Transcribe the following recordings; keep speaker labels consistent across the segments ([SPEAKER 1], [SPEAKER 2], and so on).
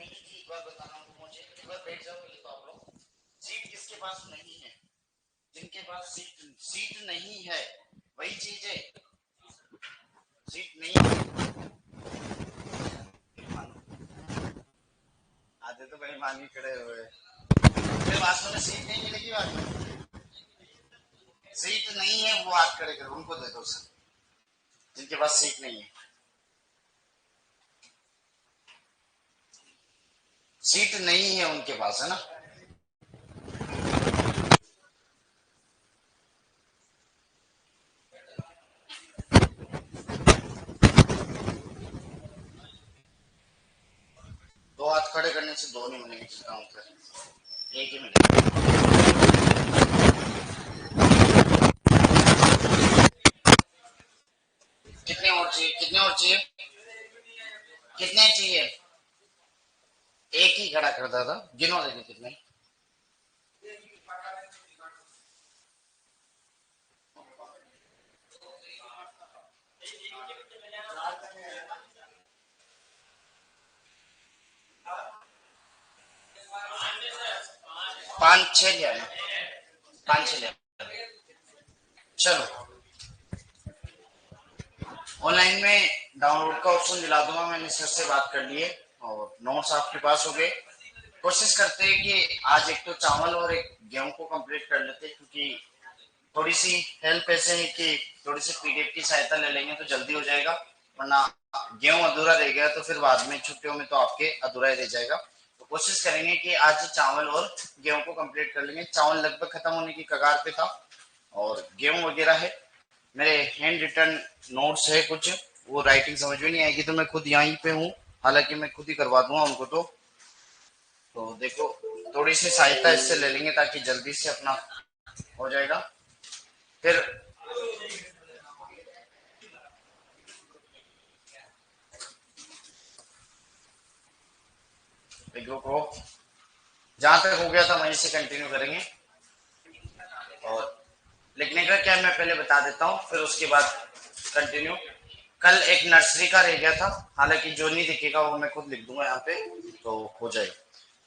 [SPEAKER 1] एक बार बताना हूँ मुझे, एक बार बैठ जाओ पहले तो आप लोग। सीट किसके पास नहीं है? जिनके पास सीट नहीं है वही चीज है। सीट नहीं है आते तो भाई मान के खड़े हुए, फिर वास्तव में सीट नहीं मिलेगी। बाद में सीट नहीं है वो हाथ खड़े करो, उनको दे दो सर जिनके पास सीट नहीं है। सीट नहीं है उनके पास, है ना। दो हाथ खड़े करने से दो नहीं मिलेंगे, काउंट कर एक ही मिलेगा। कितने और चाहिए, कितने और चाहिए, कितने चाहिए? एक ही खड़ा करता था, गिनो देखे कितने। 5 6 ले आना, 5 6 ले आना। चलो ऑनलाइन में डाउनलोड का ऑप्शन दिला दूंगा, मैंने सर से बात कर ली है और नोट्स आपके पास हो गए। कोशिश करते हैं कि आज एक तो चावल और एक गेहूं को कंप्लीट कर लेते हैं, क्योंकि थोड़ी सी हेल्प ऐसे है कि थोड़ी सी पीडीएफ की सहायता ले लेंगे तो जल्दी हो जाएगा, वरना गेहूं अधूरा रह गया तो फिर बाद में छुट्टियों में तो आपके अधूरा ही रह जाएगा। तो कोशिश करेंगे कि आज चावल और गेहूं को कंप्लीट कर लेंगे। चावल लगभग खत्म होने की कगार पे था और गेहूं वगैरह है। मेरे हैंड रिटन नोट्स है कुछ, वो राइटिंग समझ में नहीं आएगी तो मैं खुद यहीं पे हूँ, हालांकि मैं खुद ही करवा दूंगा उनको। तो देखो थोड़ी सी सहायता इससे ले लेंगे ताकि जल्दी से अपना हो जाएगा। फिर देखो को जहां तक हो गया था वहीं से कंटिन्यू करेंगे। और लिखने का क्या मैं पहले बता देता हूँ, फिर उसके बाद कंटिन्यू। कल एक नर्सरी का रह गया था, हालांकि जो नहीं दिखेगा वो मैं खुद लिख दूंगा यहाँ पे तो हो जाएगा।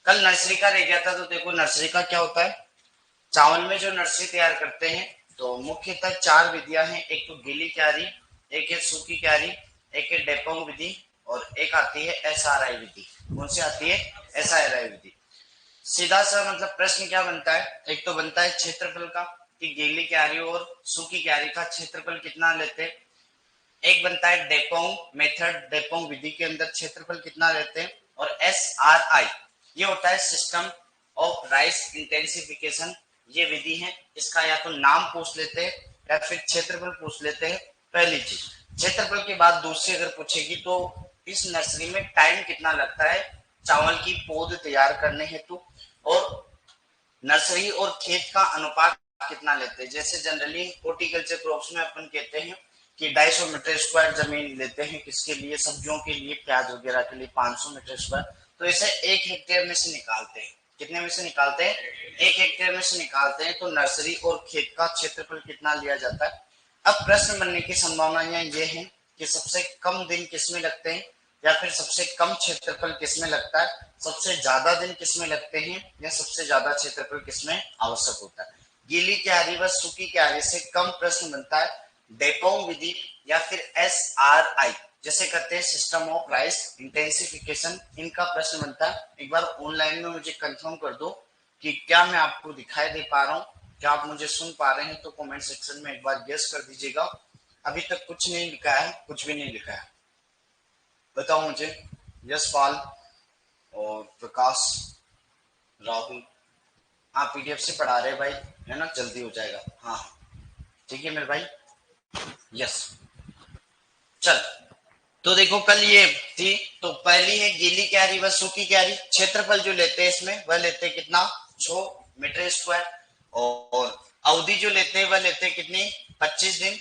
[SPEAKER 1] कल नर्सरी का रह गया था, तो देखो नर्सरी का क्या होता है। चावल में जो नर्सरी तैयार करते हैं तो मुख्यतः 4 विधियां हैं। एक तो गीली क्यारी, एक है सूखी क्यारी, एक है डेपोंग विधि और एक आती है एसआरआई विधि। कौन सी आती है? एसआरआई विधि। सीधा सा मतलब प्रश्न क्या बनता है, एक तो बनता है क्षेत्रफल का कि गीली क्यारी और सूखी क्यारी का क्षेत्रफल कितना लेते हैं। एक बनता है डेपोंग मेथड, डेपोंग विधि के अंदर क्षेत्रफल कितना लेते हैं। और एसआरआई ये होता है सिस्टम ऑफ राइस इंटेंसिफिकेशन, ये विधि है। इसका या तो नाम पूछ लेते हैं या फिर क्षेत्रफल पूछ लेते हैं। पहली चीज क्षेत्रफल के बाद दूसरी अगर पूछेगी तो इस नर्सरी में टाइम कितना लगता है चावल की पौध तैयार करने हेतु, और नर्सरी और खेत का अनुपात कितना लेते हैं। जैसे जनरली हॉर्टिकल्चर क्रॉप्स में अपन कहते हैं कि 250 मीटर स्क्वायर जमीन लेते हैं, किसके लिए? सब्जियों के लिए, प्याज वगैरह के लिए 500 मीटर स्क्वायर। तो इसे 1 हेक्टेयर में से निकालते हैं। कितने में से निकालते हैं? 1 हेक्टेयर में से निकालते हैं। तो नर्सरी और खेत का क्षेत्रफल कितना लिया जाता है। अब प्रश्न बनने की संभावनाएं ये है कि सबसे कम दिन किसमें लगते हैं या फिर सबसे कम क्षेत्रफल किसमें लगता है, सबसे ज्यादा दिन किसमें लगते हैं या सबसे ज्यादा क्षेत्रफल किसमें आवश्यक होता है। गीली क्यारी व सूखी क्यारी से कम प्रश्न बनता है डेपोंग विधि या फिर एसआरआई, जैसे करते हैं सिस्टम ऑफ राइस इंटेंसिफिकेशन, इनका प्रश्न बनता है। एक बार ऑनलाइन में मुझे कंफर्म कर दो कि क्या मैं आपको दिखाई दे पा रहा हूँ, क्या आप मुझे सुन पा रहे हैं, तो कमेंट सेक्शन में एक बार गेस कर दीजिएगा। अभी तक कुछ नहीं लिखा है, कुछ भी नहीं लिखा है, बताओ मुझे। यशपाल और प्रकाश, राहुल, हाँ पीडीएफ से पढ़ा रहे भाई, है ना, जल्दी हो जाएगा। हाँ ठीक है मेरे भाई, यस। चल तो देखो कल ये थी, तो पहली है गीली क्यारी व सूखी क्यारी। क्षेत्रफल जो लेते हैं इसमें वह लेते हैं कितना? 6 मीटर स्क्वायर। और अवधि जो लेते हैं वह लेते हैं कितनी? 25 दिन।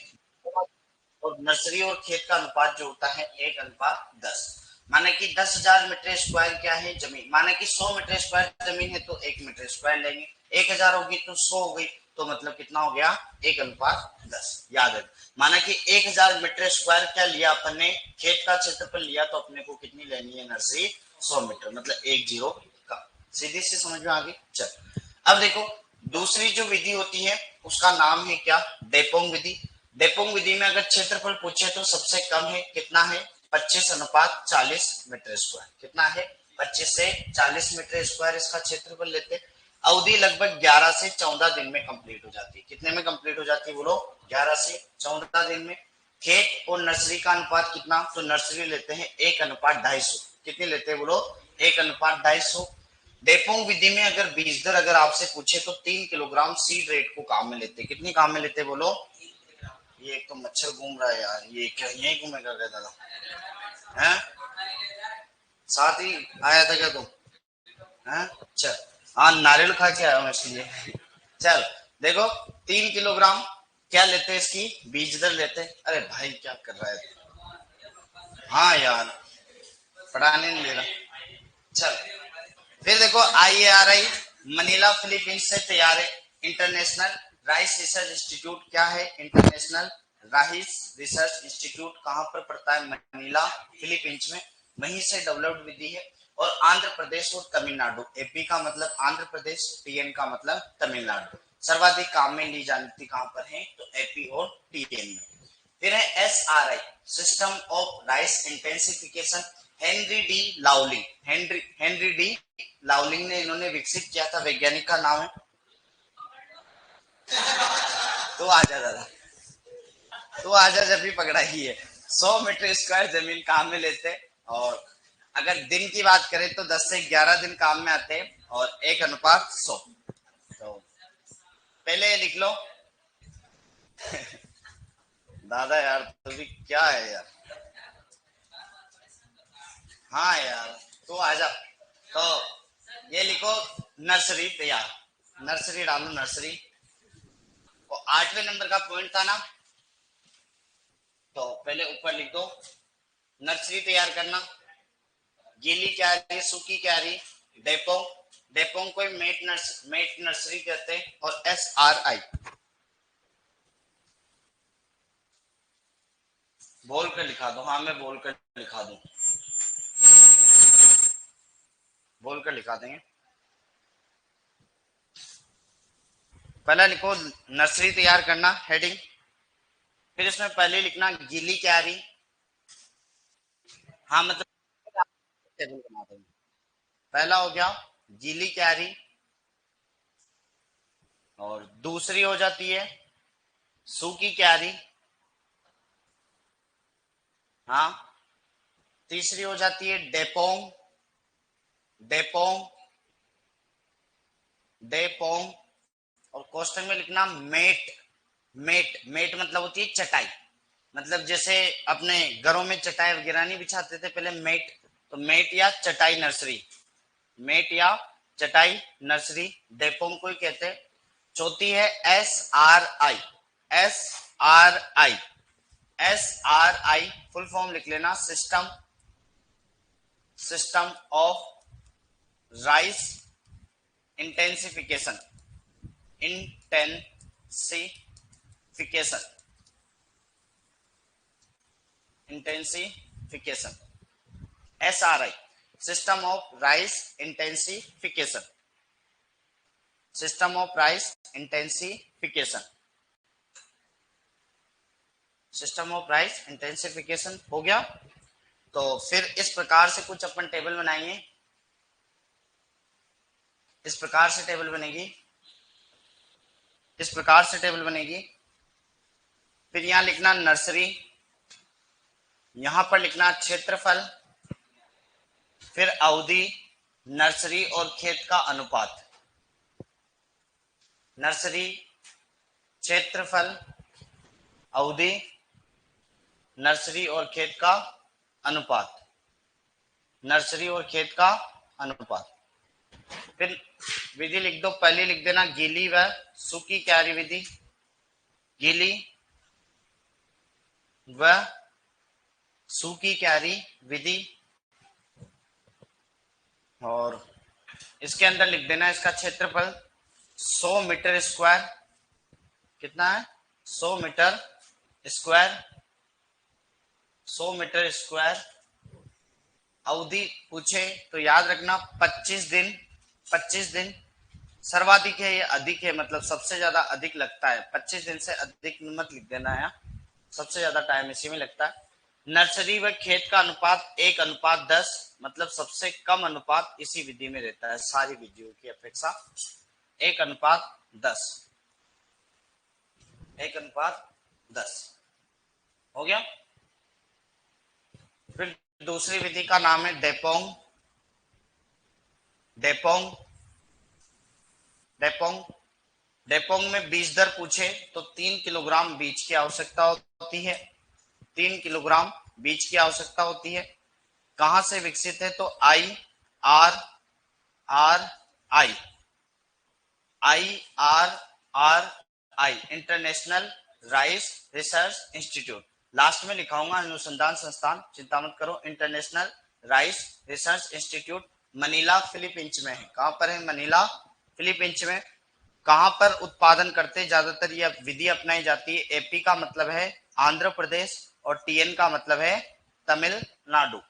[SPEAKER 1] और नर्सरी और खेत का अनुपात जो होता है 1:10। माने कि 10,000 मीटर स्क्वायर क्या है? जमीन। माने कि 100 मीटर स्क्वायर जमीन है तो 1 मीटर स्क्वायर लेंगे। 1,000 होगी तो 100 हो गई, तो मतलब कितना हो गया? 1:10। याद है। माना कि 1,000 मीटर स्क्वायर क्या लिया अपन ने? खेत का क्षेत्रफल लिया, तो अपने को कितनी लेनी है नर्सरी? 100 मीटर, मतलब 10 का। सीधी सी समझ में आ गई। चल अब देखो दूसरी जो विधि होती है उसका नाम है क्या, डेपोंग विधि। डेपोंग विधि में अगर क्षेत्रफल पूछे तो सबसे कम है, कितना है, 25:40 मीटर स्क्वायर। कितना है, 25 से 40 मीटर स्क्वायर इसका क्षेत्रफल लेते। अवधि लगभग 11 से 14 दिन में कंप्लीट हो जाती है। कितने में कंप्लीट हो जाती है बोलो, 11 से 14 दिन में। खेत और नर्सरी का अनुपात कितना, तो नर्सरी लेते हैं 1:250। कितनी लेते हैं बोलो, 1:250। डेपोंग विधि में अगर बीज दर अगर आपसे पूछे तो 3 किलोग्राम सीड रेट को काम में लेते। कितनी काम में लेते बोलो, ये एक तो मच्छर घूम रहा है यार, ये क्या यही घूमेगा क्या दादा है, साथ ही आया था क्या तुम है। चल हाँ नारियल खा के आया हूँ इसलिए। चल देखो 3 किलोग्राम क्या लेते हैं, इसकी बीज दर लेते हैं। अरे भाई क्या कर रहा है, हाँ यार पढ़ाने नहीं दे रहा। चल फिर देखो IARI मनीला फिलीपींस से तैयार है। इंटरनेशनल राइस रिसर्च इंस्टीट्यूट क्या है, इंटरनेशनल राइस रिसर्च इंस्टीट्यूट कहां पर पड़ता है, मनीला फिलीपींस में। वहीं से डेवलप्ड विधि है। और आंध्र प्रदेश और तमिलनाडु, एपी का मतलब आंध्र प्रदेश, टीएन का मतलब तमिलनाडु, सर्वाधिक काम में ली जाती कहां पर है, तो एपी और टीएन में। फिर है SRI system of rice intensification. Henri de Laulanie, Henri de Laulanie ने इन्होंने विकसित किया था। वैज्ञानिक का नाम है, तो आजा दादा, तो आजा जब भी पकड़ा ही है। 100 मीटर स्क्वायर जमीन काम में लेते। और अगर दिन की बात करें तो 10 से 11 दिन काम में आते हैं और 1:100। तो पहले लिख लो दादा यार तो भी क्या है यार, हाँ यार तो आजा। तो ये लिखो नर्सरी तैयार, नर्सरी डालो नर्सरी। और 8वें नंबर का पॉइंट था ना, तो पहले ऊपर लिख दो नर्सरी तैयार करना। गीली क्यारी, सूखी क्यारी, डेपोंग, डेपोंग को मेट नर्सरी कहते हैं। और SRI बोल कर लिखा दो, हाँ मैं बोल कर लिखा दूं, बोल कर लिखा देंगे। पहला लिखो नर्सरी तैयार करना हेडिंग। फिर इसमें पहले लिखना गीली क्यारी, हाँ मतलब टेबल बना देंगे। पहला हो गया गीली क्यारी, और दूसरी हो जाती है सूखी क्यारी, हाँ। तीसरी हो जाती है डेपोंग, डेपोंग, डेपोंग। और क्वेश्चन में लिखना मेट, मेट, मेट मतलब होती है चटाई। मतलब जैसे अपने घरों में चटाई वगैरह नहीं बिछाते थे पहले, मेट, तो मेट या चटाई नर्सरी, मेट या चटाई नर्सरी डेपोंग को ही कहते हैं। चौथी है SRI, SRI, SRI full form लिख लेना, system, system of rice intensification, intensification, intensification, SRI system of rice intensification, system of rice intensification, system of rice intensification हो गया। तो फिर इस प्रकार से कुछ अपन टेबल बनाएंगे, इस प्रकार से टेबल बनेगी, इस प्रकार से टेबल बनेगी। फिर यहां लिखना नर्सरी, यहां पर लिखना क्षेत्रफल, फिर अवधि, नर्सरी और खेत का अनुपात, नर्सरी, क्षेत्रफल, अवधि, नर्सरी और खेत का अनुपात, नर्सरी और खेत का अनुपात। फिर विधि लिख दो, पहले लिख देना गीली व सूखी क्यारी विधि, गीली व सूखी क्यारी विधि। और इसके अंदर लिख देना इसका क्षेत्रफल 100 मीटर स्क्वायर, कितना है 100 मीटर स्क्वायर, 100 मीटर स्क्वायर। अवधि पूछे तो याद रखना 25 दिन, 25 दिन सर्वाधिक है, ये अधिक है, मतलब सबसे ज्यादा अधिक लगता है। 25 दिन से अधिक मत लिख देना है, सबसे ज्यादा टाइम इसी में लगता है। नर्सरी व खेत का अनुपात 1:10, मतलब सबसे कम अनुपात इसी विधि में रहता है, सारी विधियों की अपेक्षा 1:10, 1:10 हो गया। फिर दूसरी विधि का नाम है डेपोंग। डेपोंग डेपोंग डेपोंग में बीज दर पूछे तो 3 किलोग्राम बीज की आवश्यकता होती है, 3 किलोग्राम बीज की आवश्यकता होती है। कहां से विकसित है तो are I international rice research institute, last में लिखाऊंगा अनुसंधान संस्थान, चिंता मत करो। International rice research institute Manila Philippines में है। कहां पर है? मनीला फिलीपींस में। कहां पर उत्पादन करते ज्यादातर यह विधि अपनाई जाती है? एपी का मतलब है आंध्र प्रदेश और टीएन का मतलब है तमिलनाडु।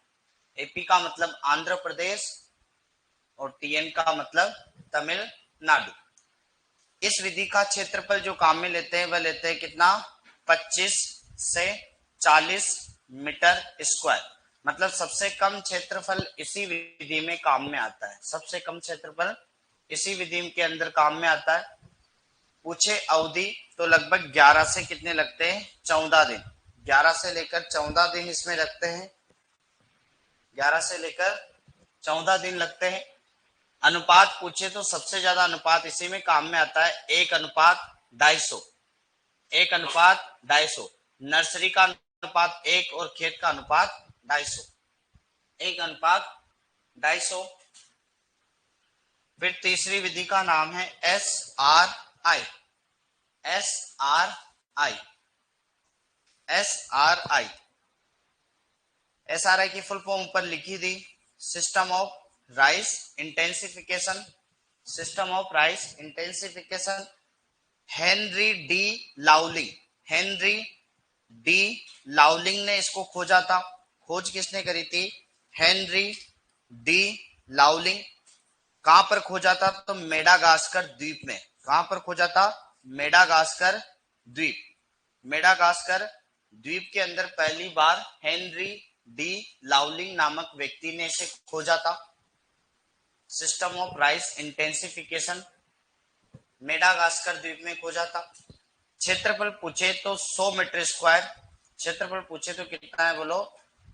[SPEAKER 1] एपी का मतलब आंध्र प्रदेश और टीएन का मतलब तमिलनाडु। इस विधि का क्षेत्रफल जो काम में लेते हैं वह लेते हैं कितना? 25 से 40 मीटर स्क्वायर, मतलब सबसे कम क्षेत्रफल इसी विधि में काम में आता है, सबसे कम क्षेत्रफल इसी विधि के अंदर काम में आता है। पूछे अवधि तो लगभग 11 से कितने लगते हैं? 14 दिन, 11 से लेकर 14 दिन इसमें लगते हैं, 11 से लेकर 14 दिन लगते हैं। अनुपात पूछे तो सबसे ज्यादा अनुपात इसी में काम में आता है, 1:250, 1:250। नर्सरी का अनुपात 1 और खेत का अनुपात 250, 1:250। फिर तीसरी विधि का नाम है SRI। SRI SRI SRI की फुल फॉर्म ऊपर लिखी थी, system of rice intensification, system of rice intensification. Henri de Laulanie, Henri de Laulanie ने इसको खोजा था। खोज किसने करी थी? Henri de Laulanie. कहां पर खोजा था? तो मेडागास्कर द्वीप में। कहां पर खोजा था? मेडागास्कर द्वीप। मेडागास्कर द्वीप के अंदर पहली बार हेनरी डी लाउलिंग नामक व्यक्ति ने इसे खोजा था। System of rice intensification Madagascar द्वीप में खोजा था। क्षेत्रफल पूछे तो 100 मीटर स्क्वायर, क्षेत्रफल पूछे तो कितना है बोलो?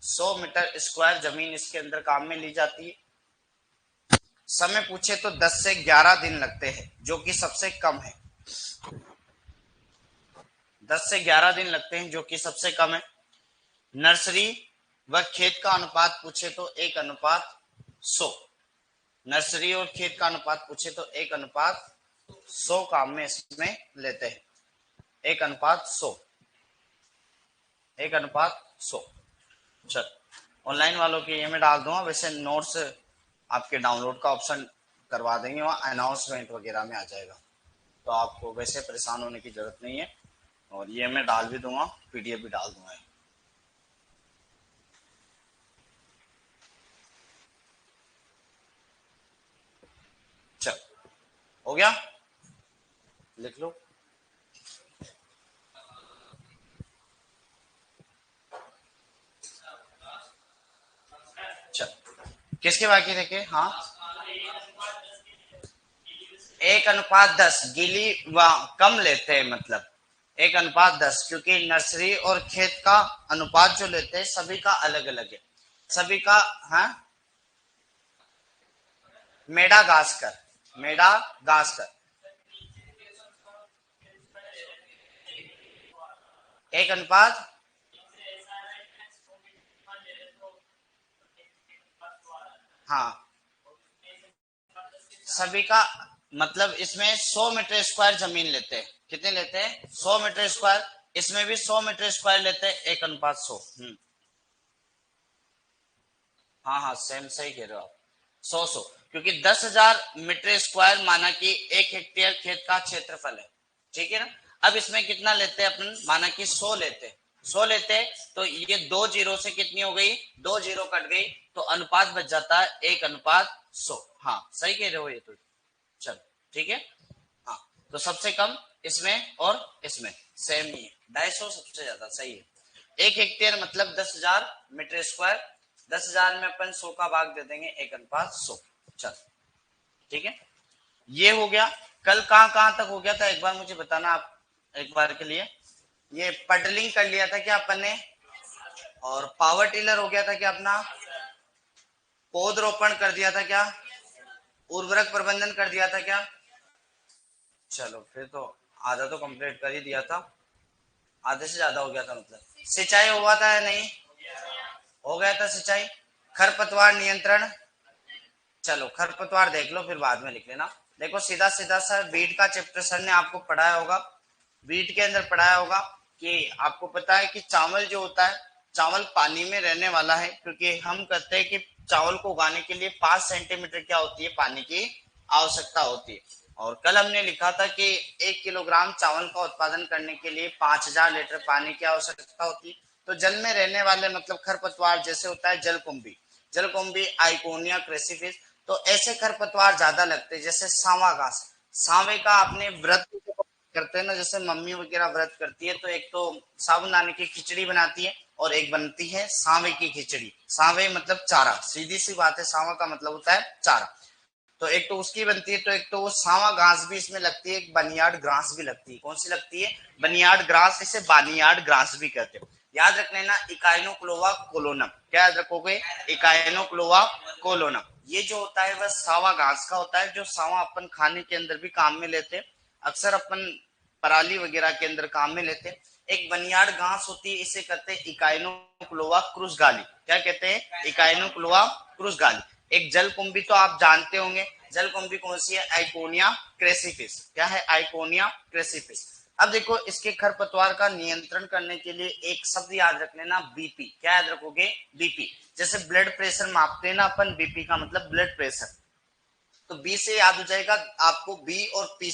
[SPEAKER 1] 100 मीटर स्क्वायर जमीन इसके अंदर काम में ली जाती है। समय पूछे तो 10 से 11 दिन लगते हैं, जो कि सबसे कम है, 10 से 11 दिन लगते हैं, जो कि सबसे कम है। नर्सरी व खेत का अनुपात पूछे तो 1:100, नर्सरी और खेत का अनुपात पूछे तो 1:100 काम में इसमें लेते हैं, 1:100, 1:100। चल ऑनलाइन वालों के ये मैं डाल दूंगा, वैसे नोट्स आपके डाउनलोड का ऑप्शन करवा देंगे, वहाँ अनाउंसमेंट वगैरह में आ जाएगा, तो आपको वैसे परेशान होने की जरूरत नहीं है। और ये मैं डाल भी दूंगा, पीडीएफ भी डाल दूंगा। चल हो गया, लिख लो। चल किसके बाकी रखे? हाँ 1:10 गीली व कम लेते हैं, मतलब 1:10, क्योंकि नर्सरी और खेत का अनुपात जो लेते हैं सभी का अलग अलग है, सभी का। हाँ मेडागास्कर, मेडागास्कर 1:, हाँ सभी का, मतलब इसमें 100 मीटर स्क्वायर जमीन लेते हैं। कितने लेते हैं? 100 मीटर स्क्वायर। इसमें भी 100 मीटर स्क्वायर लेते हैं, 1:100। हाँ हाँ सेम सही कह रहे हो आप, 100, क्योंकि 10,000 मीटर स्क्वायर माना कि 1 हेक्टेयर खेत का क्षेत्रफल है, ठीक है ना। अब इसमें कितना लेते हैं अपन? माना कि 100 लेते हैं, 100 लेते हैं तो ये 2 जीरो से कितनी हो गई, 2 जीरो कट गई, तो अनुपात बच जाता है 1:100। हाँ सही कह रहे हो ये तो। चलो ठीक है। हाँ तो सबसे कम इसमें और इसमें सेम ही है, 250 सबसे ज्यादा सही है। 1 हेक्टेयर मतलब 10,000 मीटर स्क्वायर, 10,000 में अपन 100 का भाग दे देंगे 1:100। चल ठीक है, ये हो गया। कल कहां कहां तक हो गया था एक बार मुझे बताना आप एक बार के लिए। ये पडलिंग कर लिया था क्या अपन ने, और पावर टिलर हो गया था क्या अपना, पौधरोपण कर दिया था क्या, उर्वरक प्रबंधन कर दिया था क्या। चलो फिर तो आधा तो कंप्लीट कर ही दिया था, आधे से ज्यादा हो गया था मतलब। सिंचाई हुआ था या नहीं, हो गया था सिंचाई। खरपतवार नियंत्रण, चलो खरपतवार देख लो फिर बाद में लिख लेना। देखो सीधा सीधा सर बीट का चैप्टर सर ने आपको पढ़ाया होगा, बीट के अंदर पढ़ाया होगा कि आपको पता है कि चावल जो होता है, चावल पानी में रहने वाला है, क्योंकि हम कहते हैं कि चावल को उगाने के लिए 5 सेंटीमीटर क्या होती है, पानी की आवश्यकता होती है। और कल हमने लिखा था कि 1 किलोग्राम चावल का उत्पादन करने के लिए 5,000 लीटर पानी की आवश्यकता होती है। तो जल में रहने वाले मतलब खरपतवार जैसे होता है जलकुंभी, जलकुंभी आइकोनिया क्रेसिफिस, तो ऐसे खरपतवार ज्यादा लगते हैं। जैसे सांवा घास, सांवे का आपने व्रत करते हैं ना, जैसे मम्मी वगैरह व्रत करती है तो एक तो साबूदाने की खिचड़ी बनाती है और एक बनती है सांवे की खिचड़ी। सांवे मतलब चारा, सीधी सी बात है, सांवा का मतलब होता है चारा। तो एक तो उसकी बनती है, तो एक तो वो सांवा घास भी इसमें लगती है, एक बनियाड ग्रास भी लगती है। कौन सी लगती है, बनियाड ग्रास, इसे बानियाड ग्रास भी कहते हैं। याद रख लेना इकाइनोक्लोआ कोलोनम, क्या याद रखोगे, इकाइनोक्लोआ कोलोनम। ये जो होता है वह सावा घास का होता है, जो सावा अपन खाने के अंदर भी काम में लेते हैं, अक्सर अपन पराली वगैरह के अंदर काम में लेते हैं। एक बनियाड घास होती है, इसे कहते हैं इकाइनोक्लोआ क्रुसगाली, क्या कहते हैं, इकाइनोक्लोआ क्रुसगाली। एक जलकुंभी तो आप जानते होंगे, जलकुंभी कौन सी है, आइकोनिया क्रेसिफिस, क्या है, आइकोनिया क्रेसिफिस। अब देखो इसके खरपतवार का नियंत्रण करने के लिए एक शब्द याद रख लेना, बीपी, क्या याद रखोगे, बीपी। जैसे ब्लड प्रेशर मापते हैं ना अपन, बीपी का मतलब ब्लड प्रेशर, तो बी से याद हो जाएगा आपको, बी और पी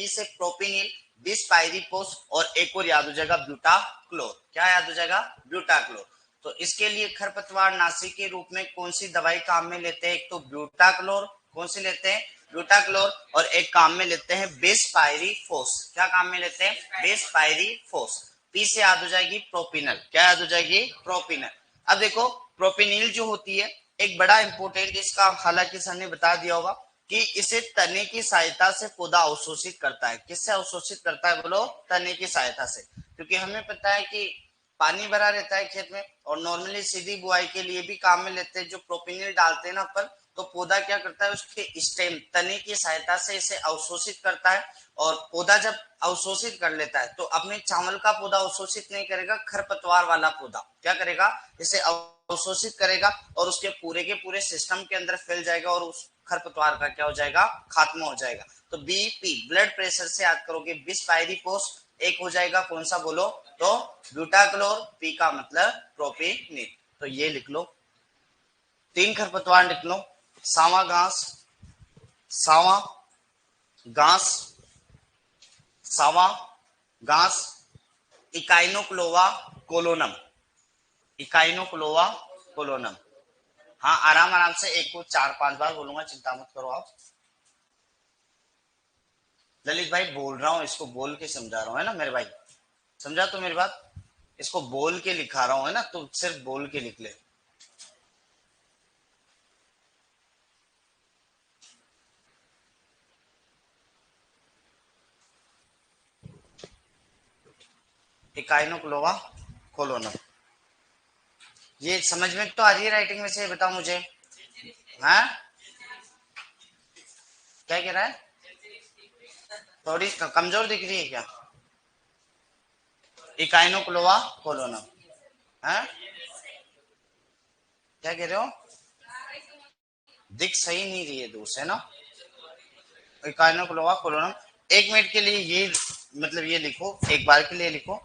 [SPEAKER 1] से प्रोपिनिल, बिस्पाइरिपोस, और एक और याद हो जाएगा ब्यूटाक्लोर, क्या याद हो जाएगा, ब्यूटाक्लोर। तो इसके लिए खरपतवार नाशी के रूप में कौन सी दवाई काम में लेते हैं, एक तो ब्यूटाक्लोर, कौन सी लेते हैं, ब्यूटाक्लोर, और एक काम में लेते हैं बिस्पाइरिफोस, क्या काम में लेते हैं, बिस्पाइरिफोस। पी से याद हो जाएगी प्रोपिनल, क्या याद हो जाएगी, प्रोपिनल। अब देखो प्रोपिनिल जो होती है, एक बड़ा इंपोर्टेंट इसका, हालांकि सर ने बता दिया होगा कि इसे तने की सहायता से पौधा अवशोषित करता है। किससे अवशोषित करता है बोलो, तने की सहायता से। क्योंकि हमें पता है कि पानी भरा रहता है खेत में, और नॉर्मली सीधी बुआई के लिए भी काम में लेते हैं, जो प्रोपिनिल डालते हैं ना अपन, तो पौधा क्या करता है, उसके स्टेम तने की सहायता से इसे अवशोषित करता है। और पौधा जब अवशोषित कर लेता है तो अपने चावल का पौधा अवशोषित नहीं करेगा, खरपतवार वाला पौधा क्या करेगा, इसे अवशोषित करेगा, और उसके पूरे के पूरे सिस्टम के अंदर फैल जाएगा, और उस खरपतवार का क्या हो जाएगा, खात्मा हो जाएगा। तो बीपी ब्लड प्रेशर से याद करोगे, बिस्पाइरिपोस, एक हो जाएगा कौन सा बोलो, तो ब्यूटाक्लोर, पी का मतलब प्रोपिनिल। तो ये लिख लो, 3 खरपतवार लिख लो, सावा घास, सावा घास, सावा घास, इकाइनोक्लोवा कोलोनम, इकाइनोक्लोवा कोलोनम। हाँ आराम आराम से, एक को 4-5 बार बोलूंगा, चिंता मत करो आप। ललित भाई बोल रहा हूँ, इसको बोल के समझा रहा हूँ, है ना मेरे भाई, समझा तो मेरी बात, इसको बोल के लिखा रहा हूँ, है ना, तो सिर्फ बोल के लिख ले। इकाइनोक्लोवा कोलोनम, ये समझ में तो आ रही है राइटिंग में से, बताओ मुझे। हाँ क्या कह रहा है, थोड़ी कमजोर दिख रही है क्या, इकाइनोक्लोवा कोलोनम, हाँ क्या कह रहे हो, दिख सही नहीं रही है दूर से ना, इकाइनोक्लोवा कोलोनम। 1 मिनट के लिए ये मतलब ये लिखो, एक बार के लिए लिखो,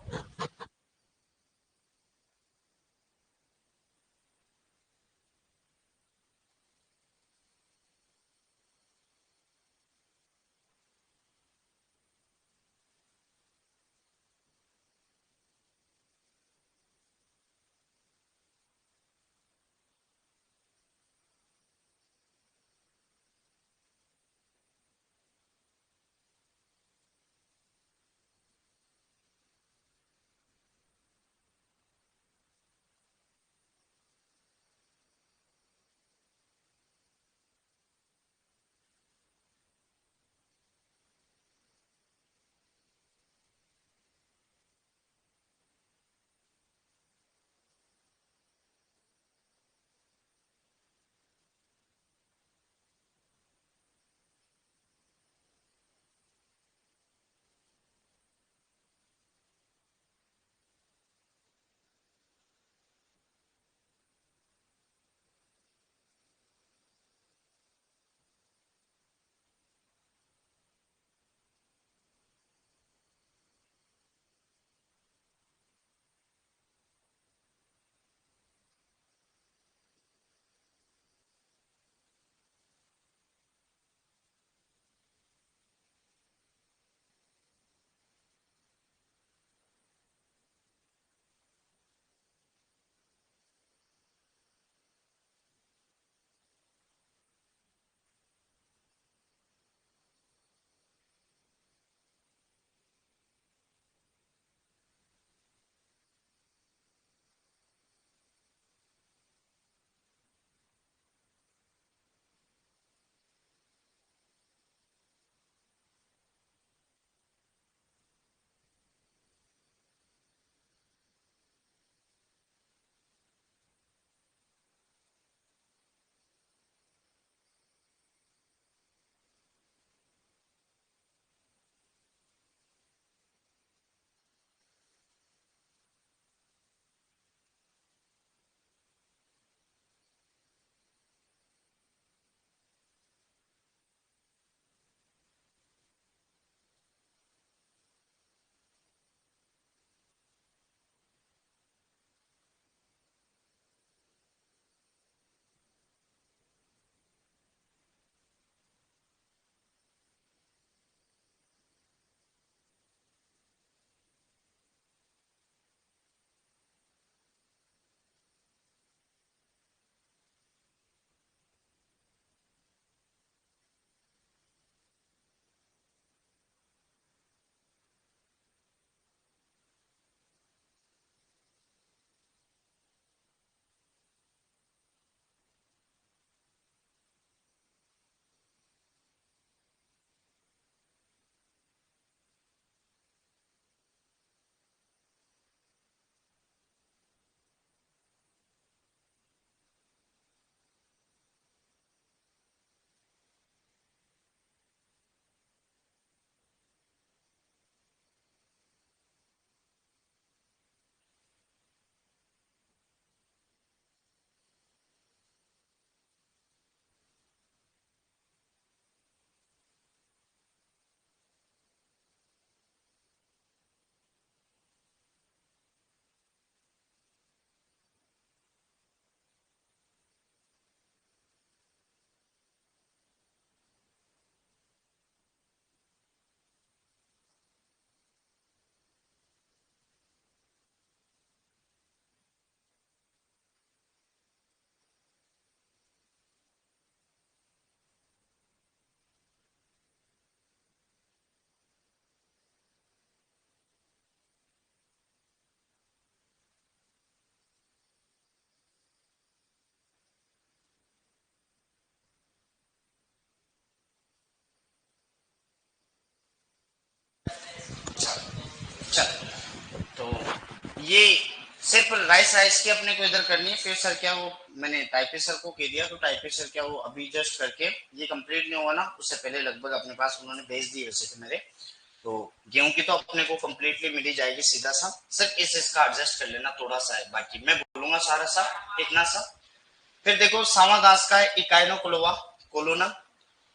[SPEAKER 1] चल, तो ये सिर्फ राइस की अपने को इधर करनी है। फिर सर क्या वो मैंने टाइपिस्ट सर को कह दिया, तो टाइपिस्ट सर क्या वो अभी जस्ट करके ये कंप्लीट नहीं हुआ ना, उससे पहले लगभग अपने पास उन्होंने भेज दिए वैसे थे मेरे। तो गेहूं की तो अपने को कंप्लीटली मिल ही जाएगी सीधा सा। सर इसका एडजस्ट कर लेना थोड़ा सा है, बाकी मैं बोलूंगा सारा सा इतना सा। फिर देखो सावा घास का है इकाइनो क्लोवा कोलोना।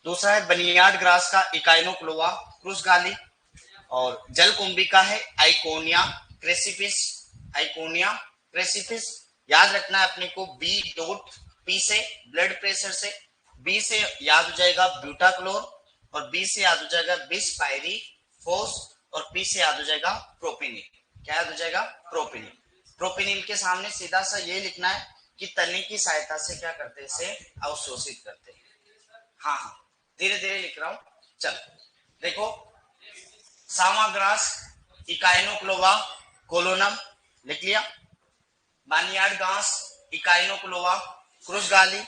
[SPEAKER 1] दूसरा है बनियाड ग्रास का इकाइनो क्लोवा क्रूस गाली। और जल कुंभी का है आइकोनिया क्रेसिपिस। आइकोनिया क्रेसिपिस। याद रखना है अपने को बी डॉट पी से ब्लड प्रेशर से, बी से याद हो जाएगा ब्यूटाक्लोर, और बी से याद हो जाएगा बिस पायरी फोस, और पी से याद हो जाएगा प्रोपिनिल। क्या याद हो जाएगा? प्रोपिनिल। प्रोपिनिल के सामने सीधा सा ये लिखना है कि तने की सहायता से क्या करते हैं, इसे अवशोषित करते हैं। हाँ हाँ, धीरे धीरे लिख रहा हूं। चलो देखो, सामाग्रास इकाइनोक्लोवा कोलोनम लिख लिया। बानियाड घास इकाइनोक्लोवा क्रुसगाली।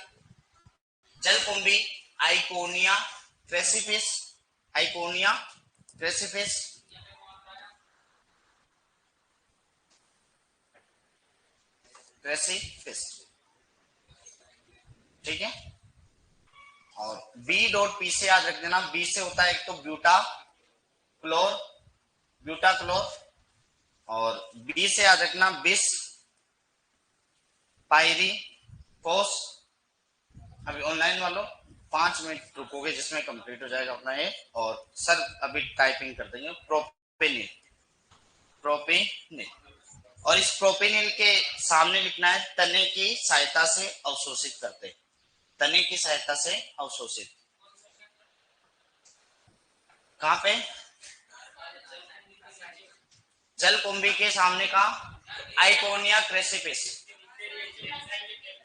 [SPEAKER 1] जलकुंभी आइकोनिया क्रेसिपिस। आइकोनिया क्रेसिपिस। क्रेसिपिस, ठीक है। और बी डॉट पी से याद रख देना, बी से होता है एक तो ब्यूटा क्लोर, ब्यूटा क्लोर। और बी से याद रखना बिस पायरी फोस। अभी ऑनलाइन वालों 5 मिनट रुकोगे जिसमें कंप्लीट हो जाएगा अपना ये। और सर अभी टाइपिंग कर देंगे प्रोपेनिल। प्रोपेनिल। और इस प्रोपेनिल के सामने लिखना है तने की सहायता से अवशोषित करते। तने की सहायता से अवशोषित। कहां पे? जल कुंभी के सामने का आइकोनिया क्रेसिपिस।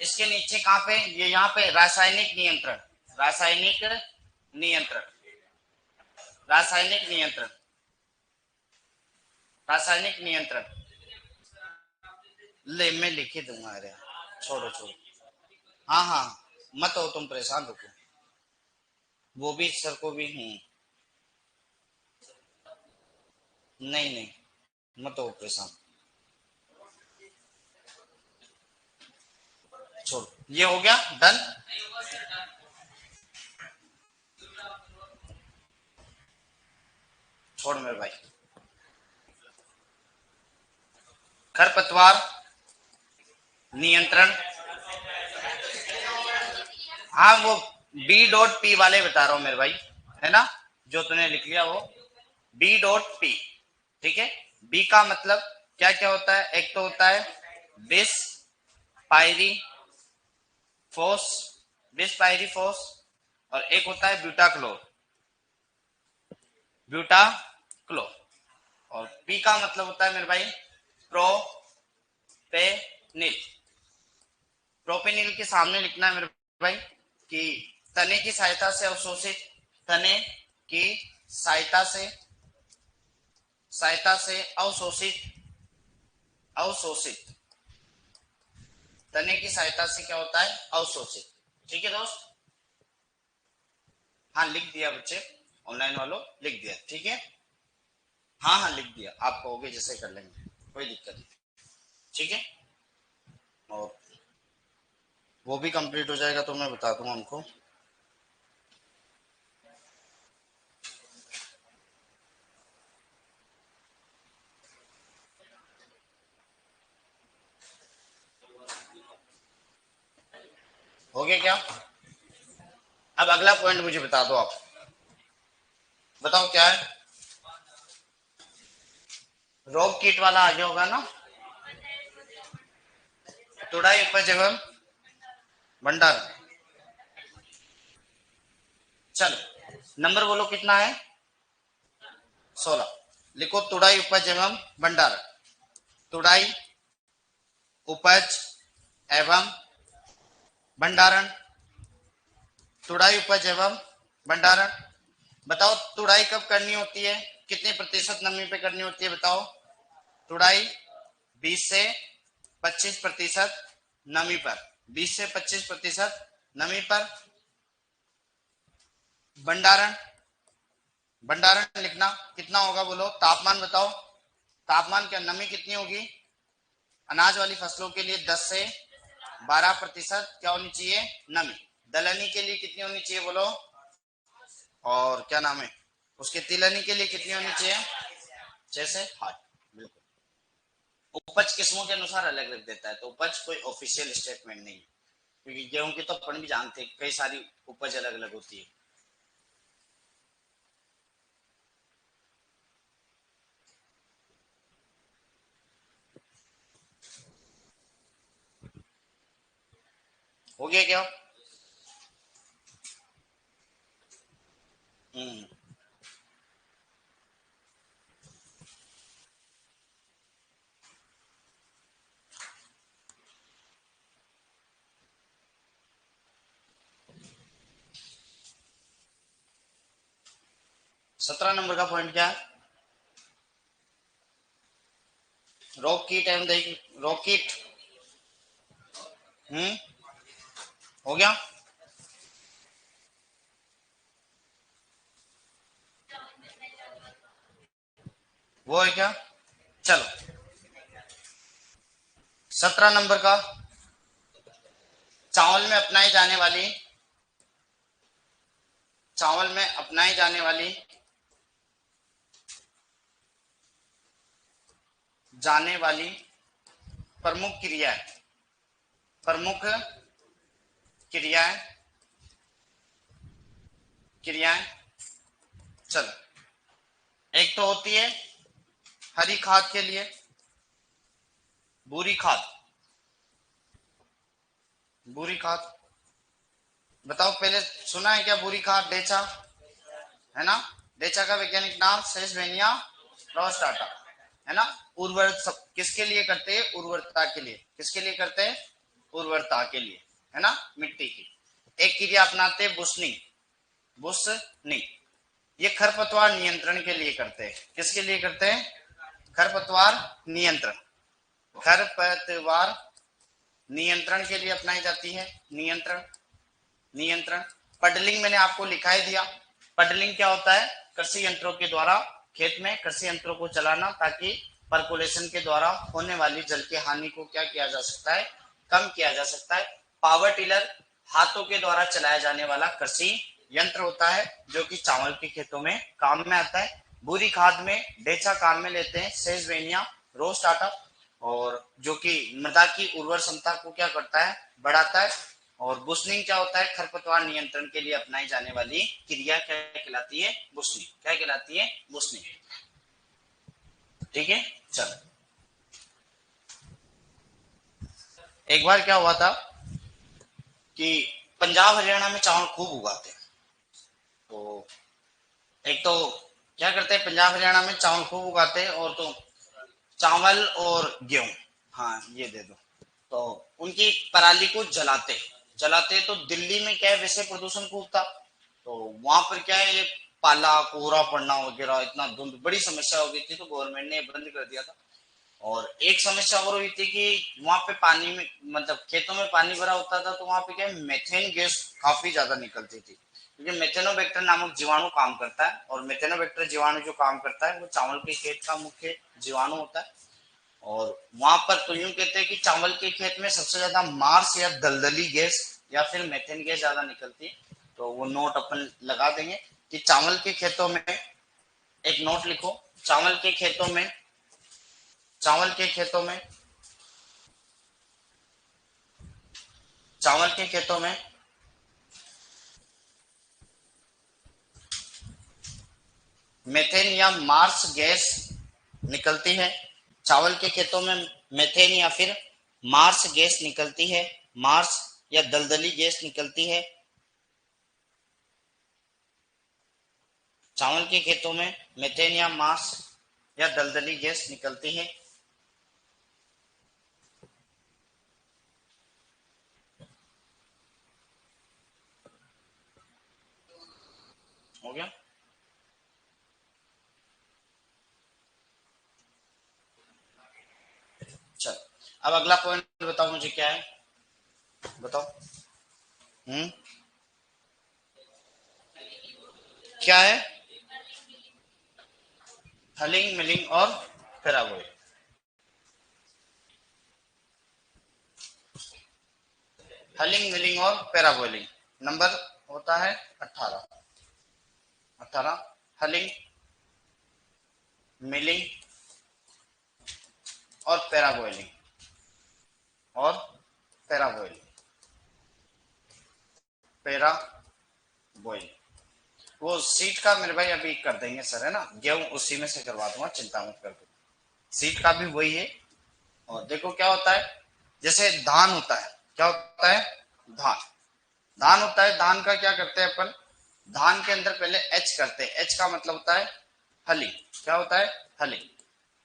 [SPEAKER 1] इसके नीचे कहां पे? ये यहाँ पे रासायनिक नियंत्रण। रासायनिक नियंत्रण। रासायनिक नियंत्रण। रासायनिक नियंत्रण। ले मैं लिख ही दूंगा। अरे छोड़ो छोड़ो। हाँ हाँ, मत हो तुम परेशान, रुको। वो भी सर को भी हूँ। नहीं नहीं, मत हो परेशान, छोड़ो। ये हो गया डन। छोड़ मेरे भाई। खरपतवार नियंत्रण। हाँ वो बी डॉट पी वाले बता रहा हूँ मेरे भाई, है ना, जो तूने लिख लिया वो बी डॉट पी। ठीक है। बी का मतलब क्या क्या होता है? एक तो होता है बिस पायरी फोस, बिस पायरी फोस। और एक होता है ब्यूटाक्लोर, ब्यूटाक्लोर। और पी का मतलब होता है मेरे भाई प्रोपेनिल। प्रोपेनिल के सामने लिखना है मेरे भाई कि तने की सहायता से अवशोषित। तने की सहायता से, सहायता से अवशोषित। अवशोषित। तने की सहायता से क्या होता है? अवशोषित। ठीक है दोस्त। हाँ लिख दिया बच्चे, ऑनलाइन वालों लिख दिया, ठीक है। हाँ हाँ लिख दिया, आप कहोगे जैसे कर लेंगे, कोई दिक्कत नहीं। ठीक है। और वो भी कंप्लीट हो जाएगा तो मैं बता दूंगा उनको। हो गया क्या? अब अगला पॉइंट मुझे बता दो आप, बताओ क्या है? रोग कीट वाला आ गया होगा ना। तुड़ाई उपज एवं भंडार। चलो नंबर बोलो कितना है? 16। लिखो तुड़ाई उपज एवं भंडार। तुड़ाई उपज एवं भंडारण। तुड़ाई उपज एवं भंडारण। बताओ तुड़ाई कब करनी होती है? कितने प्रतिशत नमी पे करनी होती है बताओ? तुड़ाई 20 से 25% नमी पर। 20 से 25% नमी पर। भंडारण, भंडारण लिखना कितना होगा बोलो? तापमान बताओ। तापमान क्या नमी कितनी होगी? अनाज वाली फसलों के लिए 10 से 12% क्या होनी चाहिए? नमी। दलहनी के लिए कितनी होनी चाहिए बोलो? और क्या नाम है उसके, तिलहनी के लिए कितनी होनी चाहिए? 6 से 8। बिल्कुल। उपज किस्मों के अनुसार अलग अलग देता है, तो उपज कोई ऑफिशियल स्टेटमेंट नहीं है, क्योंकि गेहूं की तो अपन भी जानते हैं कई सारी उपज अलग अलग होती है। हो गया क्या? 17 नंबर का पॉइंट क्या है? रोग कीट एवं रोग कीट। हो गया। वो है क्या? चलो 17 नंबर का, चावल में अपनाई जाने वाली, चावल में अपनाई जाने वाली जाने वाली प्रमुख क्रियाएं, प्रमुख क्रियाएं, क्रियाएं। चलो, एक तो होती है हरी खाद के लिए बुरी खाद, बुरी खाद। बताओ पहले सुना है क्या बुरी खाद? डेचा है ना, डेचा का वैज्ञानिक नाम सेसवेनिया रोस्टाटा है ना। उर्वर किसके लिए करते हैं? उर्वरता के लिए। किसके लिए करते हैं? उर्वरता के लिए, है ना, मिट्टी की। एक क्रिया अपनाते हैं बुसनी, बुसनी, ये खरपतवार नियंत्रण के लिए करते हैं। किसके लिए करते हैं? खरपतवार नियंत्रण, खरपतवार नियंत्रण के लिए अपनाई जाती है। नियंत्रण, नियंत्रण। पडलिंग मैंने आपको लिखा ही दिया। पडलिंग क्या होता है? कृषि यंत्रों के द्वारा खेत में कृषि यंत्रों को चलाना, ताकि परकुलेशन के द्वारा होने वाली जल की हानि को क्या किया जा सकता है? कम किया जा सकता है। पावर टिलर हाथों के द्वारा चलाया जाने वाला कृषि यंत्र होता है, जो कि चावल के खेतों में काम में आता है। बुरी खाद में डेचा काम में लेते हैं, सेजवेनिया रोस्टाटा, और जो कि मृदा की उर्वर क्षमता को क्या करता है? बढ़ाता है। और बुशनिंग क्या होता है? खरपतवार नियंत्रण के लिए अपनाई जाने वाली क्रिया क्या कहलाती है? बुशनिंग। क्या कहलाती है? बुशनिंग। ठीक है। चलो, एक बार क्या हुआ था कि पंजाब हरियाणा में चावल खूब उगाते हैं। तो एक तो क्या करते हैं, पंजाब हरियाणा में चावल खूब उगाते हैं, और तो चावल और गेहूं, हाँ ये दे दो। तो उनकी पराली को जलाते, जलाते तो दिल्ली में क्या है, वैसे प्रदूषण खूब था, तो वहां पर क्या है, ये पाला कोहरा पड़ना वगैरह, इतना धुंध, बड़ी समस्या हो गई थी, तो गवर्नमेंट ने बंद कर दिया था। और एक समस्या और हुई थी कि वहां पे पानी में, मतलब खेतों में पानी भरा होता था, तो वहां पे क्या मेथेन गैस काफी ज्यादा निकलती थी, क्योंकि मेथेनोबैक्टर नामक जीवाणु काम करता है, और मेथेनोबैक्टर जीवाणु जो काम करता है वो चावल के खेत का मुख्य जीवाणु होता है। और वहां पर तो यूं कहते हैं कि चावल के खेत में सबसे ज्यादा मार्स या दलदली गैस या फिर मेथेन गैस ज्यादा निकलती है। तो वो नोट अपन लगा देंगे कि चावल के खेतों में, एक नोट लिखो, चावल के खेतों में, चावल के खेतों में, चावल के खेतों में मेथेन या मार्स गैस निकलती है। चावल के खेतों में मेथेन या फिर मार्स गैस निकलती है, मार्स या दलदली गैस निकलती है। चावल के खेतों में मेथेन या मार्स या दलदली गैस निकलती है। हो गया। चलो, अब अगला पॉइंट बताओ मुझे क्या है, बताओ। हम्म, क्या है? हलिंग, मिलिंग और पैराबोलिक। हलिंग, मिलिंग और पैराबोलिक। नंबर होता है 18। 18 हलिंग, मिलिंग और पैराबोलिक और पैराबोलिक, पैराबोलिक। वो सीट का मेरे भाई अभी कर देंगे सर, है ना, गेहूं उसी में से करवा दूंगा, चिंता मत कर दो। सीट का भी वही है। और देखो क्या होता है, जैसे धान होता है, क्या होता है, धान। धान होता है, धान का क्या करते हैं अपन, धान के अंदर पहले एच करते हैं। एच का मतलब होता है हलिंग। क्या होता है, हलिंग।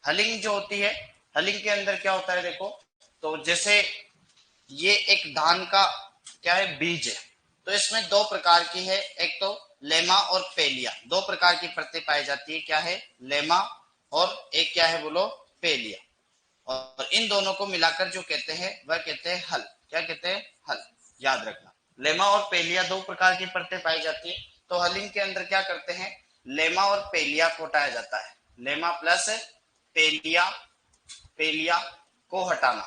[SPEAKER 1] हलिंग जो होती है, हलिंग के अंदर क्या होता है देखो, तो जैसे ये एक धान का क्या है, बीज है। तो इसमें दो प्रकार की है, एक तो लेमा और पेलिया, दो प्रकार की परतें पाई जाती है। क्या है, लेमा और एक क्या है बोलो, पेलिया। और इन दोनों को मिलाकर जो कहते हैं वह कहते हैं हल। क्या कहते हैं, हल। याद रखना, लेमा और पेलिया दो प्रकार की परतें पाई जाती है। तो हलिंग के अंदर क्या करते हैं, लेमा और पेलिया को हटाया जाता है। लेमा प्लस पेलिया, पेलिया को हटाना,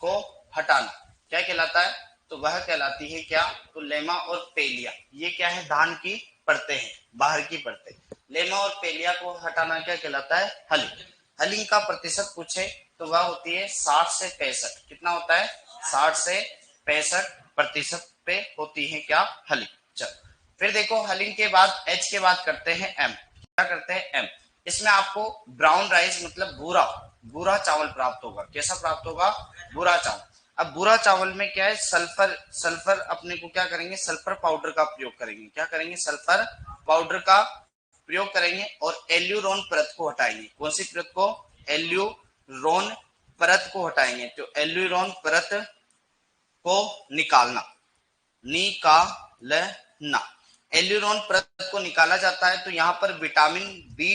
[SPEAKER 1] को हटाना क्या कहलाता है, तो वह कहलाती है क्या, तो लेमा और पेलिया। ये क्या है, धान की परतें हैं, बाहर की परतें। लेमा और पेलिया को हटाना क्या कहलाता है, हलिंग। हलिंग का प्रतिशत पूछे तो वह होती है 60 से 65। कितना होता है, 60 से 65% पे होती है क्या, हलिंग। चल फिर देखो, हलिंग के बाद एच के बाद करते हैं एम। क्या करते हैं, एम। इसमें आपको ब्राउन राइस मतलब भूरा, भूरा चावल प्राप्त होगा। कैसा प्राप्त होगा, भूरा चावल। अब भूरा चावल में क्या है, सल्फर, सल्फर अपने को क्या करेंगे, सल्फर पाउडर का प्रयोग करेंगे। क्या करेंगे, सल्फर पाउडर का प्रयोग करेंगे और एल्यूरोन परत को हटाएंगे। कौन सी परत को, एल्यूरोन परत को हटाएंगे। तो एल्यूरोन परत को निकालना, निकालना, एल्यूरोन परत को निकाला जाता है। तो यहाँ पर विटामिन बी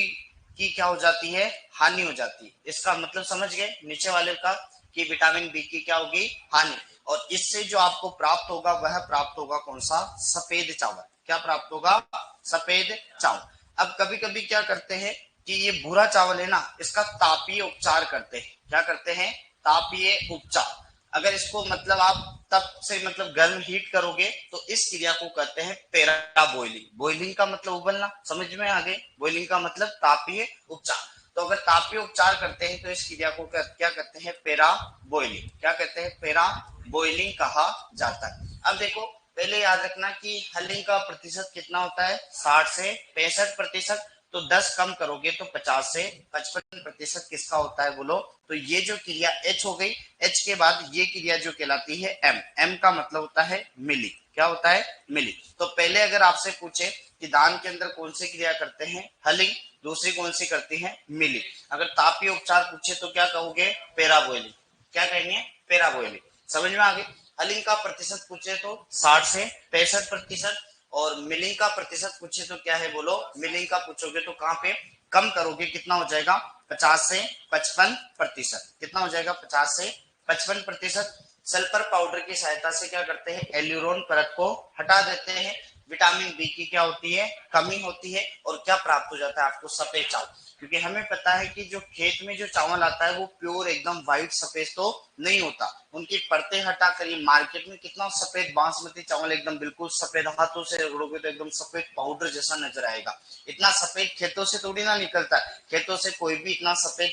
[SPEAKER 1] की क्या हो जाती है, हानि हो जाती है। इसका मतलब समझ गए नीचे वाले का, कि विटामिन बी की क्या होगी, हानि। और इससे जो आपको प्राप्त होगा वह प्राप्त होगा कौन सा, सफेद चावल। क्या प्राप्त होगा, सफेद चावल। अब कभी कभी क्या करते हैं कि ये भूरा चावल है ना, इसका तापीय उपचार करते हैं। क्या करते हैं, तापीय उपचार। अगर इसको मतलब आप तप से मतलब गर्म हीट करोगे तो इस क्रिया को कहते हैं पेरा बॉइलिंग। बॉइलिंग का मतलब उबलना, समझ में आ गए, बॉइलिंग का मतलब तापीय उपचार। तो अगर तापीय उपचार करते हैं तो इस क्रिया को क्या कहते हैं, पेरा बॉइलिंग। क्या कहते हैं, पेरा बॉइलिंग कहा जाता है। अब देखो, पहले याद रखना कि हलिंग का प्रतिशत कितना होता है, 60 से 65%। तो 10 कम करोगे तो 50 से 55% किसका होता है बोलो, तो ये जो क्रिया एच हो गई। एच के बाद ये क्रिया जो कहलाती है एम। एम का मतलब होता है मिली। क्या होता है, मिली। तो पहले अगर आपसे पूछे कि दान के अंदर कौन सी क्रिया करते हैं, हलिंग, दूसरी कौन सी करती है, मिली। अगर तापीय उपचार पूछे तो क्या कहोगे, पेरा बॉइलिंग। क्या कहेंगे, पेरा बॉइलिंग। समझ में आ गई। हलिंग का प्रतिशत पूछे तो 60 से 65%। और मिलिंग का प्रतिशत पूछे तो क्या है बोलो, मिलिंग का पूछोगे तो कहां पे कम करोगे, कितना हो जाएगा, 50 से 55%। कितना हो जाएगा, 50 से 55%। सल्फर पाउडर की सहायता से क्या करते हैं, एल्यूरोन परत को हटा देते हैं। विटामिन बी की क्या होती है, कमी होती है। और क्या प्राप्त हो जाता है आपको, सफेद चावल। क्योंकि हमें पता है कि जो खेत में जो चावल आता है वो प्योर एकदम व्हाइट सफेद तो नहीं होता। उनकी परतें हटा कर ये मार्केट में कितना सफेद बासमती चावल, एकदम बिल्कुल सफेद, हाथों से रगड़ोगे तो एकदम सफेद पाउडर जैसा नजर आएगा। इतना सफेद खेतों से थोड़ी ना निकलता है, खेतों से कोई भी इतना सफेद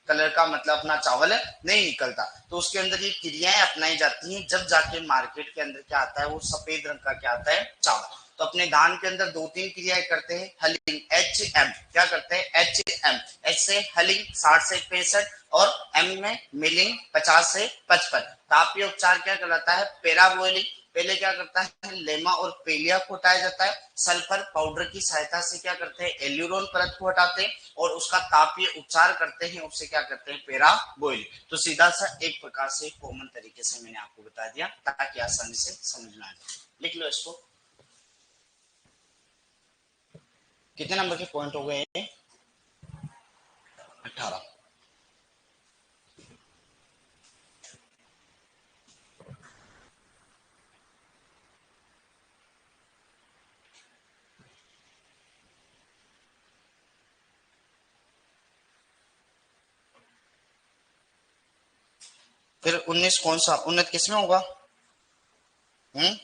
[SPEAKER 1] कलर का मतलब अपना चावल नहीं निकलता। तो उसके अंदर ये क्रियाएं अपनाई जाती हैं, जब जाके मार्केट के अंदर क्या आता है, वो सफेद रंग का क्या आता है, चावल। तो अपने धान के अंदर 2-3 क्रियाएं करते हैं, हलिंग, एच एम। क्या करते हैं, एच एम। एच से हलिंग 60 से 65 और एम में मिलिंग 50 से 55। तापीय उपचार क्या कहलाता है, पेरा बॉइलिंग। पहले क्या करता है, लेमा और पेलिया को हटाया जाता है। सल्फर पाउडर की सहायता से क्या करते हैं, एल्यूरोन परत को हटाते हैं और उसका तापीय उपचार करते हैं, उससे क्या करते हैं, पेरा बॉइलिंग। तो सीधा सा एक प्रकार से कॉमन तरीके से मैंने आपको बता दिया ताकि आसानी से समझ में आ जाए। लिख लो इसको। कितने नंबर के पॉइंट हो गए, 18। फिर 19 कौन सा, उन्नत किस में होगा? हम्म,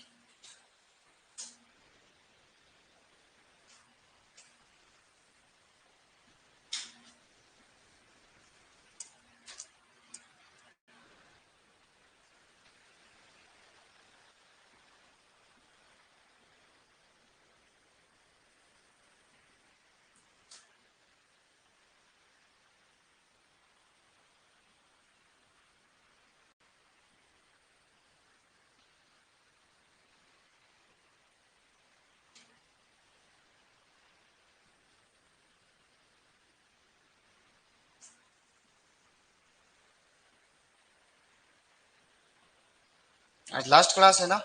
[SPEAKER 1] आज लास्ट क्लास है ना,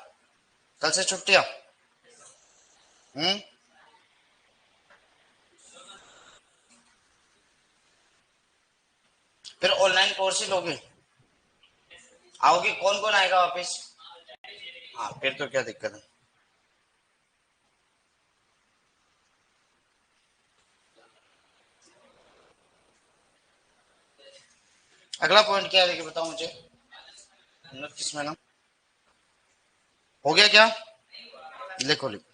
[SPEAKER 1] कल से छुट्टियां। हम्म, फिर ऑनलाइन कोर्स ही लोगे, आओगे, कौन कौन आएगा वापस? हाँ फिर तो क्या दिक्कत है। अगला पॉइंट क्या है देखिए, बताओ मुझे। उन्नत किस में ना, हो गया क्या? लिखो लिखो।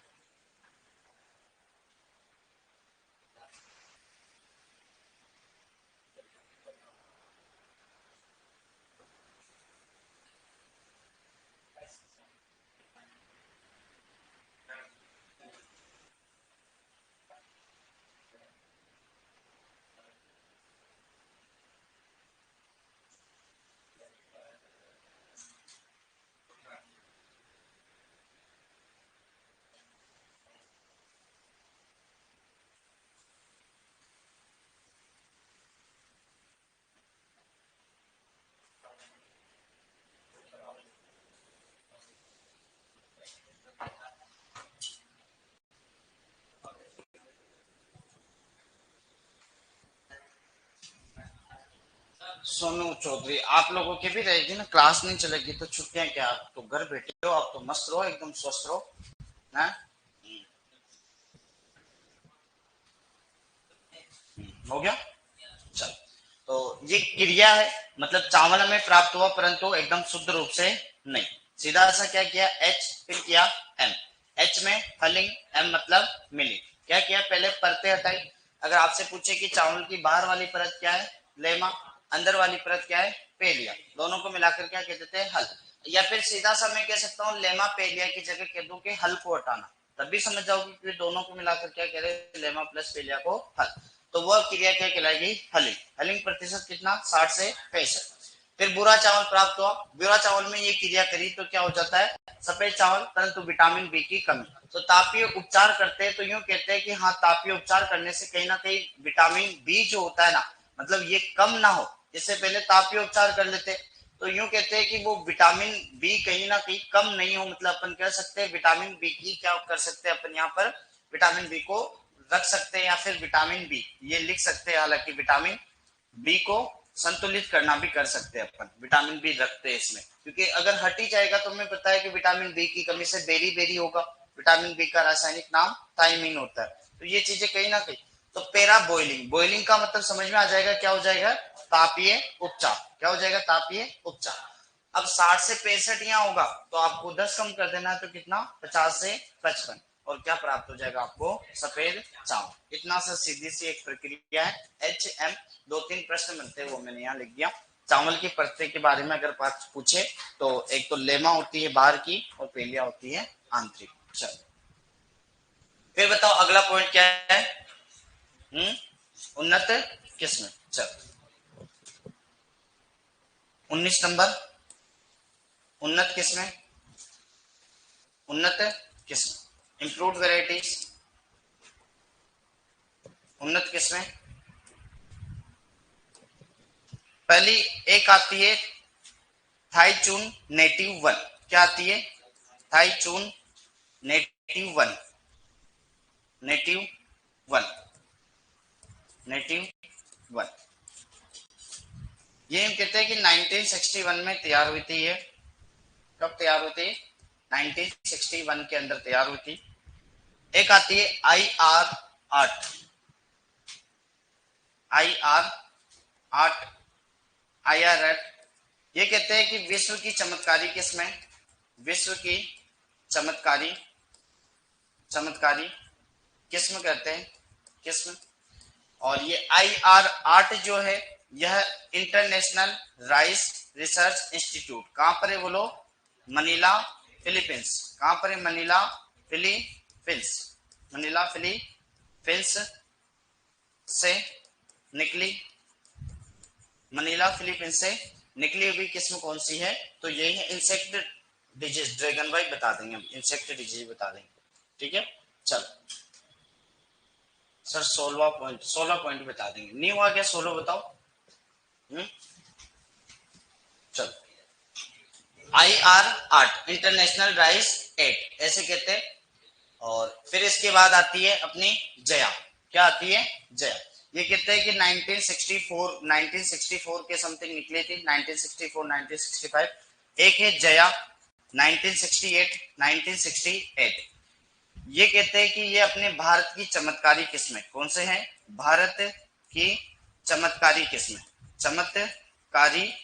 [SPEAKER 1] सोनू चौधरी, आप लोगों की भी रहेगी ना, क्लास नहीं चलेगी तो छुट्टियां क्या, आप तो घर बैठे हो, आप तो मस्त रहो, एकदम स्वस्थ रहो ना। हो गया, चल। तो ये क्रिया है, मतलब चावल हमें प्राप्त हुआ परंतु एकदम शुद्ध रूप से नहीं। सीधा सा क्या किया, एच फिर किया एम, एच में हलिंग, एम मतलब मिली। क्या किया, पहले परतें हटाई। अगर आपसे पूछे कि चावल की बाहर वाली परत क्या है, लेमा, अंदर वाली परत क्या है, पेलिया, दोनों को मिलाकर क्या कह देते हैं, हल। या फिर सीधा सा मैं कह सकता हूँ लेमा पेलिया की जगह कह दूं कि हल को हटाना, तब भी समझ जाओगे कि दोनों को मिलाकर क्या कह रहे हैं, लेमा प्लस पेलिया को हल। तो वह क्रिया क्या कहलाएगी, हलिंग। हलिंग प्रतिशत कितना, 60 से 65। फिर बुरा चावल प्राप्त हुआ, बुरा चावल में ये क्रिया करी तो क्या हो जाता है, सफेद चावल परंतु विटामिन बी की कमी। तो तापीय उपचार करते हैं तो यूं कहते हैं कि हाँ, तापीय उपचार करने से कहीं ना कहीं विटामिन बी जो होता है ना, मतलब ये कम ना हो, इससे पहले तापीय उपचार कर लेते। तो यूं कहते हैं कि वो विटामिन बी कहीं ना कहीं कम नहीं हो, मतलब अपन कह सकते हैं विटामिन बी की क्या कर सकते हैं अपन यहाँ पर, विटामिन बी को रख सकते हैं, या फिर विटामिन बी ये लिख सकते हैं, हालांकि विटामिन बी को संतुलित करना भी कर सकते हैं अपन, विटामिन बी रखते हैं इसमें, क्योंकि अगर हट ही जाएगा तो हमें पता है कि विटामिन बी की कमी से बेरी बेरी होगा। विटामिन बी का रासायनिक नाम थायमिन होता है। तो ये चीजें कहीं ना कहीं, तो पेरा बॉइलिंग, बॉइलिंग का मतलब समझ में आ जाएगा, क्या हो जाएगा, तापीय उपचार। क्या हो जाएगा, तापीय उपचार। अब 60 से 65 यहाँ होगा तो आपको 10 कम कर देना है, तो कितना, 50 से 55, और क्या प्राप्त हो जाएगा आपको, सफेद चावल। इतना सा सीधी सी एक प्रक्रिया है, एच एम। दो तीन प्रश्न बनते हैं वो मैंने यहाँ लिख दिया। चावल की परतें के बारे में अगर बात पूछे तो एक तो लेमा होती है बाहर की और पेलिया होती है आंतरिक। चलो फिर बताओ अगला पॉइंट क्या है। हम्म, उन्नत किस्म। चलो 19 नंबर, उन्नत किस्म, उन्नत किस्म, इंप्रूव्ड वेराइटीज, उन्नत किस्में। पहली एक आती है थाईचून नेटिव वन। क्या आती है, Taichung native one, native one, native one. ये हम कहते हैं कि 1961 में तैयार हुई थी ये। कब तैयार हुई थी, 1961 के अंदर तैयार हुई थी। एक आती है आई आर आठ, आई आर आठ, आई आर एट ये कहते हैं कि विश्व की चमत्कारी किस्म है, विश्व की चमत्कारी चमत्कारी किस्म कहते हैं, किस्म। और ये IR8 जो है यह इंटरनेशनल राइस रिसर्च इंस्टीट्यूट कहां पर है बोलो, मनीला फिलीपींस। कहां पर है, मनीला फिलीपींस, मनीला फिलीपींस से निकली, मनीला फिलीपींस से निकली हुई किस्म कौन सी है, तो यही है इंसेक्ट डिजीज, ड्रैगन बाइट बता देंगे हम, इंसेक्ट डिजीज बता देंगे। ठीक है, चलो सर 16 पॉइंट बता देंगे, न्यू आ गया 16 बताओ। चलो IR8 इंटरनेशनल राइस 8 ऐसे कहते हैं। और फिर इसके बाद आती है अपनी जया, क्या आती है, जया। ये कहते हैं कि 1964 के समथिंग निकली थी, 1964 1965। एक है जया 1968। ये कहते हैं कि ये अपने भारत की चमत्कारी किस्म, कौन से हैं, भारत की चमत्कारी किस्म, चमत्कारी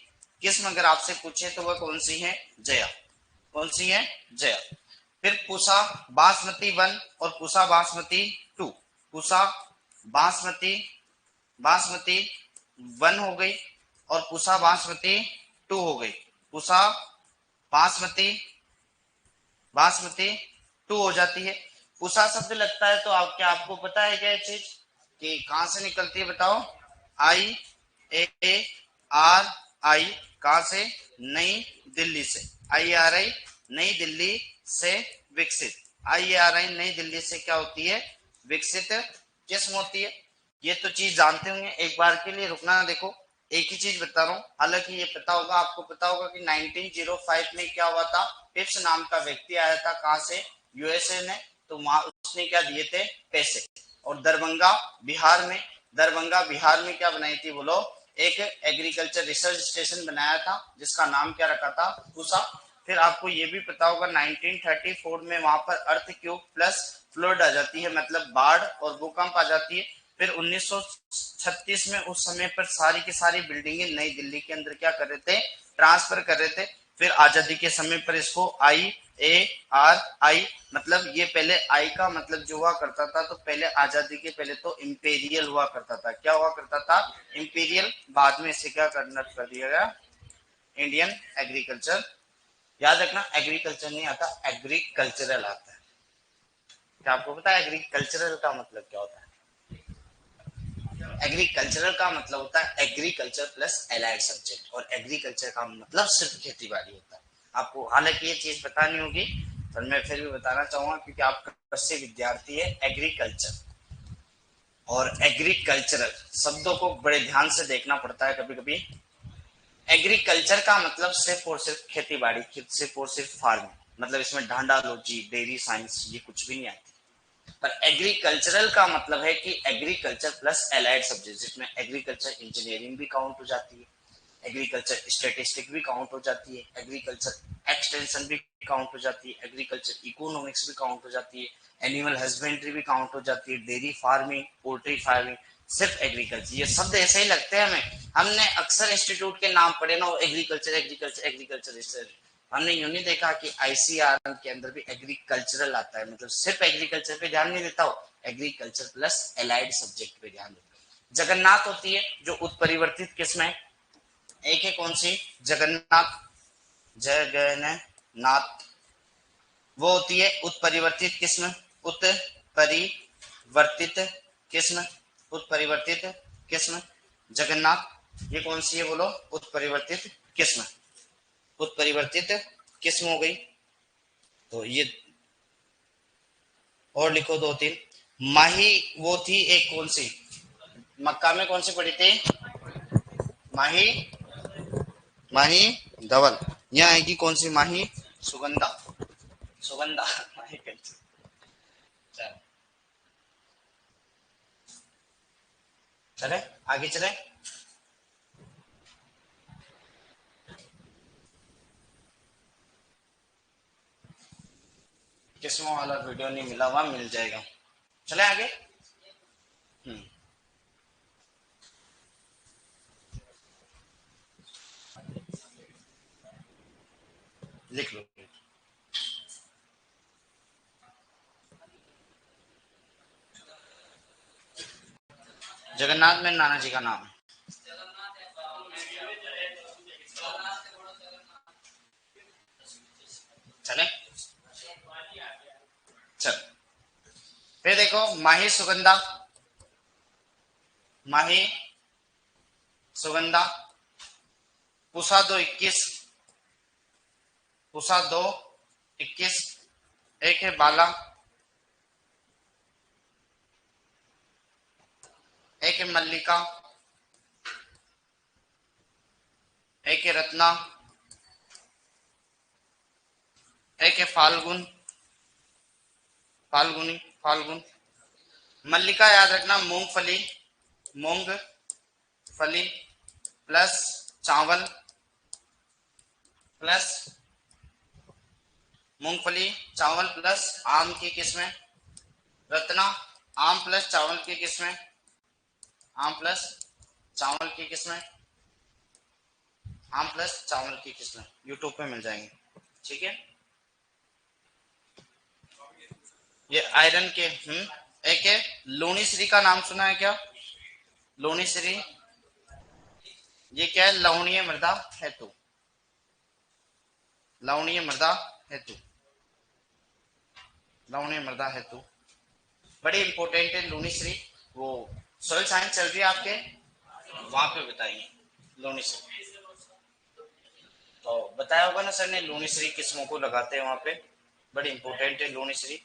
[SPEAKER 1] किस्म अगर आपसे पूछे तो वह कौन सी है, जया, कौन सी है, जया। फिर पूसा बासमती 1 और पूसा बासमती 2, पूसा बासमती बासमती 1 हो गई और पूसा बासमती 2 हो गई, पूसा बासमती बासमती 2 हो जाती है। पूसा शब्द लगता है तो आप क्या, आपको पता है क्या ये चीज कि कहां से निकलती है बताओ, IARI, कहां से, नई दिल्ली से, IARI नई दिल्ली से विकसित, IARI नई दिल्ली से क्या होती है, विकसित किस्म होती है। ये तो चीज जानते होंगे, एक बार के लिए रुकना, देखो एक ही चीज बता रहा हूँ, हालांकि ये पता होगा, आपको पता होगा कि 1905 में क्या हुआ था, पिप्स नाम का व्यक्ति आया था, कहां से, USA ने, तो वहां उसने क्या दिए थे, पैसे। और दरभंगा बिहार में क्या बनाई थी बोलो, एक एग्रीकल्चर रिसर्च स्टेशन बनाया था जिसका नाम क्या रखा था, पूसा। फिर आपको ये भी पता होगा 1934 में वहां पर अर्थ क्यूब प्लस फ्लड आ जाती है, मतलब बाढ़ और भूकंप आ जाती है। फिर 1936 में उस समय पर सारी की सारी बिल्डिंगें नई दिल्ली के अंदर क्या कर रहे थे, ट्रांसफर कर रहे थे। फिर आजादी के समय पर इसको IARI, मतलब ये पहले आई का मतलब जो हुआ करता था, तो पहले आजादी के पहले तो इंपेरियल हुआ करता था, क्या हुआ करता था, इंपेरियल। बाद में इसे क्या कन्वर्ट कर दिया गया, इंडियन एग्रीकल्चर। याद रखना एग्रीकल्चर नहीं आता, एग्रीकल्चरल आता है। क्या आपको पता है एग्रीकल्चरल का मतलब क्या होता है, एग्रीकल्चरल का मतलब होता है एग्रीकल्चर प्लस एलाइड सब्जेक्ट, और एग्रीकल्चर का मतलब सिर्फ खेती बाड़ी होता है। आपको हालांकि ये चीज बतानी होगी, पर मैं फिर भी बताना चाहूंगा क्योंकि आप कृषि विद्यार्थी है। एग्रीकल्चर और एग्रीकल्चरल शब्दों को बड़े ध्यान से देखना पड़ता है कभी कभी। एग्रीकल्चर का मतलब सिर्फ और सिर्फ खेती बाड़ी, सिर्फ और सिर्फ फार्मिंग, मतलब इसमें ढांडालॉजी डेयरी साइंस ये कुछ भी नहीं आती। पर एग्रीकल्चरल का मतलब है कि एग्रीकल्चर प्लस एलाइड सब्जेक्ट, जिसमें एग्रीकल्चर इंजीनियरिंग भी काउंट हो जाती है, एग्रीकल्चर स्टेटिस्टिक भी काउंट हो जाती है, एग्रीकल्चर एक्सटेंशन भी काउंट हो जाती है, एग्रीकल्चर इकोनॉमिक्स भी काउंट हो जाती है, एनिमल हस्बेंड्री भी काउंट हो जाती है, डेयरी फार्मिंग, पोल्ट्री फार्मिंग, सिर्फ एग्रीकल्चर। ये शब्द ऐसे ही लगते हैं हमें, हमने अक्सर इंस्टीट्यूट के नाम पढ़े ना, एग्रीकल्चर एग्रीकल्चर एग्रीकल्चर रिसर्च, हमने यूं नहीं देखा कि ICAR के अंदर भी एग्रीकल्चरल आता है, मतलब सिर्फ एग्रीकल्चर पे ध्यान नहीं देता हो, एग्रीकल्चर प्लस एलाइड सब्जेक्ट पे ध्यान देता हो। जगन्नाथ होती है जो उत्परिवर्तित किस्म है, एक है कौन सी, जगन्नाथ, जगन्नाथ वो होती है उत्परिवर्तित किस्म, उत्परिवर्तित किस्म, उत्परिवर्तित किस्म जगन्नाथ। ये कौन सी है बोलो, उत्परिवर्तित किस्म, उत्परिवर्तित किस्म हो गई। तो ये और लिखो दो तीन। माही वो थी एक कौन सी, मक्का में कौन सी पड़ी थी, माही, माही धवल। यहाँ आएगी कौन सी, माही सुगंधा, सुगंधा माही कंचन। चले आगे चले। किस्मों वाला वीडियो नहीं मिला हुआ, मिल जाएगा। चले आगे। हम्म, लिख लो। जगन्नाथ मेरे नाना जी का नाम है। चले चल, फिर देखो माही सुगंधा, माही सुगंधा, पूसा 2 21, पूसा 2 21, एक है बाला, एक है मल्लिका, एक है रत्ना, एक है फाल्गुन, फाल्गुनी, फाल्गुन। मल्लिका याद रखना मूंगफली, मूंगफली प्लस चावल, प्लस मूंगफली चावल प्लस आम की किस्में। रत्ना आम प्लस चावल की किस्में, आम प्लस चावल की किस्में, आम प्लस चावल की किस्में यूट्यूब पे मिल जाएंगे, ठीक है। ये आयरन के एक है लूनी श्री का नाम सुना है क्या? लूनी श्री, ये क्या है? लवणीय मृदा हेतु, लवणीय मृदा हेतु, लवणीय मृदा हेतु बड़ी इंपॉर्टेंट है लूनी श्री। वो सोयल साइंस चल रही है आपके वहां पे बताइए लूनी श्री। तो बताया होगा ना सर ने लूनी श्री किस्मों को लगाते हैं वहां पे, बड़ी इंपॉर्टेंट है लूनी श्री।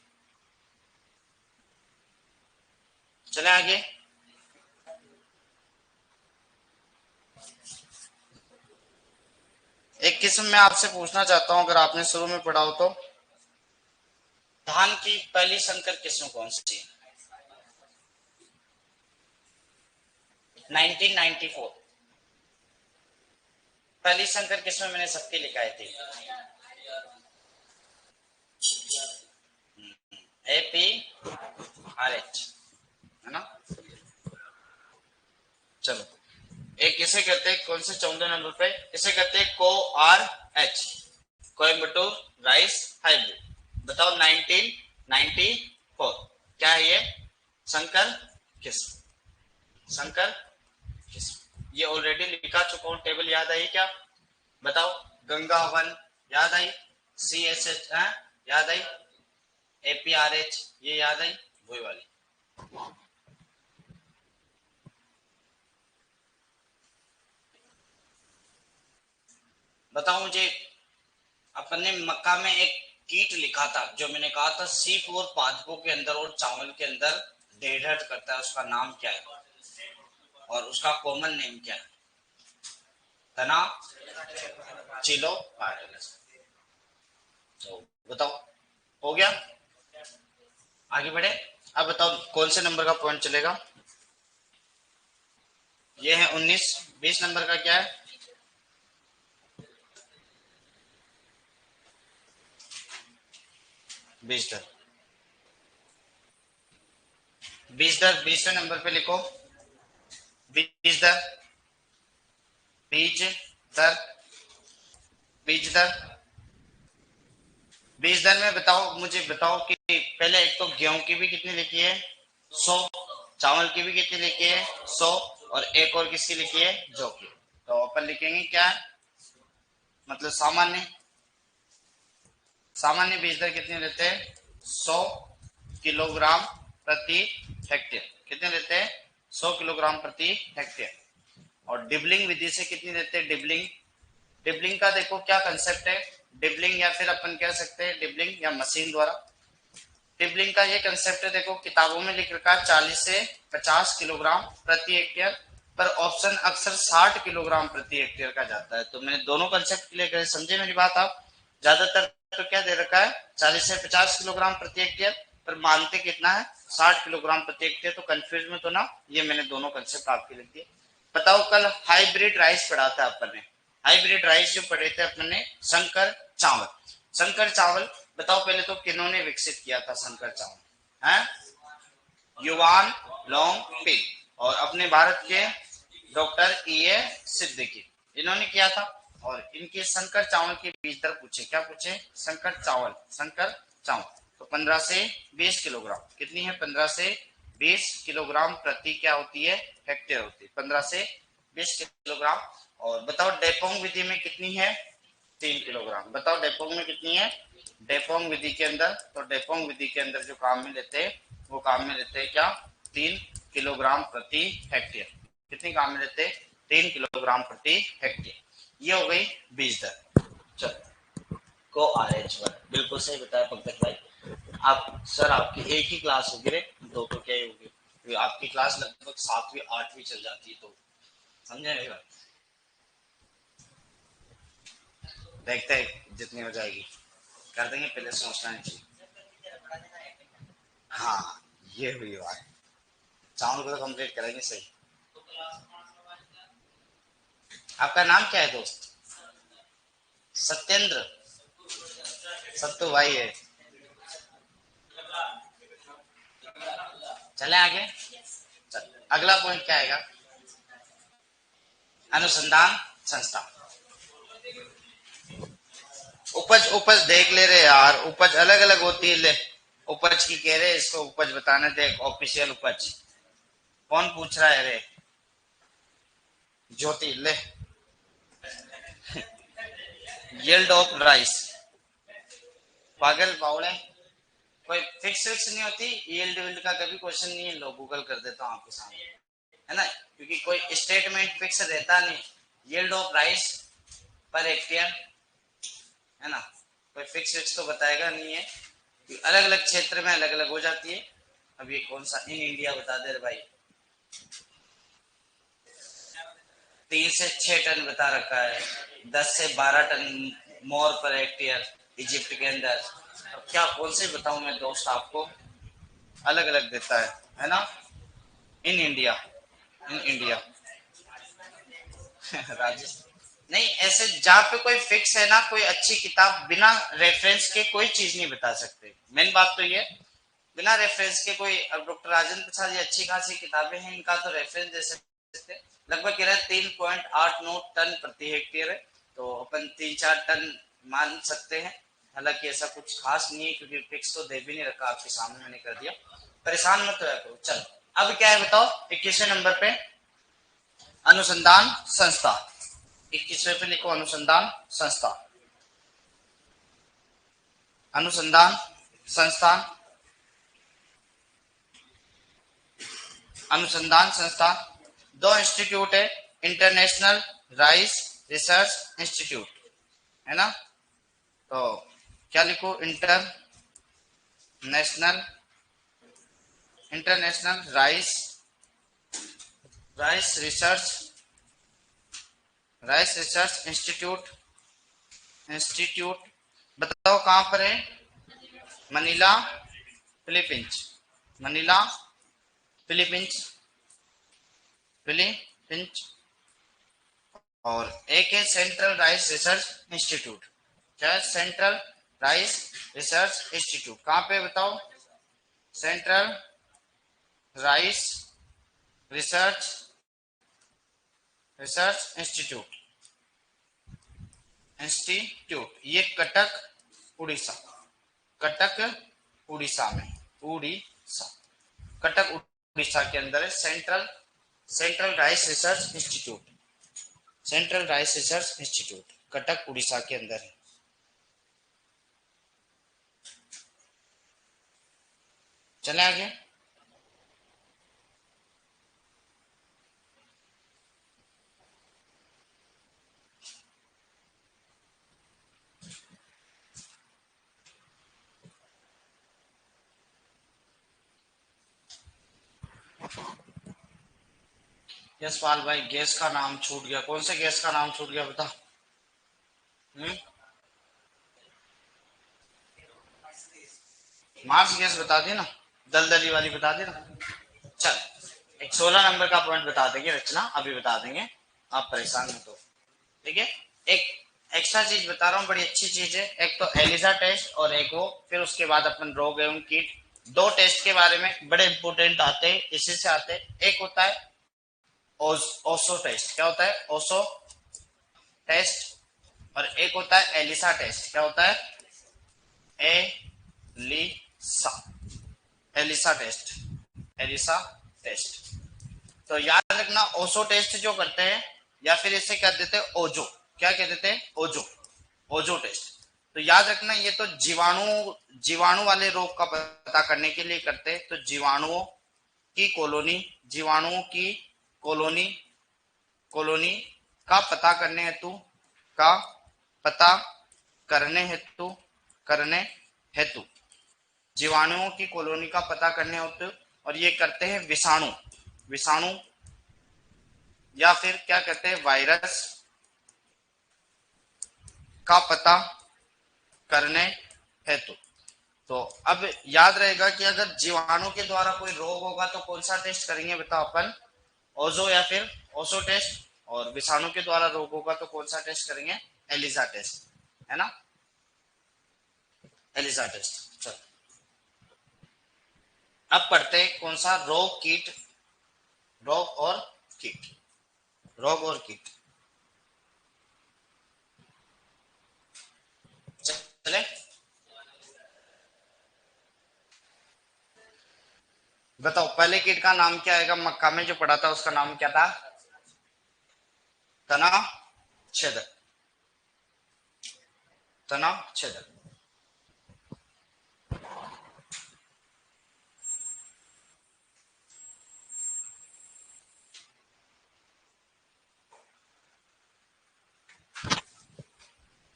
[SPEAKER 1] चले आगे। एक किस्म मैं आपसे पूछना चाहता हूं, अगर आपने शुरू में पढ़ा हो तो, धान की पहली संकर किस्म कौन सी है? 1994 पहली संकर किस्म मैंने सबके लिखाई थी। APRH है ना। चलो, एक किसे कहते हैं, कौन से 14 नंबर पे, इसे कहते हैं को R H, Coimbatore rice hybrid. बताओ 1994 क्या है ये? संकर किस्म, संकर किस्म। ये ऑलरेडी लिखा चुका हूं, टेबल याद आई क्या? बताओ। गंगा वन याद आई, CSH याद आई, APRH ये याद आई, वही वाली। बताओ मुझे, अपन ने मक्का में एक कीट लिखा था, जो मैंने कहा था C4 पादपों के अंदर और चावल के अंदर डेढ़ करता है, उसका नाम क्या है और उसका कॉमन नेम क्या है? तना चिलो पार्टलस। तो बताओ, हो गया? आगे बढ़े। अब बताओ कौन से नंबर का पॉइंट चलेगा? ये है 19। 20 नंबर का क्या है? बीज दर, बीज दर 20वें नंबर पे लिखो। बीज दर, बीज दर, बीज दर, बीज दर में बताओ, मुझे बताओ कि पहले एक तो गेहूं की भी कितनी लिखी है? 100। चावल की भी कितनी लिखी है? 100। और एक और किसकी लिखी है? जौ की। तो अपन लिखेंगे क्या? मतलब सामान्य, सामान्य बीज दर कितने लेते हैं? 100 किलोग्राम प्रति हेक्टेयर। कितने लेते हैं? 100 किलोग्राम प्रति हेक्टेयर। और डिबलिंग विधि से कितनी देते हैं? डिबलिंग, डिबलिंग का देखो क्या कंसेप्ट है। डिबलिंग या फिर अपन कह सकते हैं डिबलिंग या मशीन द्वारा। डिबलिंग का ये कंसेप्ट है, देखो किताबों में लिख रखा है 40 से 50 किलोग्राम प्रति हेक्टेयर, पर ऑप्शन अक्सर 60 किलोग्राम प्रति हेक्टेयर का जाता है। तो मैंने दोनों कंसेप्ट क्लियर करे, समझे मेरी बात आप? ज्यादातर तो क्या दे रखा है? 40 से 50 किलोग्राम प्रति हेक्टेयर, पर मानते कितना है? 60 किलोग्राम प्रति हेक्टेयर। तो कंफ्यूज में तो ना, ये मैंने दोनों कंसेप्ट आपके लिख दिए। बताओ कल हाइब्रिड राइस पढ़ा था अपन ने, हाइब्रिड राइस जो पढ़े थे अपन ने, संकर चावल। संकर चावल बताओ पहले तो किन्होंने विकसित किया था संकर चावल? है युवान लोंग पिंग और अपने भारत के डॉक्टर E.A. सिद्दीकी, इन्होंने किया था। और इनके संकर चावल के बीज दर पूछे, क्या पूछे, संकर चावल, संकर चावल। तो 15 से 20 किलोग्राम कितनी है, 15 से 20 किलोग्राम प्रति क्या होती है, हेक्टेयर होती है, 15 से 20 किलोग्राम। और बताओ डेपोंग विधि में कितनी है, 3 किलोग्राम। बताओ डेपोंग में कितनी है, डेपोंग विधि के अंदर, तो डेपोंग विधि के अंदर जो काम में लेते हैं वो काम में लेते हैं क्या, 3 किलोग्राम प्रति हेक्टेयर। कितनी काम में लेते हैं, 3 किलोग्राम प्रति हेक्टेयर। ये हो गई बीज दर। चलो को RH पर बिल्कुल सही बताया पंकज भाई। आप सर आपकी एक ही क्लास होगी रे, दो तो क्या ही होगी, आपकी क्लास लगभग 7वीं 8वीं चल जाती है, तो समझे मेरी बात। देखते हैं जितनी हो जाएगी कर देंगे, पहले सोचना नहीं चाहिए। हाँ ये हुई बात, चावल को तो कंप्लीट करेंगे सही। आपका नाम क्या है दोस्त, सत्येंद्र, सत्तू भाई है। चले आगे, चल अगला पॉइंट क्या आएगा, अनुसंधान संस्था। उपज, उपज देख ले रहे यार, उपज अलग अलग होती है, ले उपज की कह रहे, इसको उपज बताने दे, ऑफिशियल उपज। कौन पूछ रहा है रे, ज्योति ले, यील्ड ऑफ राइस, पागल बावड़े, कोई फिक्स फिक्स नहीं होती, यील्ड विल्ड का कभी क्वेश्चन नहीं है, लो गूगल कर देता हूँ आपके सामने, है ना, क्योंकि कोई स्टेटमेंट फिक्स रहता नहीं, yield of rice per hectare, है ना, कोई फिक्स फिक्स तो बताएगा नहीं है, अलग अलग क्षेत्र में अलग अलग हो जाती है। अब ये कौन सा, इन इंडिया बता दे भाई, 3 से 6 टन बता रखा है, 10 से 12 टन मोर पर हेक्टेयर इजिप्ट के अंदर। अब क्या कौन से बताऊं मैं दोस्त आपको, अलग अलग देता है ना, in India, in India Rajasthan नहीं, ऐसे जहाँ पे कोई फिक्स है ना, कोई अच्छी किताब बिना रेफरेंस के कोई चीज नहीं बता सकते, मेन बात तो ये, बिना रेफरेंस के कोई, अब डॉक्टर राजेंद्र प्रसाद ये अच्छी खासी किताबें हैं, इनका तो रेफरेंस दे सकते, लगभग कह रहा है 3.89 टन प्रति हेक्टेयर है, तो अपन 3-4 टन मान सकते हैं, हालांकि ऐसा कुछ खास नहीं है, क्योंकि फिक्स तो दे भी नहीं रखा आपके सामने, मैंने कर दिया, परेशान मत होया करो। चलो अब क्या है बताओ, 21वें नंबर पे अनुसंधान संस्था, 21वें पे लिखो अनुसंधान संस्था, अनुसंधान संस्थान, अनुसंधान संस्था, दो इंस्टीट्यूट है, इंटरनेशनल राइस रिसर्च इंस्टीट्यूट, है ना, तो क्या लिखो, international, international rice, rice research, rice research institute, institute बताओ कहां पर है, Manila Philippines, Manila Philippines, Philippines. और एक है सेंट्रल राइस रिसर्च इंस्टीट्यूट, क्या है, सेंट्रल राइस रिसर्च इंस्टीट्यूट कहां पे बताओ, central rice research, research institute, institute ये कटक उड़ीसा, कटक उड़ीसा में, उड़ीसा, कटक उड़ीसा के अंदर है central, central rice research institute, central rice research institute Cuttack Orissa के अंदर है। चले आगे, यशपाल भाई गैस का नाम छूट गया, कौन से गैस का नाम छूट गया बता, मार्स गैस बता दी ना, दलदली वाली बता दी ना। चल एक 16 नंबर का पॉइंट बता देंगे रचना, अभी बता देंगे, आप परेशान मत हो, ठीक है। एक एक्स्ट्रा चीज बता रहा हूँ, बड़ी अच्छी चीज है, एक तो एलिजा टेस्ट और एक वो, फिर उसके बाद अपन रोग एवं कीट, दो टेस्ट के बारे में बड़े इंपोर्टेंट आते हैं, इसी से आते हैं। एक होता है ओसो टेस्ट, क्या होता है ओसो टेस्ट, और एक होता है एलिसा टेस्ट। क्या होता है? ELISA, ELISA test, ELISA test. तो याद रखना ओसो टेस्ट जो करते हैं, या फिर इसे क्या देते हैं, ओजो। क्या कह देते हैं? ओजो, ओजो टेस्ट। तो याद रखना ये तो जीवाणु, जीवाणु वाले रोग का पता करने के लिए करते हैं। तो जीवाणुओं की कॉलोनी, जीवाणुओं की कॉलोनी, कॉलोनी का पता करने हेतु, का पता करने हेतु, करने हेतु, जीवाणुओं की कॉलोनी का पता करने हेतु। और ये करते हैं विषाणु, विषाणु या फिर क्या कहते हैं, वायरस का पता करने हेतु। तो अब याद रहेगा कि अगर जीवाणु के द्वारा कोई रोग होगा तो कौन सा टेस्ट करेंगे बताओ अपन? ओजो या फिर ओसो टेस्ट। और विषाणु के द्वारा रोग होगा तो कौन सा टेस्ट करेंगे? एलिसा टेस्ट, है ना? ELISA test. चलो अब पढ़ते हैं कौन सा, रोग कीट, रोग और कीट, रोग और कीट। चले बताओ पहले कीट का नाम क्या आएगा? मक्का में जो पढ़ा था उसका नाम क्या था? तना छेदक, तना छेदक।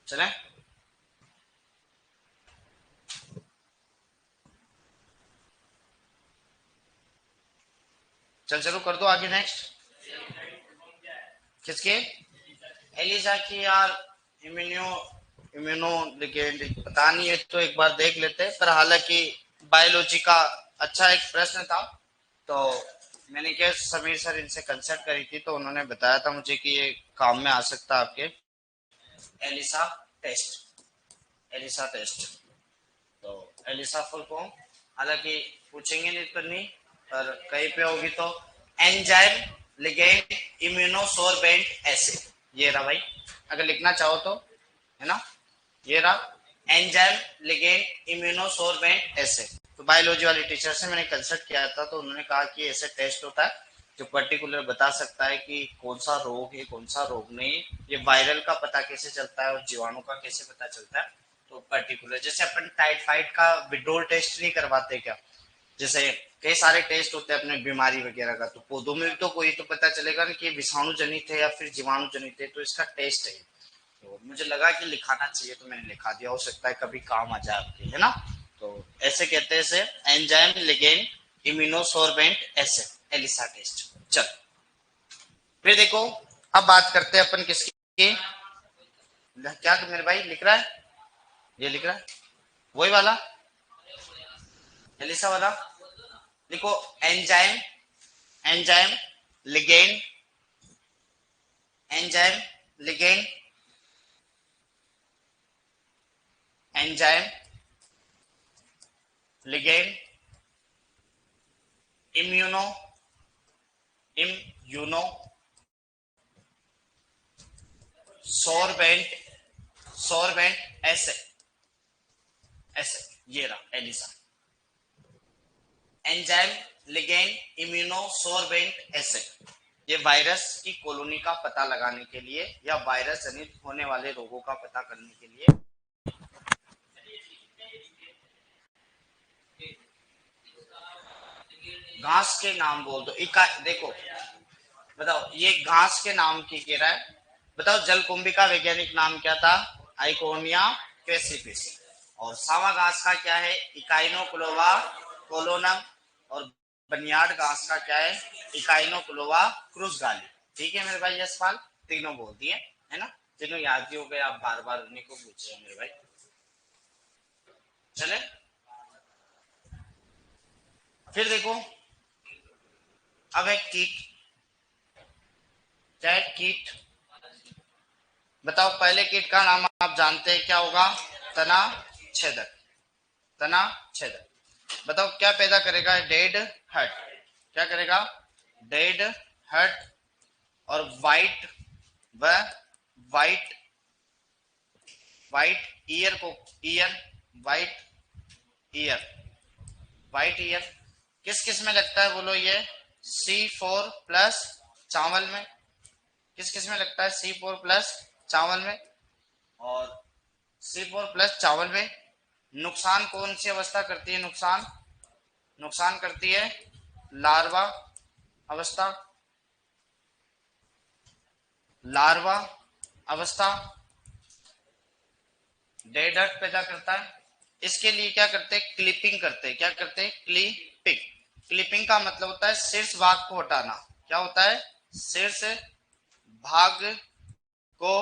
[SPEAKER 1] चले चल चलो कर दो आगे नेक्स्ट। किसके? एलिजा की यार। इम्यूनो, इम्यूनो लिगेंड पता नहीं है, तो एक बार देख लेते हैं। पर हालांकि बायोलॉजी का अच्छा एक प्रश्न था, तो मैंने क्या समीर सर इनसे कंसल्ट करी थी, तो उन्होंने बताया था मुझे कि ये काम में आ सकता है आपके, एलिसा टेस्ट, एलिसा टेस्ट। तो एलिसा फुल फॉर्म हालांकि पूछेंगे नहीं तो नहीं, पर कहीं पे होगी तो एंजाइम लिगेंड इम्यूनोसोर्बेंट एसिड, ये रहा भाई, अगर लिखना चाहो तो, है ना? ये रहा एंजाइम लिगेंड इम्यूनोसोर्बेंट एसिड। तो बायोलॉजी वाले टीचर से मैंने कंसल्ट किया था, तो उन्होंने कहा कि ऐसे टेस्ट होता है जो पर्टिकुलर बता सकता है कि कौन सा रोग है कौन सा रोग नहीं। ये वायरल का पता कैसे चलता है और जीवाणु का कैसे पता चलता है, तो पर्टिकुलर जैसे अपन टाइफाइड का विड्रोल टेस्ट नहीं करवाते क्या? जैसे कई सारे टेस्ट होते हैं अपने बीमारी वगैरह का, तो पौधों में भी तो कोई तो पता चलेगा ना कि विषाणु जनित है या फिर जीवाणु जनित है, तो इसका टेस्ट है। तो मुझे लगा कि लिखाना चाहिए तो मैंने लिखा दिया, हो सकता है कभी काम आ जाए आपके, है ना? तो ऐसे कहते हैं इसे enzyme ligand immunosorbent acid, ELISA test. चल फिर देखो, अब बात करते हैं अपन किसकी, क्या मेरे भाई लिख रहा है, ये लिख रहा है वही वाला एलिसा वाला। लिखो enzyme, enzyme ligand, enzyme ligand, enzyme ligand immuno, immuno sorbent, sorbent acid, acid ये रहा ELISA. Enzyme ligand immunosorbent acid, ये वायरस की कॉलोनी का पता लगाने के लिए या वायरस जनित होने वाले रोगों का पता करने के लिए। घास के नाम बोल दो, इका देखो बताओ, ये घास के नाम की कह रहा है। बताओ जलकुंभी का वैज्ञानिक नाम क्या था? आइकोनिया क्वेसिपिस। और सावा घास का क्या है? इकाइनोक्लोवा कोलोनम। और बनियाड घास का क्या है? इकाइनोक्लोवा क्रुसगाली। ठीक है मेरे भाई यशपाल, तीनों बोल दिए, है ना? तीनों याद ही हो गए, आप बार बार उन्हीं को पूछ रहे हैं मेरे भाई। चले फिर देखो, अब एक कीट, क्या है? कीट। बताओ पहले कीट का नाम आप जानते हैं क्या होगा? तना छेदक, तना छेदक। बताओ क्या पैदा करेगा? Dead hurt. क्या करेगा? डेड हर्ट और वाइट, व वाइट वाइट ईयर को year, white year, white year किस किस में लगता है बोलो? ये C4 प्लस चावल में, किस किस में लगता है? C4 प्लस चावल में। और C4 प्लस चावल में नुकसान कौन सी अवस्था करती है? नुकसान, नुकसान करती है लार्वा अवस्था, लार्वा अवस्था डेडर्ट पैदा करता है। इसके लिए क्या करते हैं? क्लिपिंग करते हैं। क्या करते हैं? क्लिपिंग। क्लिपिंग का मतलब होता है शीर्ष भाग को हटाना। क्या होता है? शीर्ष भाग को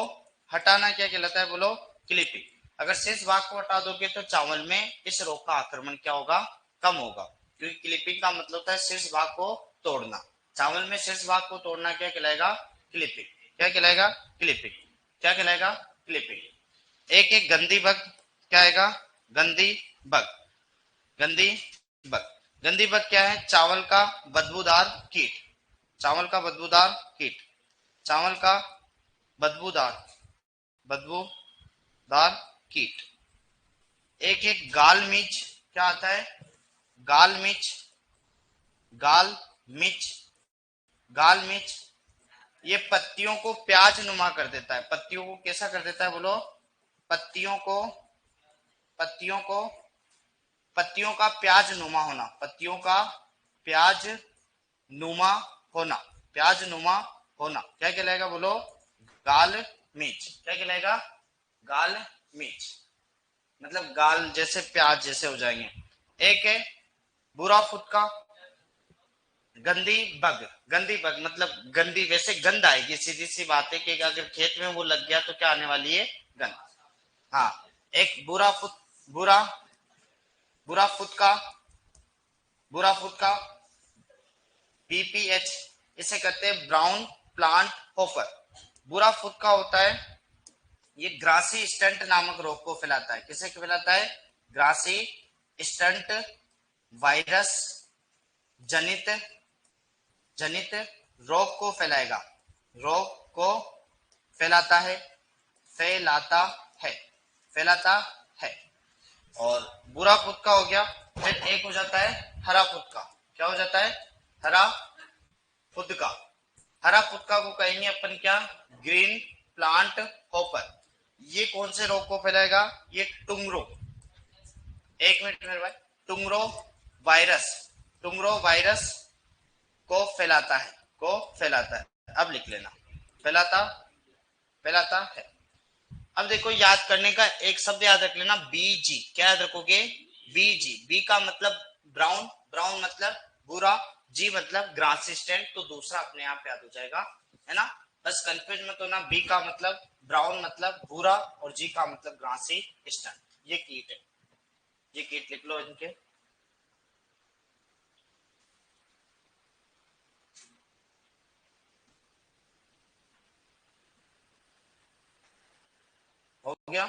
[SPEAKER 1] हटाना क्या कहलाता है बोलो? क्लिपिंग। अगर शीर्ष भाग को हटा दोगे तो चावल में इस रोग का आक्रमण क्या होगा? कम होगा, क्योंकि क्लिपिंग का मतलब होता है शीर्ष भाग को तोड़ना। चावल में शीर्ष भाग को तोड़ना क्या कहलाएगा? क्लिपिंग। क्या कहलाएगा? क्लिपिंग। क्या कहलाएगा? क्लिपिंग। एक एक गंदी बग क्या आएगा? गंदी बग, गंदी बग। गंदी बग क्या है? चावल का बदबूदार कीट, चावल का बदबूदार कीट, चावल का बदबूदार, बदबूदार कीट। एक एक गाल मिच क्या आता है? गाल मिच, गाल मिच, गाल मिच ये पत्तियों को प्याज नुमा कर देता है। पत्तियों को कैसा कर देता है बोलो? पत्तियों को, पत्तियों को, पत्तियों का प्याज नुमा होना, पत्तियों का प्याज नुमा होना, प्याज नुमा होना क्या कहलाएगा बोलो? गाल मिर्च। क्या कहलाएगा? गाल मिर्च, मतलब गाल जैसे प्याज जैसे हो जाएंगे। एक है बुरा फुटका, गंदी बग, गंदी बग मतलब गंदी, वैसे गंद आएगी, सीधी सी बात है कि अगर खेत में वो लग गया तो क्या आने वाली है? गंद। हाँ, एक बुरा फुट, बुरा, बुरा फुटका, बुरा फुटका BPH, इसे कहते हैं ब्राउन प्लांट होपर। बुरा फुटका होता है, ये ग्रासी स्टंट नामक रोग को फैलाता है। किसे फैलाता है? ग्रासी स्टंट वायरस जनित, जनित रोग को फैलाएगा, रोग को फैलाता है, फैलाता है, फैलाता है। और बुरा फुटका हो गया। फिर एक हो जाता है हरा फुटका। क्या हो जाता है? हरा फुदका। हरा फुदका को कहेंगे अपन क्या? Green plant hopper. ये कौन से रोग को फैलाएगा? ये टुंगरो, एक मिनट मेरे भाई, टुंगरो वायरस, टुंगरो वायरस को फैलाता है, को फैलाता है। अब लिख लेना, फैलाता, फैलाता है। अब देखो याद करने का एक शब्द याद रख लेना, बीजी। क्या याद रखोगे? बीजी। बी का मतलब ब्राउन, ब्राउन मतलब बुरा, जी मतलब ग्रासिस्टेंट, तो दूसरा अपने आप याद हो जाएगा, है ना? बस कंफ्यूज मत होना, बी का मतलब ब्राउन मतलब बुरा और जी का मतलब ग्रासिस्टेंट। ये कीट है, ये कीट लिख लो इनके। हो गया?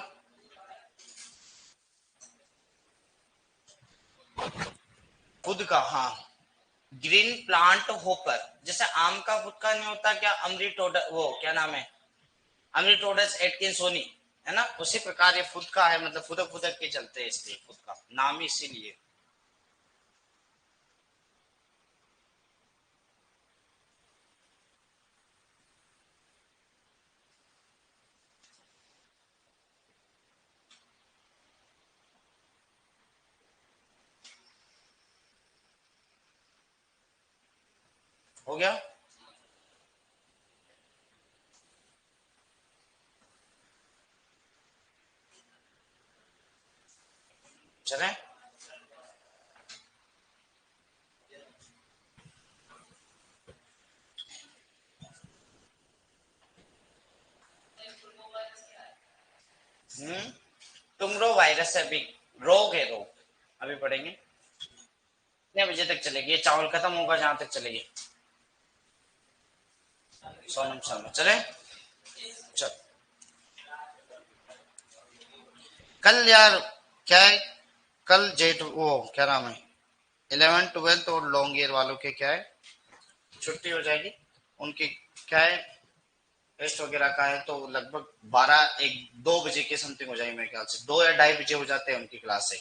[SPEAKER 1] खुद का, हाँ, ग्रीन प्लांट होपर। जैसे आम का फुटका नहीं होता क्या? अमृतोडस, वो क्या नाम है? अमृतोडस एटकिंसोनी, है ना? उसी प्रकार ये फुटका है, मतलब फुदक फुदक के चलते हैं, इसलिए फुटका नाम ही इसीलिए। हो गया? चले? टुमरो वायरस है, अभी रोग है, रोग अभी पढ़ेंगे। कितने बजे तक चलेगी? ये चावल खत्म होगा जहां तक चलेगी। सोनम शर्मा चले? चल, कल यार क्या है, कल जेट वो क्या नाम है, 11th 12th और लॉन्ग ईयर वालों के क्या है, छुट्टी हो जाएगी उनकी। क्या है? टेस्ट वगैरह का है तो लगभग 12-1-2 बजे के समथिंग हो जाएगी मेरे ख्याल से, 2 या 2:30 बजे हो जाते हैं उनकी क्लासें।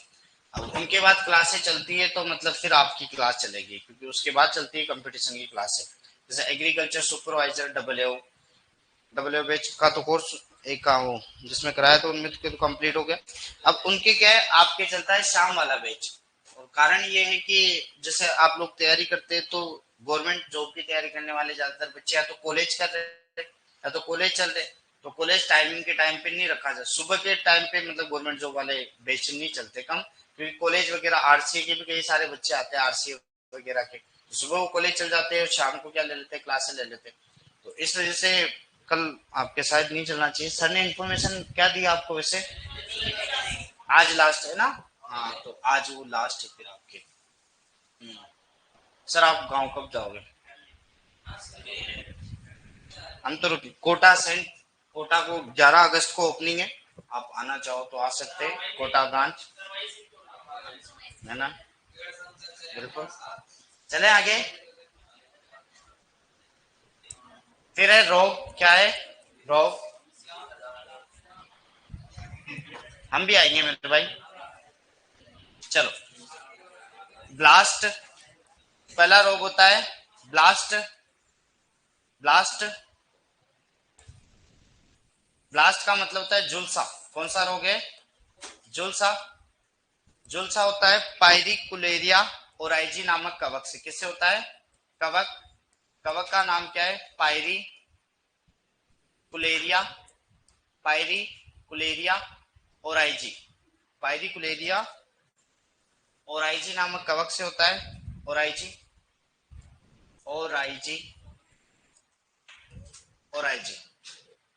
[SPEAKER 1] अब उनके बाद क्लासें चलती है तो मतलब फिर आपकी क्लास चलेगी, क्योंकि उसके बाद चलती है कंपटीशन की क्लासें। जैसे एग्रीकल्चर सुपरवाइजर डब्ल्यू बेच का तो कोर्स एक का वो जिसमें कराया तो उनमें तो कंप्लीट हो गया। अब उनके क्या है, आपके चलता है शाम वाला बैच। और कारण ये है कि जैसे आप लोग तैयारी करते हैं तो गवर्नमेंट जॉब की तैयारी करने वाले ज्यादातर बच्चे या तो कॉलेज कर रहे हैं या तो कॉलेज चल रहे। तो कॉलेज टाइमिंग के टाइम पे नहीं रखा जाए, सुबह के टाइम पे मतलब गवर्नमेंट जॉब वाले बैच नहीं चलते कम, क्योंकि कॉलेज वगैरह आरसीए के भी कई सारे बच्चे आते हैं, आरसीए वगैरह के, तो सुबह वो कॉलेज चल जाते हैं और शाम को क्या ले लेते हैं, क्लासेस ले लेते हैं। तो इस वजह से कल आपके साथ नहीं चलना चाहिए। सर ने इन्फॉर्मेशन क्या दी आपको वैसे? आज लास्ट है ना? हाँ तो आज वो लास्ट है फिर आपके। सर आप गांव कब जाओगे? हम तो कोटा सेंट, कोटा को 11 अगस्त को ओपनिंग है। आप आना चाहो तो आ सकते हैं, कोटा ब्रांच है ना। बिल्कुल। चले आगे। फिर है रोग, क्या है रोग? हम भी आएंगे मेरे भाई। चलो, ब्लास्ट पहला रोग होता है। ब्लास्ट, ब्लास्ट, ब्लास्ट का मतलब होता है झुलसा। कौन सा रोग है? झुलसा। झुलसा होता है पायरिकुलेरिया ओराइजी नामक कवक से। किससे होता है? कवक। कवक का नाम क्या है? पायरिकुलेरिया, पायरिकुलेरिया ओराइजी, पायरिकुलेरिया ओराइजी नामक कवक से होता है। Oryzae, oryzae, oryzae.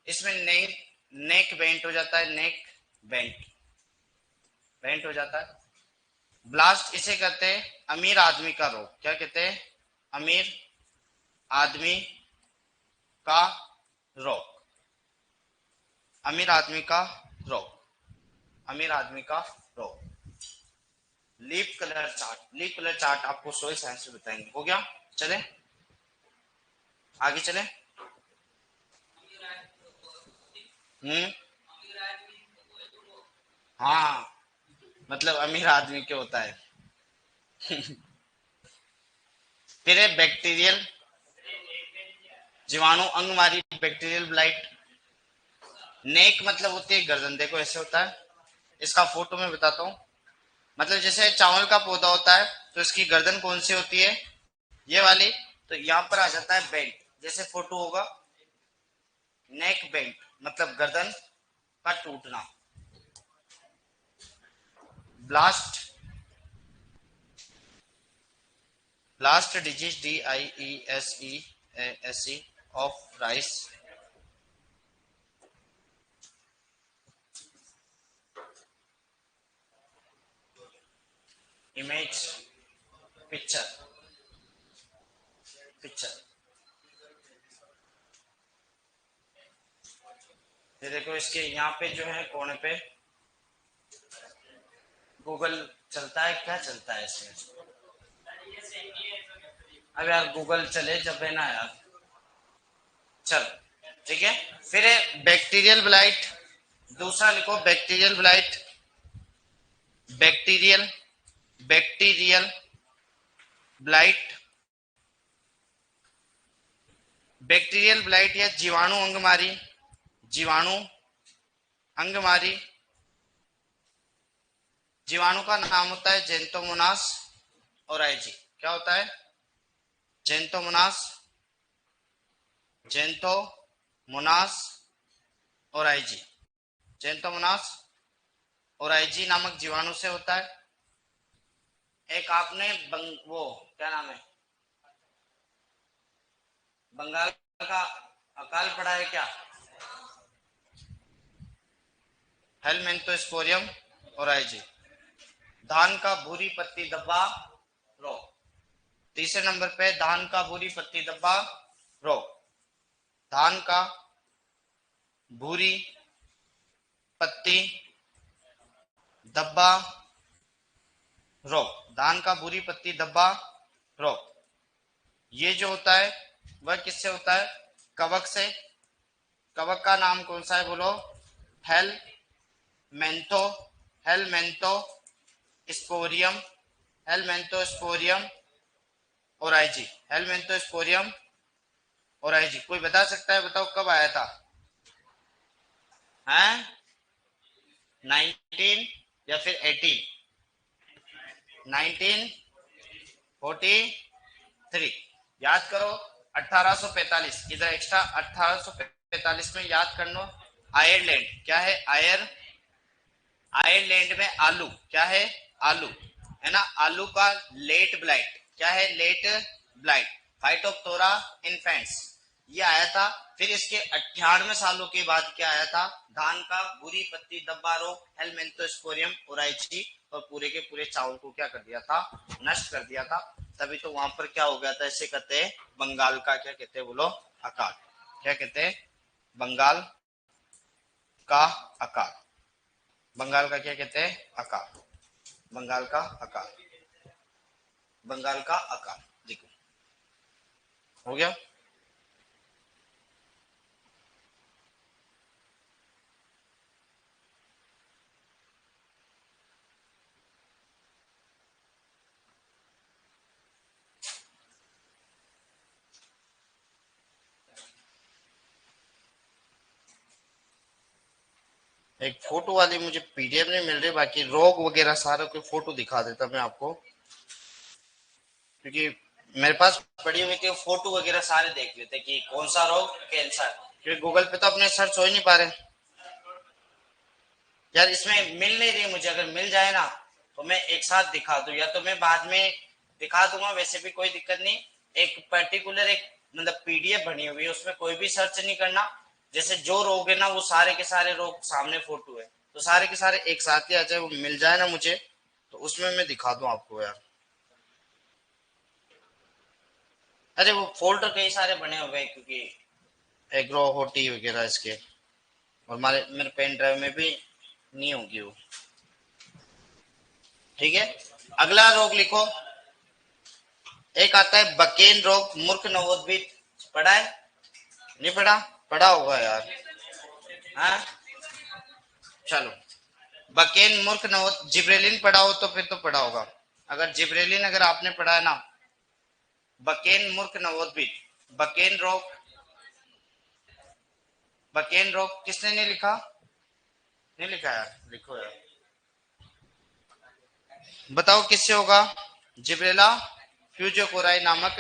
[SPEAKER 1] इसमें नेक, नेक बेंट हो जाता है, नेक बेंट, बेंट हो जाता है। ब्लास्ट इसे कहते हैं अमीर आदमी का रोग। क्या कहते हैं? अमीर आदमी का रोग, अमीर आदमी का रोग, अमीर आदमी का रोग। Leaf colour chart, leaf colour chart आपको सोयल साइंस में बताएंगे। हो गया? चले आगे चले। हम्म, हाँ, मतलब अमीर आदमी क्या होता है। फिर है बैक्टीरियल, जीवाणु अंगमारी बैक्टीरियल ब्लाइट। नेक मतलब होती है गर्दन, देखो ऐसे होता है। इसका फोटो मैं बताता हूँ। मतलब जैसे चावल का पौधा होता है तो इसकी गर्दन कौन सी होती है? ये वाली। तो यहाँ पर आ जाता है बेंट, जैसे फोटो होगा, नेक बेंट मतलब गर्दन का टूटना। Blast, blast disease DIESEASE of rice. Image, picture, picture. ये देखो इसके यहाँ पे जो है कोने पे गूगल चलता है, क्या चलता है इसमें? अब यार गूगल चले जब है ना यार। चल ठीक है। फिर है बैक्टीरियल ब्लाइट। दूसरा लिखो bacterial blight, bacterial, bacterial blight, bacterial blight या जीवाणु अंगमारी, जीवाणु अंगमारी। जीवाणु का नाम होता है जेंटोमोनास ओराइजी। क्या होता है? जेंटोमोनास, जेंटोमोनास ओराइजी, जेंटोमोनास ओराइजी नामक जीवाणु से होता है। एक आपने वो क्या नाम है, बंगाल का अकाल पड़ा है क्या? हेलमेंथोस्पोरियम ओराइजी। धान का भूरी पत्ती धब्बा रोग। तीसरे नंबर पे धान का भूरी पत्ती धब्बा रोग। धान का भूरी पत्ती धब्बा रोग, धान का भूरी पत्ती धब्बा रोग। ये जो होता है वह किससे होता है? कवक से। कवक का नाम कौन सा है बोलो? हेलमेंथो, हेलमेंथो स्पोरियम, हेलमेंथो स्पोरियम ओराइजी, हेलमेंथो स्पोरियम ओराइजी। कोई बता सकता है? बताओ कब आया था? हैं? 19 या फिर 18? 1943। याद करो 1845, इधर एक्स्ट्रा 1845 में याद कर लो। आयरलैंड क्या है? आयरलैंड में आलू क्या है? आलू है ना। आलू का लेट ब्लाइट क्या है? लेट ब्लाइट, फाइटोप्थोरा इन्फेंट्स, ये आया था। फिर इसके 98 सालों के बाद क्या आया था? धान का बुरी पत्ती धब्बा रोग, हेलमेंथोस्पोरियम ओराइची, और पूरे के पूरे चावल को क्या कर दिया था? नष्ट कर दिया था। तभी तो वहां पर क्या हो गया था? इसे कहते हैं बंगाल का, क्या कहते हैं बोलो? अकाल। क्या कहते हैं? बंगाल का अकाल। बंगाल का क्या कहते हैं? अकाल। बंगाल का अकाल, बंगाल का अकाल। देखो हो गया। एक फोटो वाली मुझे पीडीएफ नहीं मिल रही, बाकी रोग वगैरह सारे कोई फोटो दिखा देता मैं आपको, क्योंकि मेरे पास पड़ी हुई थी फोटो वगैरह सारे देख लेते कि कौन सा रोग कैंसर, क्योंकि गूगल पे तो अपने सर्च हो ही नहीं पा रहे यार। इसमें मिल नहीं रही मुझे, अगर मिल जाए ना तो मैं एक साथ दिखा दूं, या तो मैं बाद में दिखा दूंगा, वैसे भी कोई दिक्कत नहीं। एक पर्टिकुलर एक मतलब पीडीएफ बनी हुई है, उसमें कोई भी सर्च नहीं करना। जैसे जो रोग है ना वो सारे के सारे रोग सामने फोटो है, तो सारे के सारे एक साथ ही आ जाए, वो मिल जाए ना मुझे, तो उसमें मैं दिखा दूं आपको यार। अरे वो फोल्डर कई सारे बने हुए हैं, क्योंकि एग्रो होटी वगैरह इसके, और हमारे मेरे पेन ड्राइव में भी नहीं होगी वो। ठीक है, अगला रोग लिखो। एक आता है बकेन रोग, मूर्ख नवोद्भिद। पढ़ा है? नहीं पढ़ा? पढ़ा होगा यार। हाँ चलो, बकेन मूर्ख नवोद, जिब्रेलिन पढ़ा हो तो फिर तो पढ़ा होगा। अगर जिब्रेलिन अगर आपने पढ़ा है ना, बकेन मूर्ख नवोद्भिद, बकेन रोग, बकेन रोग किसने नहीं लिखा? नहीं लिखा यार, लिखो यार। बताओ किससे होगा? जिब्रेला फ्यूजोकोराई नामक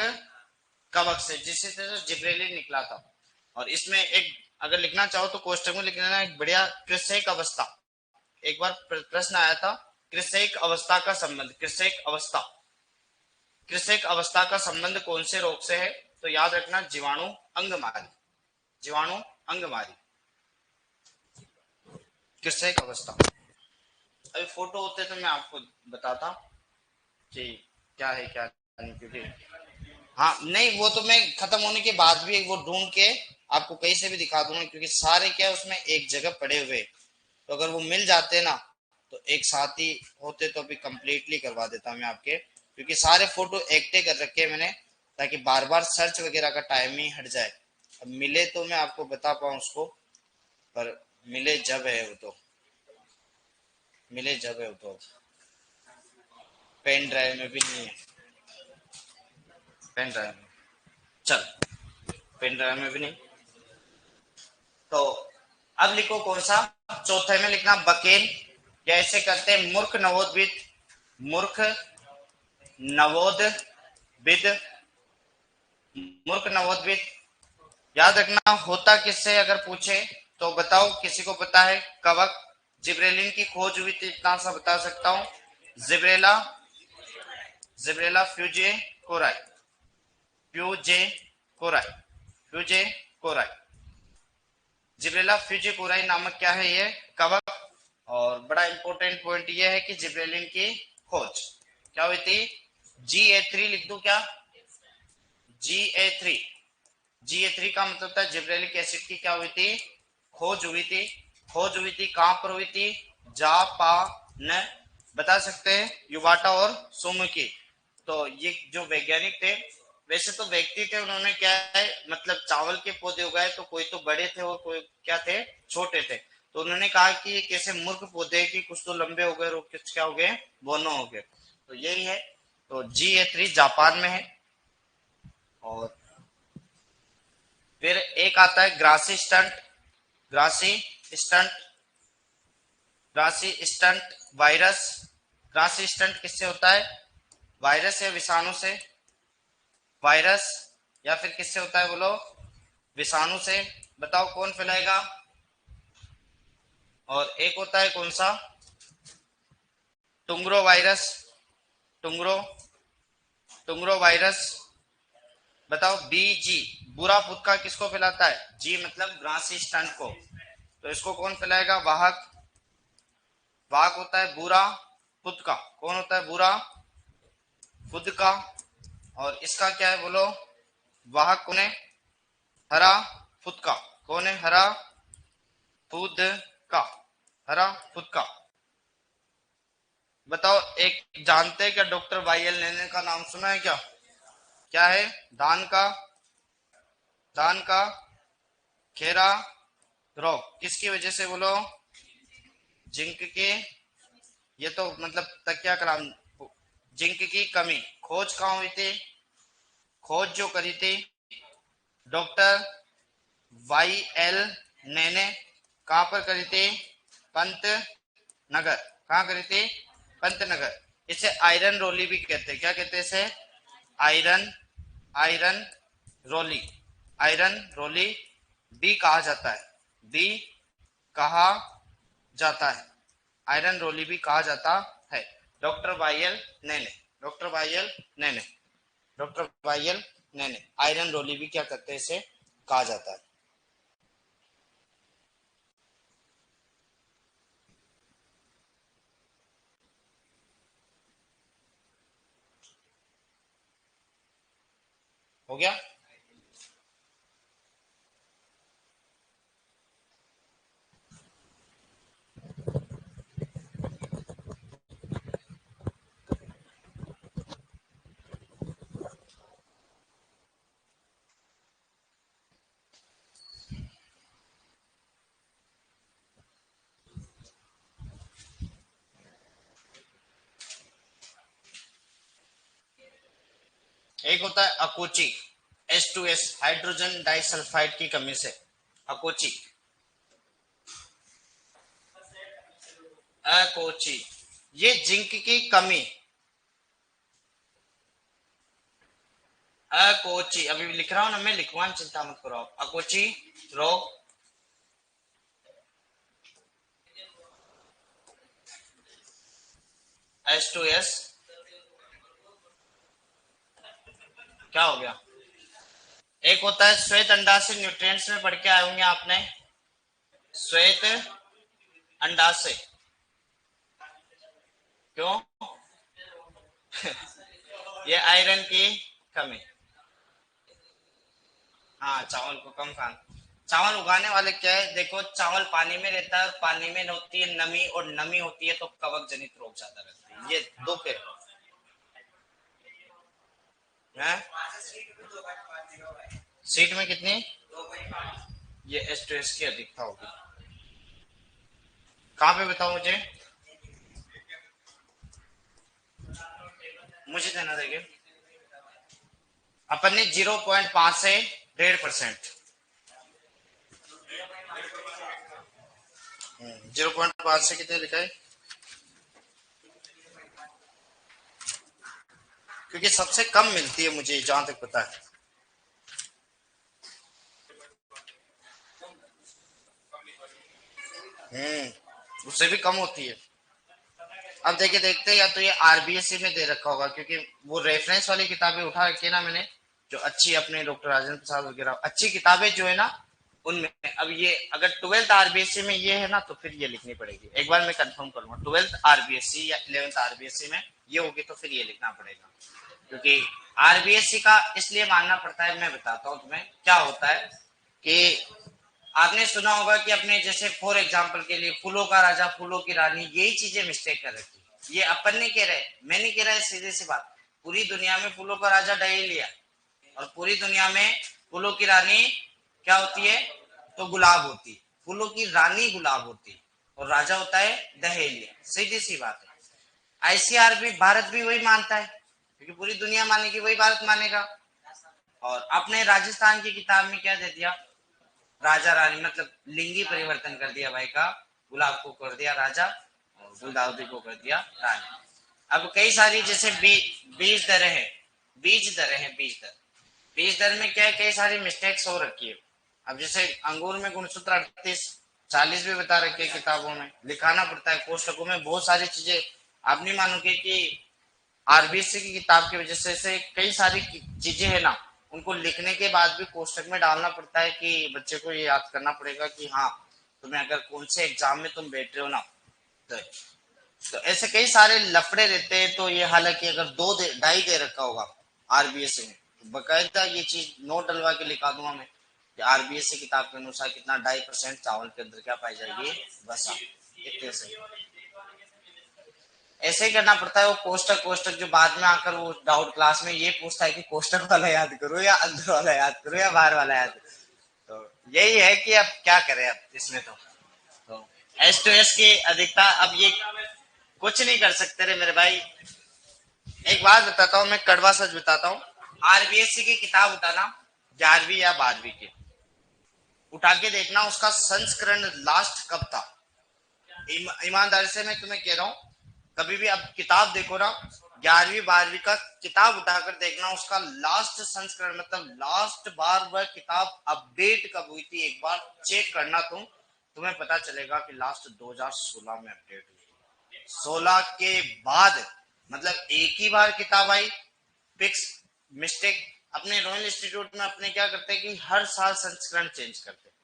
[SPEAKER 1] कवक से, जिससे से जिब्रेलिन निकला था। और इसमें एक अगर लिखना चाहो तो कोष्टक में लिख लेना, एक बढ़िया कृषिक अवस्था। एक बार प्रश्न आया था, कृषिक अवस्था का संबंध, कृषिक अवस्था, कृषिक अवस्था का संबंध कौन से रोग से है? तो याद रखना, जीवाणु अंगमारी, जीवाणु अंगमारी, कृषिक अवस्था। अभी फोटो होते तो मैं आपको बताता कि क्या है क्या नहीं, क्योंकि हाँ नहीं, वो तो मैं खत्म होने के बाद भी वो ढूंढ के आपको कहीं से भी दिखा दूंगा, क्योंकि सारे क्या उसमें एक जगह पड़े हुए, तो अगर वो मिल जाते ना तो एक साथ ही होते तो अभी कंप्लीटली करवा देता मैं आपके, क्योंकि सारे फोटो एकटे कर रखे हैं मैंने, ताकि बार बार सर्च वगैरह का टाइम ही हट जाए। अब मिले तो मैं आपको बता पाऊँ उसको, पर मिले जब है वो तो, मिले जब है वो तो। पेन ड्राइव में भी नहीं है, पेन ड्राइव में, चल पेन ड्राइव में भी नहीं। तो अब लिखो कौन सा? चौथे में लिखना बकेन, कैसे करते हैं? मूर्ख नवोद्भिद, मूर्ख नवोद्भिद, मूर्ख नवोद्भिद। याद रखना होता किससे अगर पूछे तो बताओ, किसी को पता है? कवक, जिब्रेलिन की खोज हुई थी, इतना सा बता सकता हूं। Gibberella, Gibberella fujikuroi, fujikuroi, fujikuroi, Gibberella fujikuroi नामक क्या है ये? कवक। और बड़ा इंपॉर्टेंट पॉइंट ये है कि जिब्रेलिन की खोज क्या हुई थी? GA3 लिख दो क्या? GA3, GA3 का मतलब था जिब्रेलिक एसिड की क्या हुई थी? खोज हुई थी। खोज हुई थी, कहां पर हुई थी? जापान, बता सकते हैं? युवाटा और सुमुकी। तो ये जो वैज्ञानिक थे वैसे तो व्यक्ति थे, उन्होंने क्या है मतलब चावल के पौधे उगाए, तो कोई तो बड़े थे और कोई क्या थे, छोटे थे। तो उन्होंने कहा कि ये कैसे मूर्ख पौधे कि कुछ तो लंबे हो गए और कुछ क्या हो गए, बोनो हो गए। तो यही है। तो G3 जापान में है। और फिर एक आता है grassy stunt. Grassy stunt, grassy stunt virus. Grassy stunt किससे होता है, वायरस या विषाणु से, वायरस या फिर किससे होता है बोलो, विषाणु से। बताओ कौन फैलाएगा। और एक होता है कौन सा, टुंग्रो वायरस। टुंग्रो, टुंग्रो वायरस। बताओ BG, बुरा फुदका किसको फैलाता है, जी मतलब ग्रासी स्टंट को। तो इसको कौन फैलाएगा, वाहक। वाहक होता है बुरा फुदका। कौन होता है, बुरा फुदका। और इसका क्या है बोलो, वाहक कौन है, हरा फुदका। कौन है, हरा फुदका, हरा फुदका। बताओ एक जानते हैं क्या, डॉक्टर YL लेने का नाम सुना है क्या, क्या है, धान का, धान का खेरा रोग किसकी वजह से बोलो, जिंक के, ये तो मतलब तकिया कलाम, जिंक की कमी। खोज कहाँ हुई थी, खोज जो करी थी डॉक्टर YL ने कहां पर करी थी, पंत नगर। कहां करी थी, पंत नगर। इसे आयरन रोली भी कहते हैं, क्या कहते हैं इसे, आयरन, आयरन रोली, आयरन रोली भी कहा जाता है, भी कहा जाता है, आयरन रोली भी कहा जाता है। डॉक्टर YL ने, डॉक्टर YL ने, डॉक्टर YL ने आयरन रोली भी क्या करते हैं, इसे कहा जाता है। हो गया। एक होता है अकोची, H2S हाइड्रोजन डाइसल्फाइड की कमी से, अकोची, अकोची। ये जिंक की कमी, अकोची अभी लिख रहा हूं ना मैं, लिखवान चिंता मत करो। अकोची रोग, H2S, क्या हो गया। एक होता है श्वेत अंडाशय, न्यूट्रिएंट्स में पढ़ के आए होंगे आपने, श्वेत अंडाशय। क्यों, ये आयरन की कमी। हाँ चावल को कम खाना। चावल उगाने वाले क्या है, देखो चावल पानी में रहता है, पानी में होती है नमी, और नमी होती है तो कवक जनित रोग ज्यादा रहते हैं, ये दो पे है। सीट में कितनी, ये H2S की अधिकता होगी। कहाँ पे बताओ मुझे, मुझे देना देंगे। अपन ने 0.5 से 1.5%, 0.5 से कितने लिखा है, क्योंकि सबसे कम मिलती है मुझे जहां तक पता है। उससे भी कम होती है। अब देखिए देखते या तो ये RBSC में दे रखा होगा, क्योंकि वो रेफरेंस वाली किताबें उठा रखी है ना मैंने, जो अच्छी अपने डॉक्टर राजेंद्र प्रसाद वगैरह अच्छी किताबें जो है ना उनमें। अब ये अगर 12th RBSC में ये है ना, तो फिर ये लिखनी पड़ेगी, एक बार मैं कंफर्म करूंगा 12th RBSC या 11th RBSC में ये होगी, तो फिर ये लिखना पड़ेगा। क्योंकि RBSC का इसलिए मानना पड़ता है, मैं बताता हूँ तुम्हें क्या होता है कि आपने सुना होगा कि अपने जैसे फॉर एग्जाम्पल के लिए फूलों का राजा फूलों की रानी, यही चीजें मिस्टेक कर रखी। ये अपन नहीं कह रहे, मैं नहीं कह रहा है, सीधी सी बात, पूरी दुनिया में फूलों का राजा डे लिया, और पूरी दुनिया में फूलों की रानी क्या होती है? तो गुलाब होती है। फूलों की रानी गुलाब होती है और राजा होता है दहेलिया। सीधी सी बात है। आईसीआर भी, भारत भी वही मानता है, क्योंकि पूरी दुनिया मानेगी वही भारत मानेगा। और आपने राजस्थान की किताब में क्या दे दिया? राजा रानी, मतलब लिंगी परिवर्तन कर दिया भाई का। गुलाब को कर दिया राजा और गुलदाउदी को कर दिया रानी। अब कई सारी जैसे बीज दरें हैं, बीज दरें हैं, बीज दर में क्या है, कई सारी मिस्टेक्स हो रखी है। अब जैसे अंगूर में गुणसूत्र 38-40 भी बता रखे है, किताबों में लिखाना पड़ता है, कोष्टकों में बहुत सारी चीजें। आप नहीं मानोगे कि आरबीएससी की किताब की वजह से कई सारी चीजें है ना, उनको लिखने के बाद भी कोष्टक में डालना पड़ता है कि बच्चे को ये याद करना पड़ेगा कि हाँ, तुम्हें अगर कौन से एग्जाम में तुम बैठ रहे हो ना, तो ऐसे कई सारे लफड़े रहते हैं। तो ये हालांकि अगर ढाई दे रखा होगा आरबीएससी में, तो बकायदा ये चीज नोट डलवा के लिखा दूंगा मैं कि आरबीएससी किताब के अनुसार कितना 2.5% चावल के अंदर क्या पाई जाएगी? वसा। इतने से ऐसे ही करना पड़ता है। वो कोष्टक कोष्टक जो बाद में आकर वो डाउट क्लास में ये पूछता है कि कोष्टक वाला याद करो या अंदर वाला याद करो या बाहर वाला याद करो। तो यही है कि अब क्या करें अब इसमें। तो एस टू एस की अधिकता, अब ये कुछ नहीं कर सकते रे मेरे भाई। एक बात बताता हूँ, मैं कड़वा सच बताता हूँ। आरबीएससी की किताब उठाना 11वीं या 12वीं की, उठा के देखना उसका संस्करण लास्ट कब था। ईमानदारी से मैं तुम्हें कह रहा हूँ, कभी भी अब किताब देखो ना, 11वीं 12वीं का किताब उठाकर देखना, उसका लास्ट संस्करण, मतलब लास्ट बार वह किताब अपडेट कब हुई थी, एक बार चेक करना तुम। तुम्हें पता चलेगा कि लास्ट 2016 में अपडेट हुई। 16 के बाद, मतलब एक ही बार किताब आई, फिक्स मिस्टेक। अपने रॉयल इंस्टीट्यूट में अपने क्या करते हैं कि हर साल संस्करण चेंज करते हैं।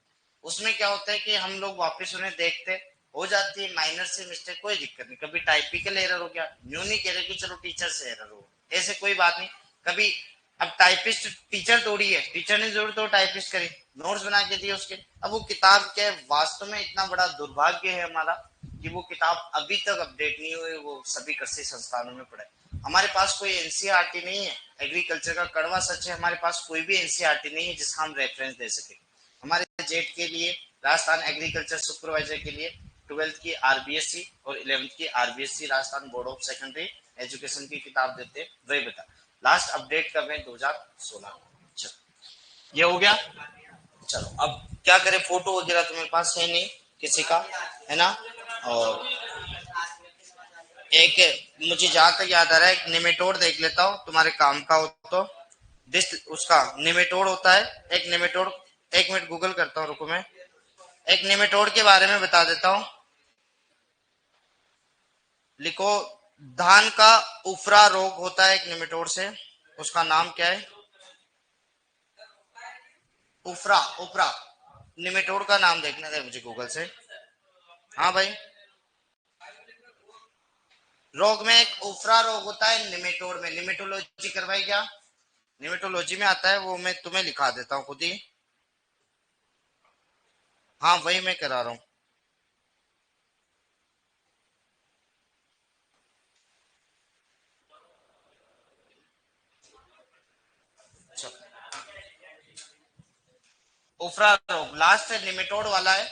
[SPEAKER 1] उसमें क्या होता है कि हम लोग वापस उन्हें देखते, हो जाती है माइनर से मिस्टेक, कोई दिक्कत नहीं। कभी टाइपिकल एरर हो गया, न्यू नहीं कह रहे कि चलो टीचर से एरर हो, ऐसे कोई बात नहीं। कभी अब टाइपिस्ट टीचर थोड़ी है, टीचर ने जरूर तो टाइपिस्ट करी, नोट्स बना के दिए उसके। अब वो किताब क्या है, वास्तव में इतना बड़ा दुर्भाग्य है हमारा कि वो किताब अभी तक अपडेट नहीं हुई, वो सभी कृषि संस्थानों में पढ़े। हमारे पास कोई एनसीईआरटी नहीं है एग्रीकल्चर का, कड़वा सच है, हमारे पास कोई भी एनसीईआरटी नहीं है जिसका हम रेफरेंस दे सके। हमारे जेट के लिए, राजस्थान एग्रीकल्चर सुपरवाइजर के लिए 12th की आरबीएससी और 11th की RBSC Rajasthan board of secondary education की किताब देते, वही बता। लास्ट अपडेट कब है? 2016। चलो ये हो गया। चलो अब क्या करें, फोटो वगैरह तुम्हारे पास है नहीं किसी का, है ना? और एक, मुझे जहां तक याद आ रहा है, एक निमेटोड देख लेता हूँ, तुम्हारे काम का हो तो। दिस उसका निमेटोड होता है, एक निमेटोड। एक मिनट गूगल करता हूँ, रुको मैं एक निमेटोड के बारे में बता देता हूँ। लिखो, धान का उफरा रोग होता है एक निमेटोड से, उसका नाम क्या है? उफरा, उफरा। निमेटोड का नाम देखने दे मुझे गूगल से। हाँ भाई, रोग में एक उफरा रोग होता है निमेटोड में। निमेटोलॉजी करवाई क्या? निमेटोलॉजी में आता है वो, मैं तुम्हें लिखा देता हूँ खुद ही। हाँ वही मैं करा रहा हूँ। उफरा रोग लास्ट से निमेटोड वाला है,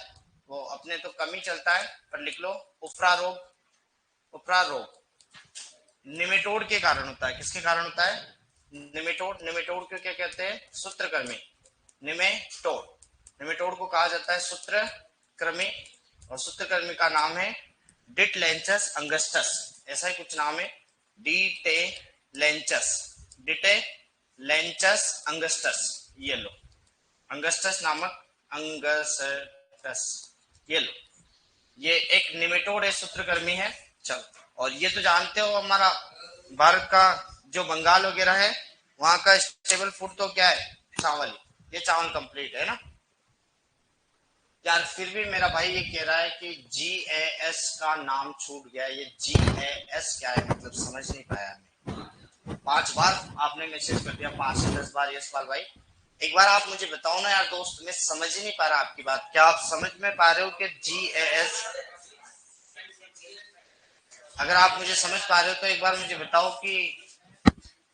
[SPEAKER 1] वो अपने तो कम ही चलता है, पर लिख लो उफरा रोग। उफरा रोग निमेटोड के कारण होता है। किसके कारण होता है? निमेटोड। निमेटोड को क्या कहते हैं? सूत्रकृमि। निमेटोड, निमेटोड को कहा जाता है सूत्रकृमि, और सूत्रकृमि का नाम है डिटलेंचस अंगस्टस, ऐसा ही कुछ नाम है। डिटेलेंचस, डिटेलेंचस अंगस्टस, ये लो, अंगस्टस नामक अंगस्टस, ये लो, ये एक निमेटोड है, सूत्रकृमि है। चल, और ये तो जानते हो हमारा भारत का जो बंगाल वगैरह है, वहां का स्टेबल फूड तो क्या है? चावल। ये चावल कंप्लीट है ना यार। फिर भी मेरा भाई ये कह रहा है कि जीएएस का नाम छूट गया। ये जीएएस क्या है, मतलब समझ नहीं पाया मैं। 5 बार आपने मैसेज कर दिया, 5 से 10 बार यशपाल भाई। एक बार आप मुझे बताओ ना यार दोस्त, मैं समझ ही नहीं पा रहा आपकी बात। क्या आप समझ में पा रहे हो कि जीएएस? अगर आप मुझे समझ पा रहे हो तो एक बार मुझे बताओ कि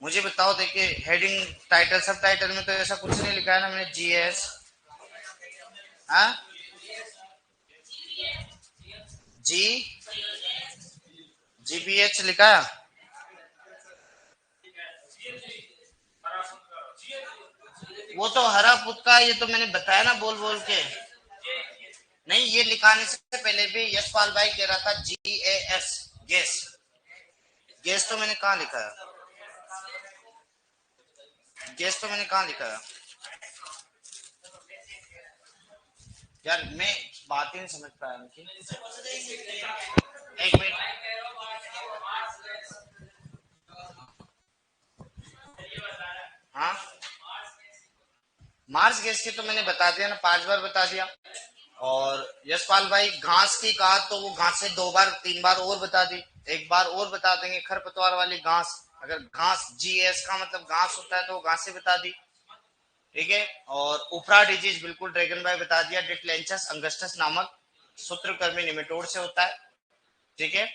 [SPEAKER 1] मुझे बताओ, देखिए हेडिंग टाइटल सब टाइटल में तो ऐसा कुछ नहीं लिखा है ना मैंने, जीएस। हाँ, जी जीबीएच लिखा है। वो तो हरा पुतका, ये तो मैंने बताया ना बोल बोल के। नहीं, ये लिखाने से पहले भी यशपाल भाई कह रहा था GAS, गैस। गैस तो मैंने कहाँ लिखा है? गैस तो मैंने कहाँ लिखा है? यार मैं बात ही नहीं समझ पाया उनकी। एक मिनट। हाँ, मार्स गैस की तो मैंने बता दिया ना, 5 बार बता दिया। और यशपाल भाई घास की कहा तो वो घास से 2 बार 3 बार और बता दी। एक बार और बता देंगे, खरपतवार वाली घास। अगर घास GS का मतलब घास होता है तो वो घास से बता दी। ठीक है। और उफरा डिजीज बिल्कुल ड्रैगन भाई बता दिया, डिटलेंचस अंगस्टस नामक सूत्रकृमि निमेटोड से होता है। ठीक है।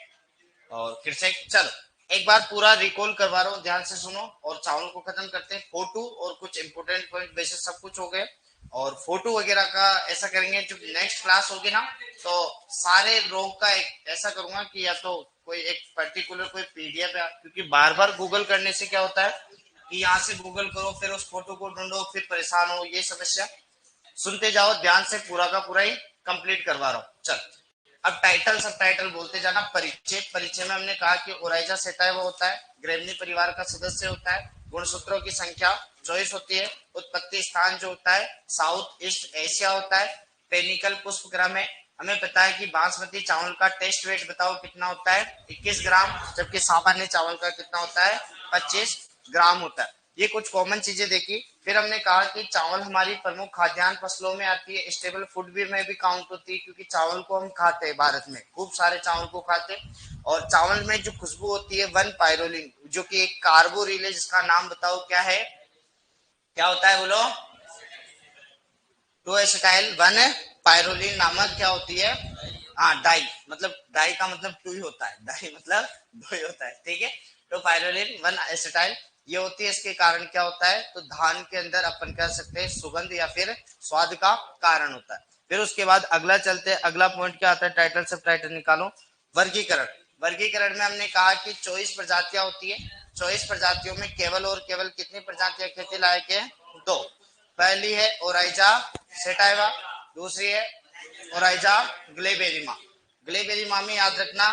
[SPEAKER 1] और फिर से चलो एक बार पूरा रिकॉल करवा रहा हूँ, ध्यान से सुनो और चावल को खत्म करते हैं। फोटो और कुछ इंपोर्टेंट पॉइंट वैसे सब कुछ हो गए। और फोटो वगैरह का ऐसा करेंगे, जब नेक्स्ट क्लास होगी ना तो सारे रोग का एक ऐसा करूंगा कि या तो कोई एक पर्टिकुलर कोई PDF है, क्योंकि बार बार गूगल करने से क्या होता है कि यहाँ से गूगल करो फिर उस फोटो को ढूंढो फिर परेशान हो, ये समस्या। सुनते जाओ ध्यान से, पूरा का पूरा ही कंप्लीट करवा रहा हूँ। चल, अब टाइटल सब टाइटल बोलते जाना। परिचय, परिचय में हमने कहा कि ओराइजा सेटाइवा वो होता है, ग्रेमनी परिवार का सदस्य होता है। गुणसूत्रों की संख्या 24 होती है। उत्पत्ति स्थान जो होता है साउथ ईस्ट एशिया होता है। पेनिकल पुष्प क्रम है। हमें पता है कि बासमती चावल का टेस्ट वेट बताओ कितना होता है, 21 ग्राम, जबकि सामान्य चावल का कितना होता है, 25 ग्राम होता है। ये कुछ कॉमन चीजें देखी। फिर हमने कहा कि चावल हमारी प्रमुख खाद्यान्न फसलों में आती है, स्टेबल फूड भी में भी काउंट होती है, क्योंकि चावल को हम खाते हैं, भारत में खूब सारे चावल को खाते हैं। और चावल में जो खुशबू होती है वन पायरोलिन, जो कि एक कार्बोरिल है, जिसका नाम बताओ क्या है, क्या होता है बोलो? टू एसिटाइल वन पायरोलिन नामक क्या होती है? हाँ, डाई। मतलब डाई का मतलब टू ही होता है, डाई मतलब दो ही होता है। ठीक है। तो पायरोलिन वन एसिटाइल ये होती है। इसके कारण क्या होता है, तो धान के अंदर अपन कह सकते हैं सुगंध या फिर स्वाद का कारण होता है। फिर उसके बाद अगला चलते हैं, अगला पॉइंट क्या आता है, टाइटल सब टाइटल निकालो। वर्गीकरण। वर्गीकरण में हमने कहा कि 24 प्रजातियां होती है। 24 प्रजातियों में केवल और केवल कितनी प्रजातियां खेती लायक है? दो। पहली है ओराइजा सेटाइवा, दूसरी है ओराइजा ग्लेबेरिमा। ग्लेबेरिमा में याद रखना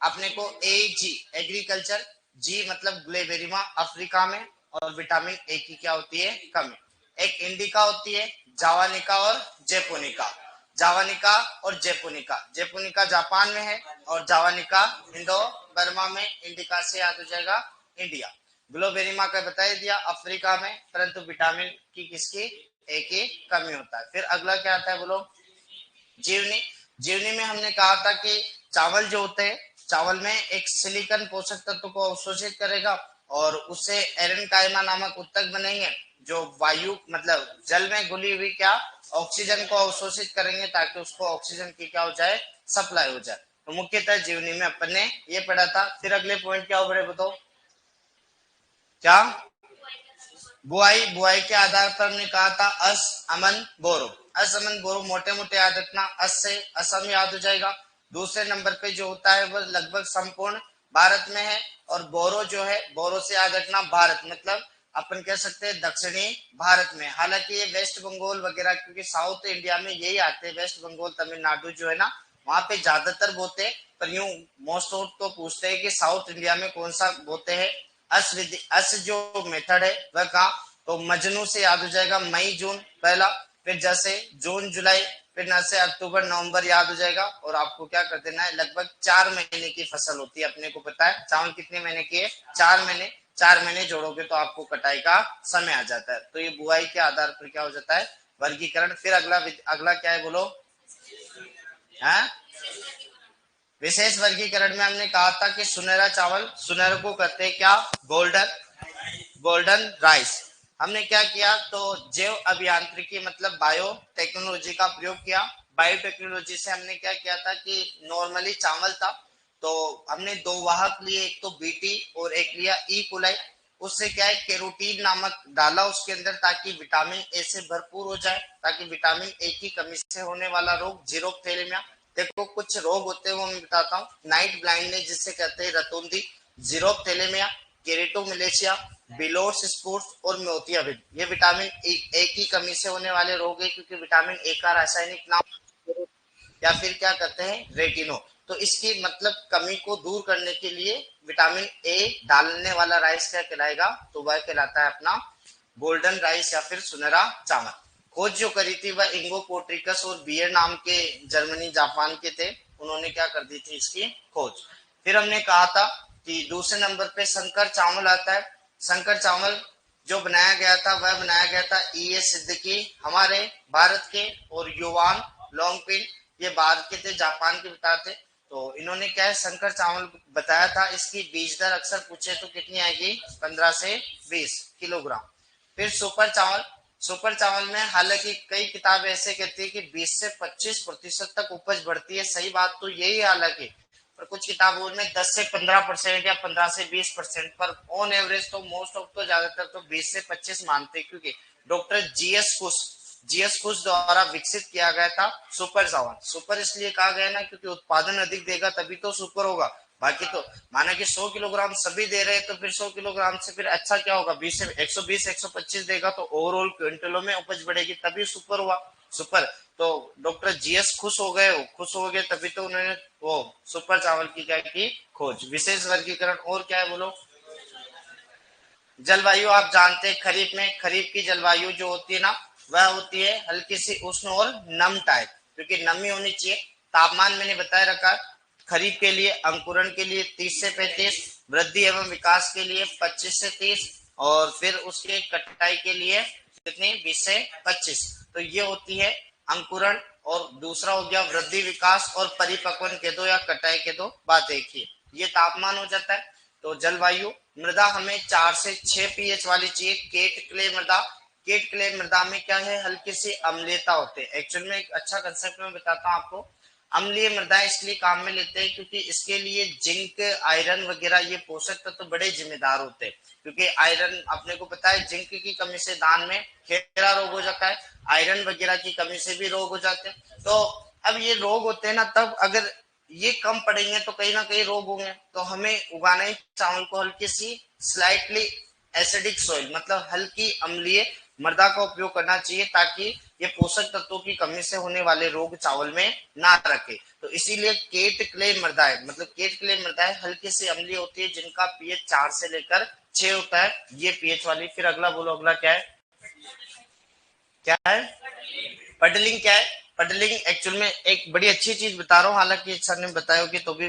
[SPEAKER 1] अपने को AG एग्रीकल्चर, जी मतलब ग्लेबेरिमा अफ्रीका में, और विटामिन A की क्या होती है, कमी। एक इंडिका होती है, जावानिका और जेपोनिका। जावानिका और जेपोनिका, जेपोनिका जापान में है और जावानिका इंडो बर्मा में। इंडिका से याद हो जाएगा इंडिया। ग्लोबेरिमा का बता ही दिया अफ्रीका में, परंतु विटामिन की किसकी, A की कमी होता है। फिर अगला क्या आता है बोलो? जीवनी। जीवनी में हमने कहा था कि चावल जो होते हैं, चावल में एक सिलिकॉन पोषक तत्व को अवशोषित करेगा और उससे एरेनकाइमा नामक उत्तक बनेंगे, जो वायु मतलब जल में घुली हुई क्या, ऑक्सीजन को अवशोषित करेंगे, ताकि उसको ऑक्सीजन की क्या हो जाए, सप्लाई हो जाए। तो मुख्यतः जीवनी में अपन ने ये पढ़ा था। फिर अगले पॉइंट क्या हो बड़े बताओ? क्या? बुआई। बुआई के आधार पर हमने कहा था अस अमन बोरो। अस अमन बोरो मोटे मोटे याद रखना, अस से असम याद हो जाएगा। दूसरे नंबर पे जो होता है वो लगभग संपूर्ण भारत में है। और बोरो जो है, बोरो से याद रखना भारत मतलब अपन कह सकते हैं दक्षिणी भारत में। हालांकि ये वेस्ट बंगाल वगैरह, क्योंकि साउथ इंडिया में यही आते हैं, वेस्ट बंगाल तमिलनाडु जो है ना, वहां पे ज्यादातर बोते हैं। पर यूं मोस्ट ऑफ तो पूछते हैं कि साउथ इंडिया में कौन सा बोते हैं। अस विधि, अस जो मेथड है वह कहा, तो मजनू से याद हो जाएगा मई जून पहला। फिर जैसे जून जुलाई, फिर न से अक्टूबर नवंबर याद हो जाएगा। और आपको क्या कर देना है, लगभग 4 महीने की फसल होती है, अपने को पता है चावल कितने महीने की है, 4 महीने। 4 महीने जोड़ोगे तो आपको कटाई का समय आ जाता है। तो ये बुआई के आधार पर क्या हो जाता है, वर्गीकरण। फिर अगला अगला क्या है बोलो? है विशेष वर्गीकरण में हमने कहा था कि सुनहरा चावल, सुनहरे को कहते हैं क्या, गोल्डन, गोल्डन राइस। हमने क्या किया, तो जैव अभियांत्रिकी मतलब बायो टेक्नोलॉजी का प्रयोग किया। बायोटेक्नोलॉजी से हमने क्या किया था कि नॉर्मली चावल था तो हमने 2 वाहक लिए, एक तो बीटी और एक लिया ई कोलाई। उससे क्या है केरोटीन नामक डाला उसके अंदर ताकि विटामिन ए से भरपूर हो जाए, ताकि विटामिन ए की कमी से होने वाला रोग जीरोप्थेलेमिया। देखो कुछ रोग होते हैं वो मैं बताता हूँ, नाइट ब्लाइंडनेस जिससे कहते हैं रतौंधी, जीरोप्थेलेमिया, केरेटोमिलेशिया, बिलोर्स स्पोर्ट्स और मोतिया बिंद, ये विटामिन ए की कमी से होने वाले रोग है, क्योंकि विटामिन ए का रासायनिक नाम या फिर क्या कहते हैं रेटिनो। तो इसकी मतलब कमी को दूर करने के लिए विटामिन ए डालने वाला राइस क्या कहलाएगा, तो वह कहलाता है अपना गोल्डन राइस या फिर सुनहरा चावल। खोज जो करी थी वह इंगो पोट्रिकस और बियर नाम के जर्मनी जापान के थे, उन्होंने क्या कर दी थी इसकी खोज। फिर हमने कहा था कि दूसरे नंबर पे शंकर चावल आता है। शंकर चावल जो बनाया गया था वह बनाया गया था ई एस सिद्दीकी, हमारे भारत के, और युवान लॉन्गपिन, ये बाहर के थे, जापान के बताते। तो इन्होंने क्या है शंकर चावल बताया था, इसकी बीज दर अक्सर पूछे तो कितनी आएगी, 15 से 20 किलोग्राम। फिर सुपर चावल, सुपर चावल में हालांकि कई किताब ऐसे कहती है कि 20 से 25% तक उपज बढ़ती है, सही बात तो यही है हालांकि, पर कुछ किताबों में 10 से 15% या 15 से 20%, पर ऑन एवरेज तो मोस्ट ऑफ तो ज्यादातर तो 20 से 25 मानते हैं, क्योंकि डॉक्टर जीएस खुश द्वारा विकसित किया गया था सुपर चावल। सुपर इसलिए कहा गया ना क्योंकि उत्पादन अधिक देगा तभी तो सुपर होगा, बाकी तो माना कि 100 किलोग्राम सभी दे रहे हैं तो फिर 100 किलोग्राम से फिर अच्छा क्या होगा, 20 से 120 125 देगा तो ओवरऑल क्विंटलों में उपज बढ़ेगी, तभी सुपर हुआ सुपर। तो डॉक्टर जीएस खुश हो गए तभी तो उन्होंने वो सुपर चावल की क्या की खोज। विशेष वर्गीकरण और क्या है बोलो। जलवायु आप जानते हैं, खरीफ में खरीफ की जलवायु जो होती है ना वह होती है हल्की सी उष्ण और नम टाइप, क्योंकि नमी होनी चाहिए। तापमान मैंने बताया रखा, खरीफ के लिए अंकुरण के लिए 30 से 35, वृद्धि एवं विकास के लिए 25 से 30, और फिर उसके कटाई के लिए कितनी 20 से 25। तो ये होती है अंकुरण, और दूसरा हो गया वृद्धि विकास, और परिपक्वन के दो या कटाई के दो बात एक ही। ये तापमान हो जाता है। तो जलवायु, मृदा हमें 4 से 6 पीएच वाली चाहिए। केट क्ले मृदा, केट क्ले मृदा में क्या है हल्की सी अम्लीयता होते हैं। एक्चुअल में एक अच्छा कंसेप्ट में बताता हूँ आपको, अम्लीय मृदा इसलिए काम में लेते हैं क्योंकि इसके लिए जिंक आयरन वगैरह ये पोषक तत्व तो बड़े जिम्मेदार होते हैं, क्योंकि आयरन अपने को पता है जिंक की कमी से दान में खेरा रोग हो जाता है, आयरन वगैरह की कमी से भी रोग हो जाते हैं। तो अब ये रोग होते हैं ना, तब अगर ये कम पड़ेंगे तो कहीं ना कहीं रोग होंगे। तो हमें उगाना ही चावल को हल्की सी स्लाइटली एसिडिक सोइल, मतलब हल्की अम्लीय मृदा का उपयोग करना चाहिए, ताकि ये पोषक तत्वों की कमी से होने वाले रोग चावल में ना रखे। तो इसीलिए केट क्ले मृदा है, मतलब केट क्ले मृदा है हल्की सी अम्लीय होती है, जिनका पीएच 4 से लेकर 6 होता है, ये पीएच वाली। फिर अगला बोलो, अगला क्या है, क्या है पडलिंग। क्या है पडलिंग, एक्चुअल में एक बड़ी अच्छी चीज बता रहा हूँ, हालांकि सर ने बताया होगी तो भी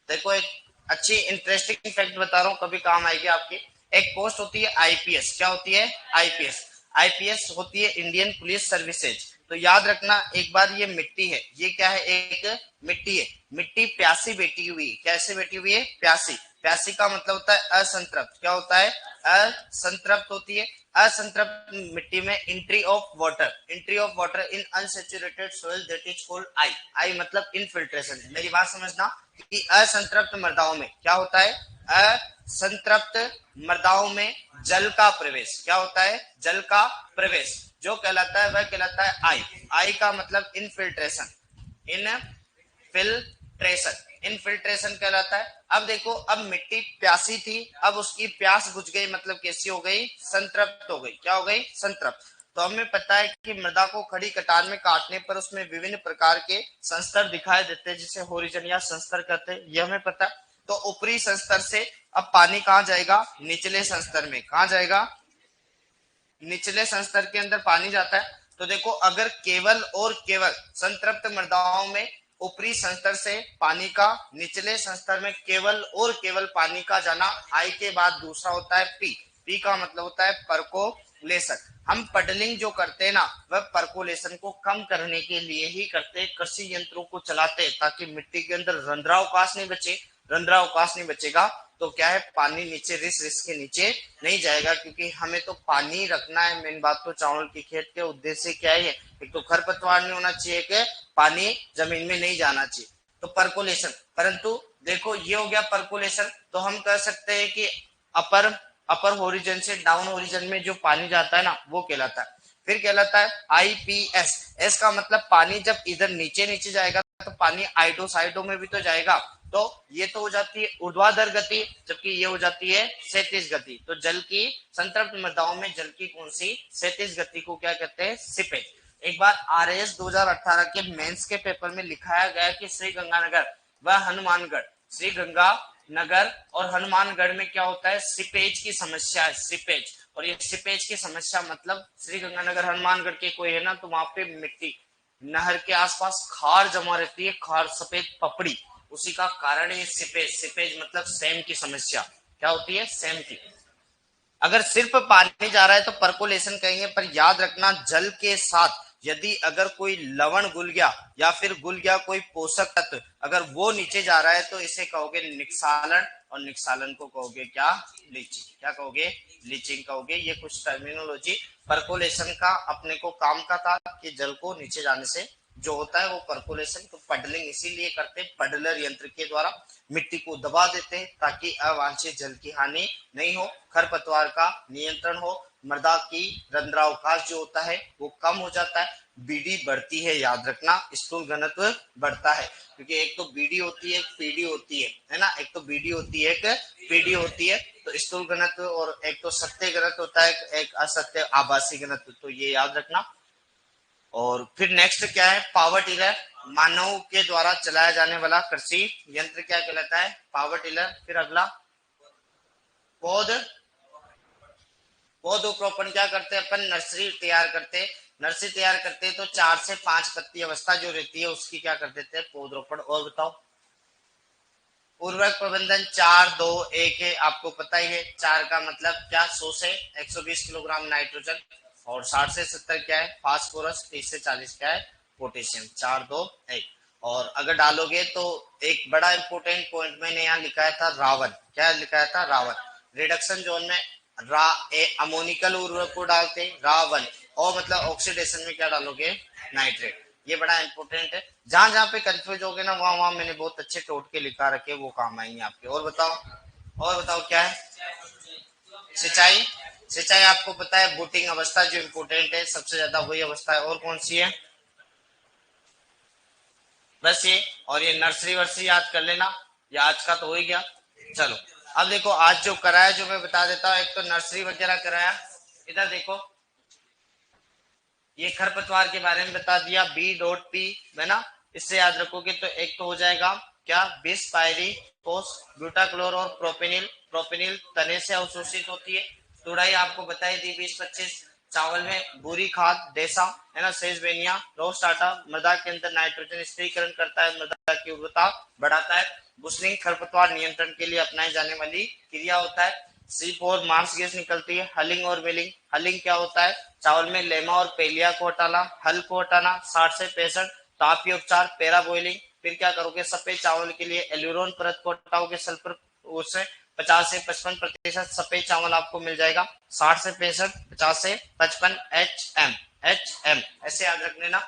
[SPEAKER 1] देखो, एक अच्छी इंटरेस्टिंग फैक्ट बता रहा हूँ, कभी काम आएगी आपकी। एक पोस्ट होती है आईपीएस, क्या होती है आईपीएस, आईपीएस होती है इंडियन पुलिस सर्विसेज। तो याद रखना एक बार, ये मिट्टी है, ये क्या है एक मिट्टी है, मिट्टी प्यासी बैठी हुई, कैसे बैठी हुई है प्यासी। प्यासी का मतलब होता है असंतृप्त, क्या होता है असंतृप्त होती है। असंतृप्त मिट्टी में entry of water in unsaturated soil that is called I. I मतलब इनफिल्ट्रेशन। मेरी बात समझना कि असंतृप्त मृदाओं में क्या होता है, असंतृप्त मृदाओं में जल का प्रवेश, क्या होता है जल का प्रवेश, जो कहलाता है वह कहलाता है आई। आई का मतलब इनफिल्ट्रेशन, इनफिल्ट्रेशन कहलाता है। अब देखो, अब मिट्टी प्यासी थी, अब उसकी प्यास बुझ गई, मतलब कैसी हो गई, संतृप्त हो गई। क्या हो गई, संतृप्त। तो हमें पता है कि मृदा को खड़ी कटार में काटने पर उसमें विभिन्न प्रकार के संस्तर दिखाई देते हैं, जिसे होरिजन या संस्तर कहते हैं, यह हमें पता है। तो ऊपरी संस्तर से अब पानी कहाँ जाएगा, निचले संस्तर में। कहाँ जाएगा, निचले संस्तर के अंदर पानी जाता है। तो देखो, अगर केवल और केवल संतृप्त मृदाओं में ऊपरी संस्तर से पानी का, निचले संस्तर में केवल और केवल पानी का जाना, आई के बाद दूसरा होता है पी। पी का मतलब होता है परकोलेशन। हम पडलिंग जो करते हैं ना, वह परकोलेशन को कम करने के लिए ही करते हैं, कृषि यंत्रों को चलाते हैं ताकि मिट्टी के अंदर रंध्रावकाश नहीं बचे। रंध्रावकाश नहीं बचेगा तो क्या है, पानी नीचे रिस के नीचे नहीं जाएगा, क्योंकि हमें तो पानी रखना है। मेन बात तो चावल की खेत के उद्देश्य क्या है, एक तो खरपतवार नहीं होना चाहिए, कि पानी जमीन में नहीं जाना चाहिए, तो परकोलेशन। परंतु देखो, ये हो गया परकोलेशन। तो हम कह सकते हैं कि अपर अपर होरिजन से डाउन होरिजन में जो पानी जाता है ना वो कहलाता है। फिर कहलाता है आईपीएस। एस का मतलब पानी जब इधर नीचे नीचे जाएगा तो पानी आइडो साइडो में भी तो जाएगा, तो ये तो हो जाती है ऊर्ध्वाधर गति, जबकि ये हो जाती है क्षैतिज गति। तो जल की संतृप्त मृदाओं में जल की कौन सी क्षैतिज गति को क्या कहते हैं, सीपेज। एक बार आरएएस 2018 के मेंस के पेपर में लिखाया गया कि श्री गंगानगर व हनुमानगढ़, श्री गंगानगर और हनुमानगढ़ में क्या होता है, सीपेज की समस्या है, सीपेज। और ये सीपेज की समस्या मतलब श्री गंगानगर हनुमानगढ़ के कोई है ना तो वहां पे मिट्टी नहर के आसपास खार जमा रहती है, खार सफेद पपड़ी, उसी का कारण है सीपेज। सीपेज मतलब सेम की समस्या, क्या होती है, सेम की। अगर सिर्फ पानी जा रहा है तो परकोलेशन कहेंगे, पर याद रखना जल के साथ यदि अगर कोई लवण घुल गया या फिर घुल गया कोई पोषक तत्व, अगर वो नीचे जा रहा है तो इसे कहोगे निक्सालन, और निक्सालन को कहोगे क्या, लीचिंग। क्या कहोगे, लीचिंग कहोगे। ये कुछ टर्मिनोलॉजी परकोलेशन का अपने को काम का था कि जल को नीचे जाने से जो होता है वो परकोलेशन। तो पडलिंग इसीलिए करते, पडलर यंत्र के द्वारा मिट्टी को दबा देते हैं ताकि अवांछित जल की हानि नहीं हो, खरपतवार का नियंत्रण हो, मृदा की रंध्रावकाश जो होता है वो कम हो जाता है, बीडी बढ़ती है, याद रखना स्थूल घनत्व बढ़ता है। क्योंकि एक तो बीडी होती है, एक पीडी होती है ना, एक तो बीडी होती है, एक पीडी होती है। तो स्थूल घनत्व और एक तो सत्य घनत्व होता है, एक असत्य आभासी घनत्व, तो ये याद रखना। और फिर नेक्स्ट क्या है, पावर टिलर, मानव के द्वारा चलाया जाने वाला कृषि यंत्र क्या कहलाता है, पावर टिलर। फिर अगला पौध, पौधरोपण क्या करते हैं अपन, नर्सरी तैयार करते, नर्सरी तैयार करते हैं तो 4 से 5 पत्ती अवस्था जो रहती है उसकी क्या कर देते हैं, पौधरोपण। और बताओ उर्वरक प्रबंधन 4-2-1 है, आपको पता ही है। 4 का मतलब क्या, 100 से 120 किलोग्राम नाइट्रोजन, और 60 से 70 क्या है फास्फोरस, 30 से 40 क्या है पोटेशियम। 4-2-1। और अगर डालोगे तो एक बड़ा इंपोर्टेंट पॉइंट मैंने यहाँ लिखाया था रावण, क्या लिखाया था, रावण। रिडक्शन जोन में अमोनिकल उर्वरक को डालते रावण, और मतलब ऑक्सीडेशन में क्या डालोगे, नाइट्रेट। ये बड़ा इंपॉर्टेंट है, जहां जहां पे कंफ्यूज हो गए ना वहां वहां मैंने बहुत अच्छे टोटके लिखा रखे, वो काम आएंगे आपके। और बताओ, और बताओ क्या है, सिंचाई। सिंचाई आपको पता है बूटिंग अवस्था जो इम्पोर्टेंट है सबसे ज्यादा वही अवस्था है। और कौन सी है, बस ये। और ये नर्सरी वर्सरी याद कर लेना, ये आज का तो हो ही गया। चलो अब देखो आज जो कराया जो मैं बता देता हूँ, एक तो नर्सरी वगैरह कराया, इधर देखो ये खरपतवार के बारे में बता दिया, B.P है ना, इससे याद रखोगे तो एक तो हो जाएगा क्या, बिस पायरी पोस ब्यूटाक्लोर और प्रोपेनिल। प्रोपेनिल तने से अवशोषित होती है। तुड़ाई आपको बताई दी 20-25। चावल में बुरी खाद डेसा है ना, सेजवेनिया रोस्टाटा, मृदा के अंदर नाइट्रोजन स्थिरीकरण करता है, मृदा की उर्वरता बढ़ाता है। बुशनिंग खरपतवार नियंत्रण के लिए अपनाई जाने वाली क्रिया होता है। C4 मार्स गैस निकलती है। हलिंग और वेलिंग, हलिंग क्या होता है, चावल में लेमा और पेलिया को हटाना, हल को हटाना। 60 से 65 तापीय उपचार, पैरा बॉइलिंग। फिर क्या करोगे, सफेद चावल के लिए एल्यूरोन परत को हटाओगे, सल्फर उससे 50 से 55% सफेद चावल आपको मिल जाएगा। 60 से 65, 50 से 55 HM, HM ऐसे याद रख लेना।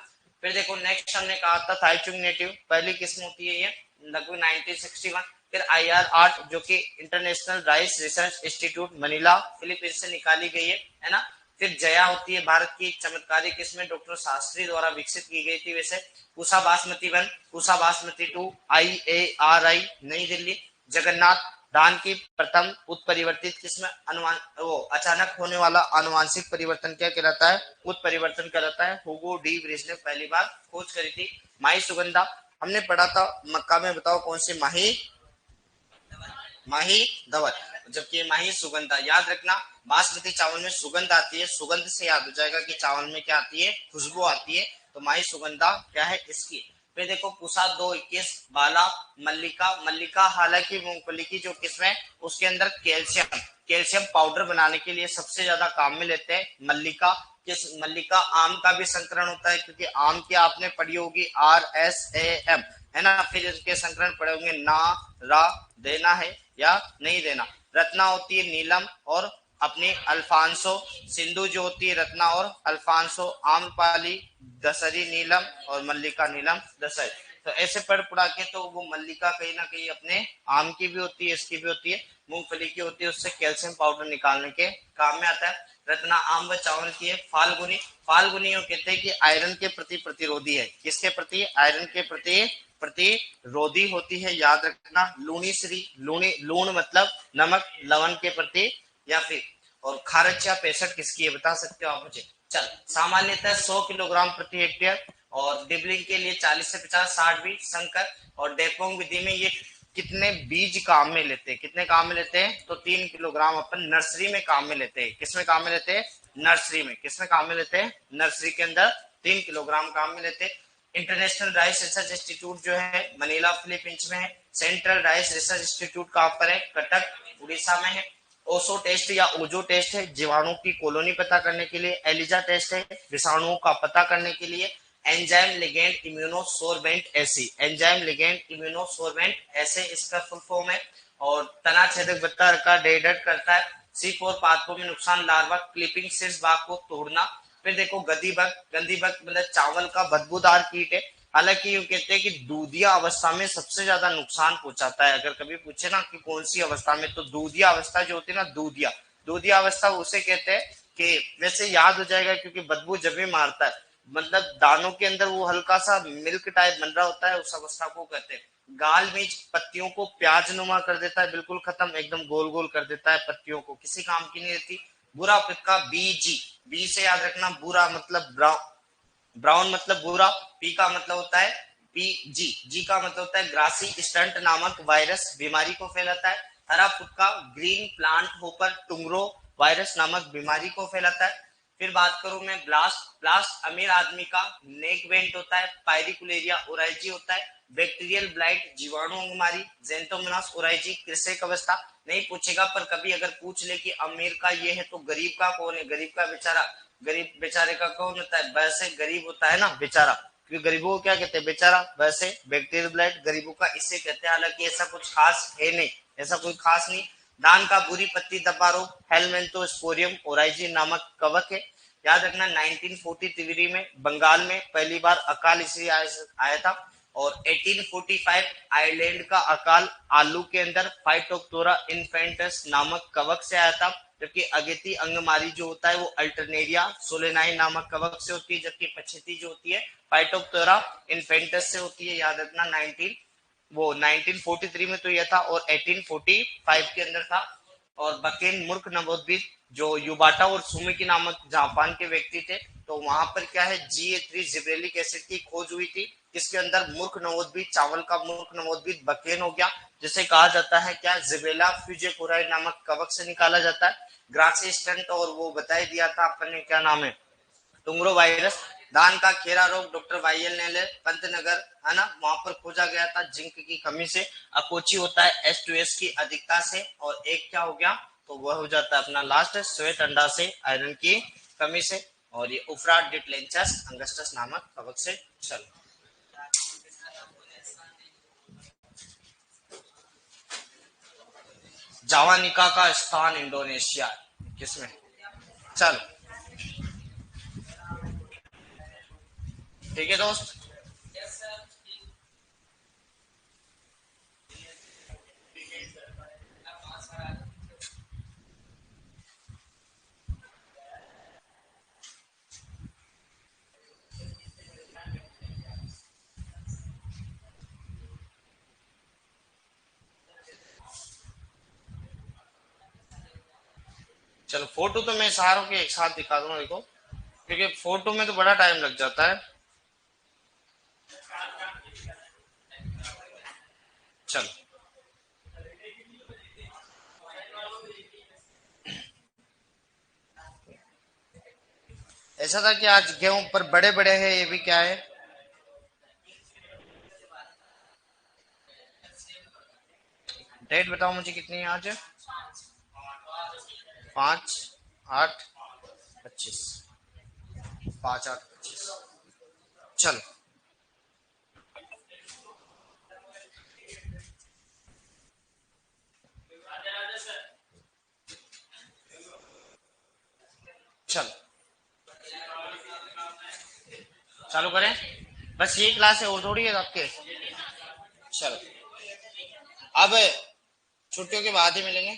[SPEAKER 1] फिर देखो नेक्स्ट हमने कहा था थाइचुंग नेटिव, पहली किस्म होती है ये लगभग 1961। फिर IR8 जो कि international rice research institute Manila Philippines से निकाली गई है ना। फिर जया होती है भारत की चमत्कारी किस्म, डॉक्टर शास्त्री द्वारा विकसित की गई थी। वैसे पूसा बासमती 1, पूसा बासमती 2 IARI नई दिल्ली। जगन्नाथ धान की प्रथम उत्परिवर्तित किस्म, अनुमान वो अचानक होने वाला अनुवांशिक परिवर्तन क्या कहलाता है, उत्परिवर्तन कहलाता है। हुगो डी व्रिज ने पहली बार खोज करी थी। माही सुगंधा हमने पढ़ा था मक्का में, बताओ कौन सी, माही, माही धवल, जबकि माही सुगंधा। याद रखना बासमती चावल में सुगंध आती है, सुगंध से याद हो जाएगा कि चावल में क्या आती है, खुशबू आती है। तो माही सुगंधा क्या है इसकी। फिर देखो पुसा 2-21 बाला मल्लिका। मल्लिका हालांकि मूंगफली की जो किस्म है उसके अंदर कैल्शियम, कैल्शियम पाउडर बनाने के लिए सबसे ज्यादा काम में लेते हैं मल्लिका। किस मल्लिका, आम का भी संकरण होता है क्योंकि आम की आपने पढ़ी होगी RSAM है ना। फिर इसके संकरण पड़े होंगे ना, रा, देना है या नहीं देना। रत्ना होती है नीलम और अपनी अल्फांसो। सिंधु जो होती है रत्ना और अल्फांसो। आम्रपाली दशहरी नीलम और मल्लिका नीलम दशहरी। तो ऐसे पढ़ पढ़ा के तो वो मल्लिका कहीं ना कहीं अपने आम की भी होती है, इसकी भी होती है। मूंगफली की होती है, उससे कैल्शियम पाउडर निकालने के काम में आता है। रत्ना आम व चावल की है। फाल्गुनी, फाल्गुनी कहते हैं कि आयरन के प्रति प्रतिरोधी है। किसके प्रति? आयरन के प्रति प्रतिरोधी होती है, याद रखना। लूणी श्री, लूणी, लूण मतलब नमक, लवण के प्रति या फिर। और खारचिया 65 किसकी है बता सकते हो आप मुझे? चल, सामान्यतः 100 किलोग्राम प्रति हेक्टेयर, और डिबलिंग के लिए 40 से 50, 60 बीज। संकर और डेपोंग विधि में ये कितने बीज काम में लेते हैं? कितने काम में लेते हैं? तो 3 किलोग्राम अपन नर्सरी में काम में लेते हैं। किसमें काम में लेते हैं? नर्सरी में। किसमें काम में लेते हैं? नर्सरी के अंदर 3 किलोग्राम काम में लेते हैं। इंटरनेशनल राइस रिसर्च इंस्टीट्यूट जो है मनीला फिलीपींस में है। सेंट्रल राइस रिसर्च इंस्टीट्यूट कहां पर है? कटक उड़ीसा में है। ओसो टेस्ट या ओजो टेस्ट है जीवाणु की कॉलोनी पता करने के लिए। एलिजा टेस्ट है विषाणुओं का पता करने के लिए। Enzyme ligand immunosorbent assay, enzyme ligand immunosorbent ऐसे इसका फुल फॉर्म है। और तना छेदक बत्ता का डेडट करता है। C4 पादपों में नुकसान, लार्वा क्लिपिंग शीर्ष भाग को तोड़ना। फिर देखो गंदी बग, गंदी बग मतलब चावल का बदबूदार कीट है। हालांकि ये कहते हैं कि दूधिया अवस्था में सबसे ज्यादा नुकसान पहुंचाता है। अगर कभी पूछे ना कि कौन सी अवस्था में, तो दूधिया अवस्था जो होती है ना, दूधिया, दूधिया अवस्था उसे कहते हैं। कि वैसे याद हो जाएगा क्योंकि बदबू जब भी मारता है, मतलब दानों के अंदर वो हल्का सा मिल्क टाइप बन रहा होता है, उस अवस्था को कहते हैं। गाल बीज पत्तियों को प्याज नुमा कर देता है, बिल्कुल खत्म, एकदम गोल गोल कर देता है पत्तियों को, किसी काम की नहीं रहती। बुरा पिक्का बीजी, बी से याद रखना, बुरा मतलब ब्राउन, ब्राउन मतलब बुरा। पी का मतलब होता है पी जी, जी का मतलब होता है ग्रासी स्टंट नामक वायरस बीमारी को फैलाता है। हरा फुटका ग्रीन प्लांट होपर टुंगरो वायरस नामक बीमारी को फैलाता है। फिर बात करूं मैं ब्लास्ट, ब्लास्ट अमीर आदमी का नेक वेंट होता है। पायरिकुलेरिया ओराइजी होता है। बैक्टीरियल ब्लाइट जीवाणु अंगमारी, जेंटोमोनास ओराइजी कृषक अवस्था। नहीं पूछेगा, पर कभी अगर पूछ ले कि अमीर का ये है तो गरीब का कौन है? गरीब का बेचारा, गरीब बेचारे का कौन होता है? वैसे गरीब होता है ना बेचारा, क्योंकि गरीबों को क्या कहते हैं? बेचारा। वैसे बैक्टीरियल ब्लाइट गरीबों का इससे कहते हैं, हालांकि ऐसा कुछ खास है नहीं, ऐसा कोई खास नहीं। धान का बुरी पत्ती दबा रोग हेलमेंथोस्पोरियम ओराइजी नामक कवक है। याद रखना 1943 में बंगाल में पहली बार अकाल इसलिए आया था। और 1845 आयरलैंड का अकाल आलू के अंदर फाइटोक्टोरा इन्फेंटस नामक कवक से आया था। जबकि अगेती अंगमारी जो होता है वो अल्टरनेरिया सोलेनाई नामक कवक से होती है, जबकि पछेती जो होती है फाइटोक्टोरा इन्फेंटस से होती है। याद रखना 1943 में तो यह था, और 1845 के अंदर था। और बकेन मूर्ख नवोद्भिद जो युबाटा और सुमिकी नामक जापान के व्यक्ति थे, तो वहां पर क्या है GA3 जिब्रेलिक एसिड की खोज हुई थी। इसके अंदर मूर्ख नवोद्भिद, चावल का मूर्ख नवोद्भिद बकेन हो गया, जिसे कहा जाता है क्या? जिबेला फ्यूजेपोराई नामक कवक से निकाला जाता है। ग्रासी स्टंट और वो बताई दिया था अपन ने, क्या नाम है? टुंगरो वायरस। धान का खेरा रोग डॉक्टर वाईएल नेले पंतनगर है ना, वहां पर खोजा गया था जिंक की कमी से। अकोची होता है H2S की अधिकता से। और एक क्या हो गया? तो वह हो जाता है अपना लास्ट श्वेत अंडा से आयरन की कमी से। और ये उफ्रा डिटलेंचस अंगस्टस नामक कवक से। चलो, जावानिका का स्थान इंडोनेशिया, किसमें? चल, ठीक है दोस्त। चलो, फोटो तो मैं सारों के एक साथ दिखा दूंगा, देखो, क्योंकि फोटो में तो बड़ा टाइम लग जाता है। चलो, ऐसा था कि आज गेहूं पर बड़े बड़े हैं, ये भी क्या है? डेट बताओ मुझे कितनी है आज? 5/8/25, 5/8/25। चलो, चलो चालू करें। बस ये क्लास है और थोड़ी है आपके। चलो, अब छुट्टियों के बाद ही मिलेंगे।